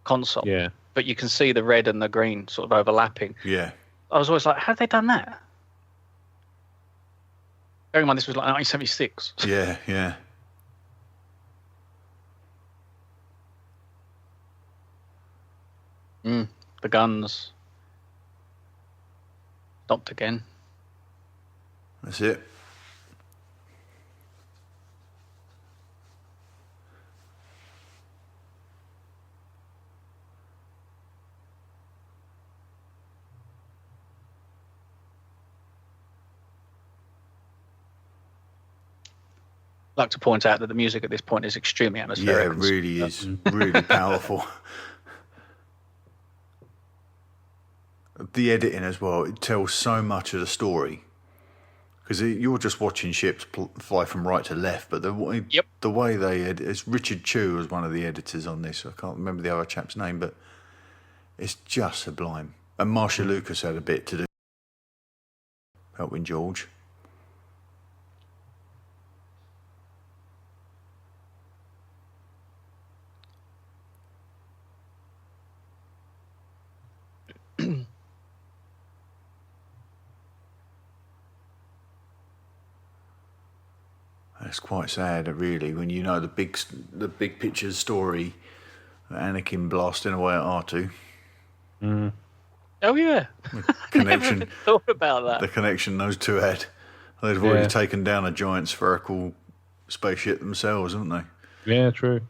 console. Yeah. But you can see the red and the green sort of overlapping. Yeah. I was always like, how have they done that? Bearing in mind this was like 1976. Yeah, yeah. The guns. Stopped again. That's it. I'd like to point out that the music at this point is extremely atmospheric. Yeah, it really is. Really powerful. The editing as well, it tells so much of the story. Because you're just watching ships fly from right to left, but the way they edit, it's Richard Chu was one of the editors on this. I can't remember the other chap's name, but it's just sublime. And Marsha Lucas had a bit to do helping George. It's quite sad, really, when you know the big picture story, Anakin blasting away at R2. Mm. Oh yeah, connection. Never thought about that. The connection those two had. They've already taken down a giant spherical spaceship themselves, haven't they? Yeah, true.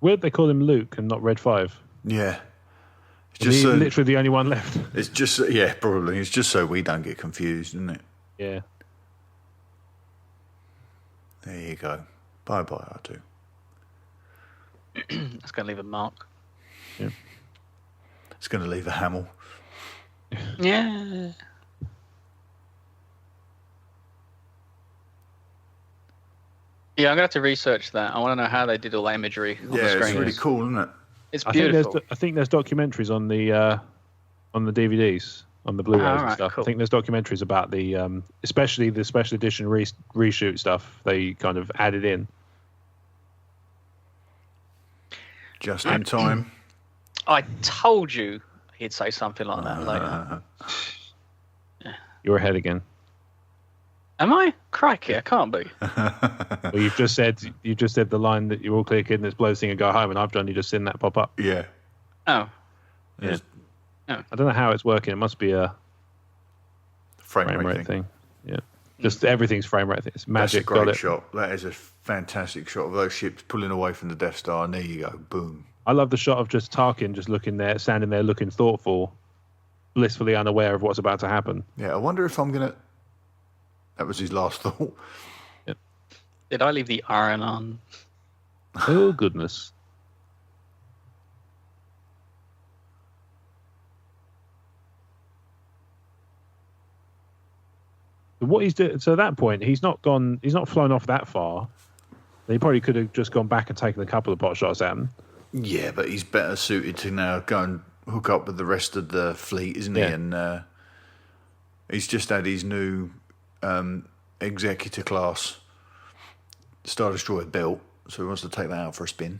Weird they call him Luke and not Red 5. Yeah. Just literally the only one left. It's just probably. It's just so we don't get confused, isn't it? Yeah. There you go. Bye R2. That's going to leave a mark. Yeah. It's going to leave a Hamill. Yeah. Yeah, I'm going to have to research that. I want to know how they did all that imagery on the screen. It's really cool, isn't it? It's beautiful. I think there's documentaries on the DVDs, on the Blu-rays and right, stuff. cool. I think there's documentaries about the, especially the special edition reshoot stuff. They kind of added in. Just in time. I told you he'd say something like that later. You're ahead again. Am I? Crikey, I can't be. Well, you've just said the line that you all click in this blows thing and go home, and I've only just seen that pop up. Yeah. Oh. Yeah. I don't know how it's working. It must be a Frame rate thing. Yeah. Just everything's frame rate thing. It's magic. That's a great got it. shot. That is a fantastic shot of those ships pulling away from the Death Star, and there you go. Boom. I love the shot of just Tarkin just standing there looking thoughtful, blissfully unaware of what's about to happen. Yeah, I wonder if I'm going to... That was his last thought. Yep. Did I leave the iron on? Oh, goodness. What he's doing, so at that point, he's not flown off that far. He probably could have just gone back and taken a couple of pot shots at him. Yeah, but he's better suited to now go and hook up with the rest of the fleet, isn't he? And he's just had his new executor class Star Destroyer built, so he wants to take that out for a spin.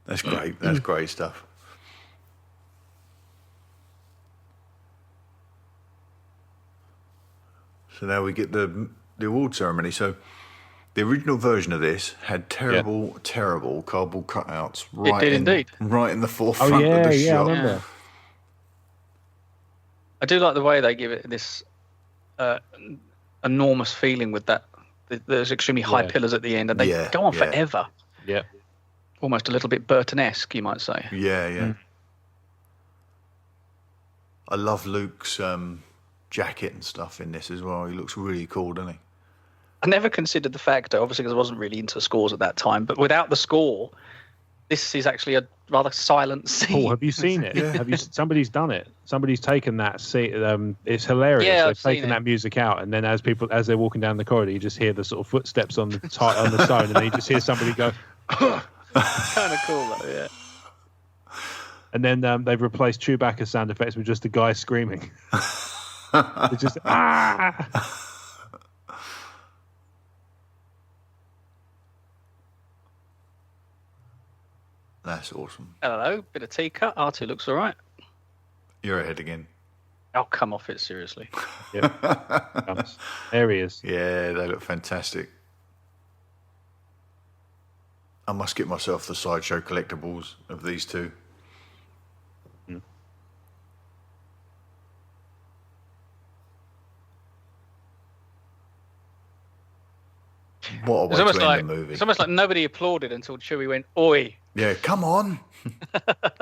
That's great. That's great stuff. So now we get the award ceremony. So the original version of this had terrible cardboard cutouts right in the forefront of the shot. I remember. I do like the way they give it this enormous feeling with that. There's extremely high pillars at the end, and they go on forever. Yeah. Almost a little bit Burton-esque, you might say. Yeah. I love Luke's jacket and stuff in this as well. He looks really cool, doesn't he? I never considered the factor, obviously, because I wasn't really into scores at that time. But without the score, this is actually a rather silent scene. Oh, have you seen it? Somebody's done it. Somebody's taken that scene. It's hilarious. Yeah, They've taken that music out, and then as they're walking down the corridor, you just hear the sort of footsteps on the stone, and then you just hear somebody go. Kind of cool, though, yeah. And then they've replaced Chewbacca sound effects with just a guy screaming. It's just That's awesome. Hello, bit of tea cut. R2 looks all right. You're ahead again. I'll come off it, seriously. There he is. Yeah, they look fantastic. I must get myself the Sideshow collectibles of these two. What a way to end the movie. It's almost like nobody applauded until Chewie went, oi. Yeah, come on.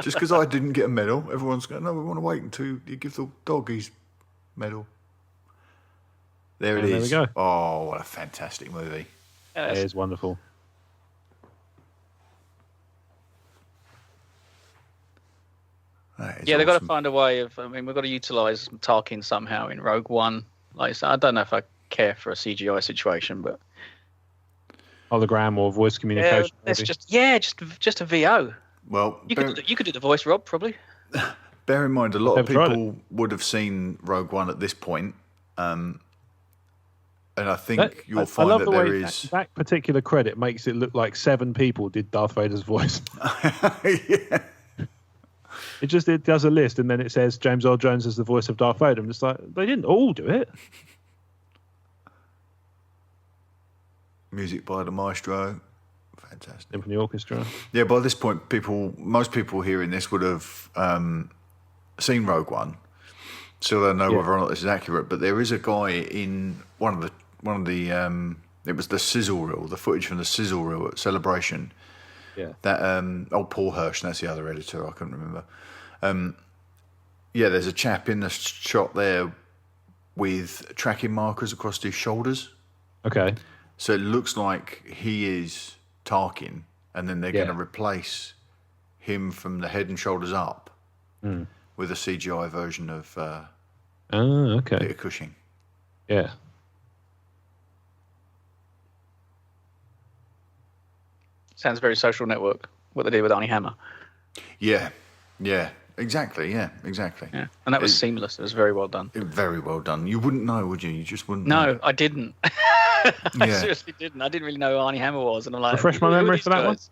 Just because I didn't get a medal, everyone's going, no, we want to wait until you give the dog his medal. There it is. There we go. Oh, what a fantastic movie. It is wonderful. They've got to find a way of. I mean, we've got to utilise Tarkin somehow in Rogue One. Like I said, I don't know if I care for a CGI situation, but hologram or voice communication. It's just a VO. Well, you could do the voice, Rob, probably. Bear in mind, a lot of people would have seen Rogue One at this point, and I think you'll find that there is that particular credit makes it look like 7 people did Darth Vader's voice. Yeah. It does a list, and then it says James Earl Jones is the voice of Darth Vader. I'm just like, they didn't all do it. Music by the maestro, Fantastic. Symphony Orchestra. Yeah, by this point, most people hearing this would have seen Rogue One, so they'll know whether or not this is accurate. But there is a guy in one of the it was the sizzle reel, the footage from the sizzle reel at Celebration. Yeah. That Paul Hirsch, that's the other editor. I couldn't remember. Yeah, there's a chap in the shot there with tracking markers across his shoulders. Okay. So it looks like he is Tarkin, and then they're going to replace him from the head and shoulders up with a CGI version of Peter Cushing. Yeah. Sounds very Social Network, what they did with Arnie Hammer. Yeah, exactly. Yeah, exactly. Yeah, and that was seamless. It was very well done. Very well done. You wouldn't know, would you? You just wouldn't No, know. I didn't. I seriously didn't. I didn't really know who Arnie Hammer was. And I'm like, refresh my who are memory these for that one. guys?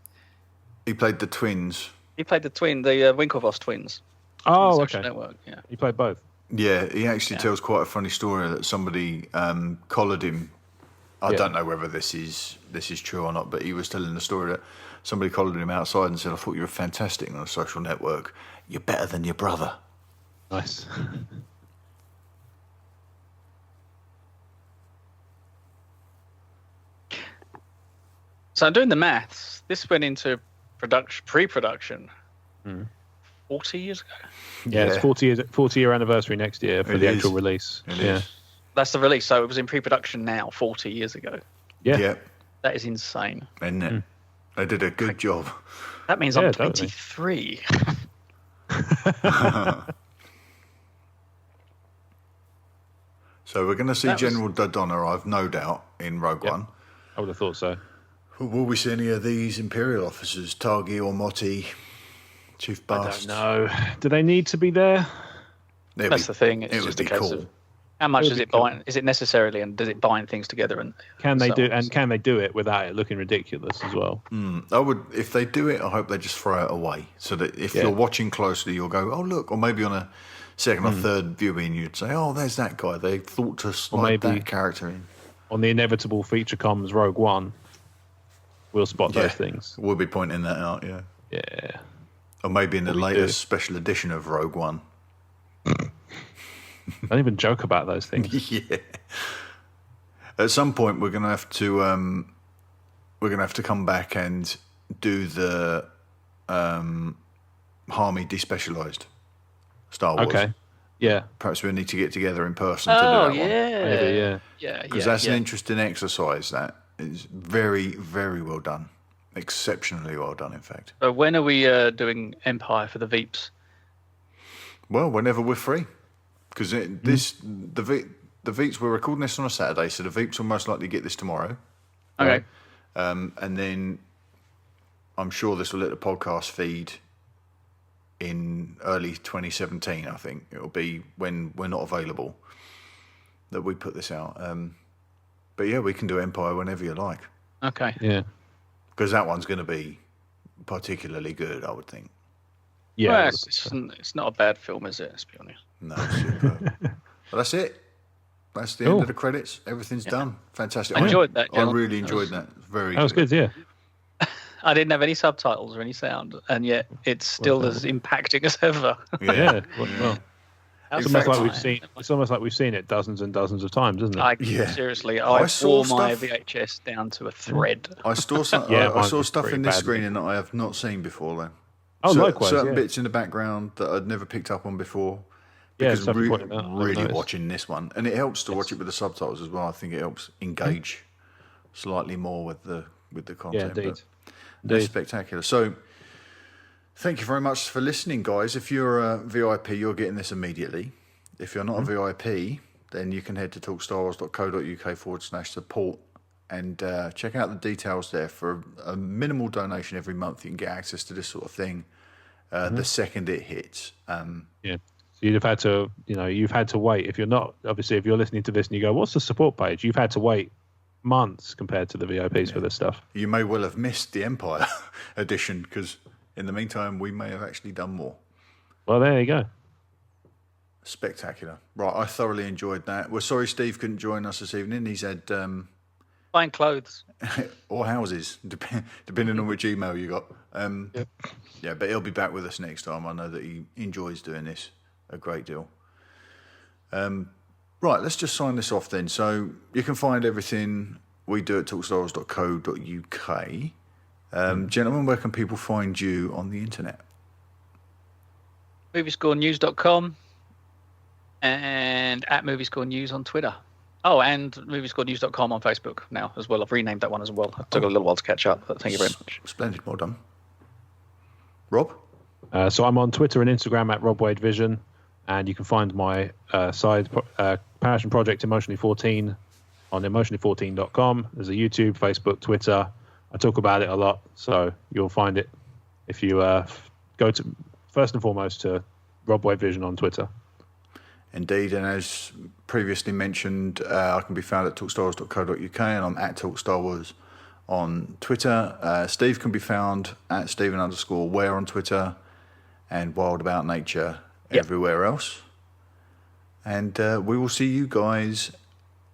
He played the twins. He played the Winklevoss twins. Oh, Social okay. Network, yeah. He played both. Yeah, he actually tells quite a funny story that somebody collared him. I don't know whether this is true or not, but he was telling the story that somebody collared him outside and said, "I thought you were fantastic on a Social Network. You're better than your brother." Nice. So I'm doing the maths. This went into pre-production 40 years ago. Yeah, it's 40-year anniversary next year for the actual release. It is. That's the release. So it was in pre-production now, 40 years ago. Yeah. That is insane. Isn't it? They did a good job. That means I'm 23. So we're going to see General Dodonna, I've no doubt, in Rogue One. I would have thought so. Will we see any of these Imperial officers, Targi or Motti, Chief Bast? I don't know. Do they need to be there? That's the thing. It's just a case of how much does it bind? Is it necessarily, and does it bind things together? And can they do it without it looking ridiculous as well? I would, if they do it, I hope they just throw it away, so that if you're watching closely, you'll go, "Oh look," or maybe on a second or third viewing, you'd say, "Oh, there's that guy. They thought to slide that character in." On the inevitable feature comms Rogue One, we'll spot those things. We'll be pointing that out, Yeah. Or maybe in the latest special edition of Rogue One. Don't even joke about those things. Yeah. At some point, we're gonna have to come back and do the Harmy despecialized Star Wars. Okay. Yeah. Perhaps we need to get together in person to do that one. Maybe, Because that's an interesting exercise. That is very, very well done. Exceptionally well done, in fact. So when are we doing Empire for the Veeps? Well, whenever we're free. Because the Veeps, we're recording this on a Saturday, so the Veeps will most likely get this tomorrow. Okay. And then I'm sure this will hit the podcast feed in early 2017, I think. It'll be when we're not available that we put this out. But yeah, we can do Empire whenever you like. Okay. Yeah. Because that one's going to be particularly good, I would think. Yeah. Well, it's not a bad film, is it? Let's be honest. No, superb. Well, that's it. That's the end of the credits. Everything's done. Fantastic. I enjoyed that. I really enjoyed that. Very. That was good, yeah. I didn't have any subtitles or any sound, and yet it's still as impacting as ever. Yeah. Well, it's almost like we've seen it dozens and dozens of times, isn't it? Seriously, I wore my VHS down to a thread. I saw some. I saw stuff in this screening that I have not seen before, though. Oh, likewise. Certain bits in the background that I'd never picked up on before. Because really watching this one, and it helps to watch it with the subtitles as well. I think it helps engage slightly more with the content. Yeah, indeed. That's spectacular. So, thank you very much for listening, guys. If you're a VIP, you're getting this immediately. If you're not a VIP, then you can head to talkstarwars.co.uk/support and check out the details there. For a minimal donation every month, you can get access to this sort of thing the second it hits. Yeah. You'd have had to, you've had to wait. If you're not, obviously, if you're listening to this and you go, what's the support page? You've had to wait months compared to the VIPs for this stuff. You may well have missed the Empire edition because in the meantime, we may have actually done more. Well, there you go. Spectacular. Right, I thoroughly enjoyed that. We're sorry Steve couldn't join us this evening. He's had Buying clothes. or houses, depending on which email you got. Yeah, but he'll be back with us next time. I know that he enjoys doing this a great deal. Right, let's just sign this off then. So you can find everything we do at talkstarwars.co.uk. Gentlemen, where can people find you on the internet? Moviescorenews.com and at Moviescorenews on Twitter. Oh, and Moviescorenews.com on Facebook now as well. I've renamed that one as well. It took a little while to catch up, but thank you very much. Splendid, well done. Rob? So I'm on Twitter and Instagram at Rob Wade Vision, and you can find my side passion project Emotionally 14 on emotionally14.com. There's a YouTube, Facebook, Twitter. I talk about it a lot, so you'll find it if you go to first and foremost to Rob Wade Vision on Twitter. Indeed, and as previously mentioned, I can be found at talkstarwars.co.uk, and I'm at talkstarwars on Twitter. Steve can be found at Stephen_Ware on Twitter, and Wild About Nature everywhere else. And we will see you guys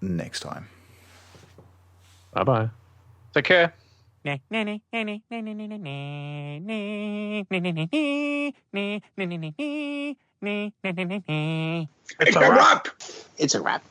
next time. Bye-bye. Take care. It's a wrap. It's a wrap.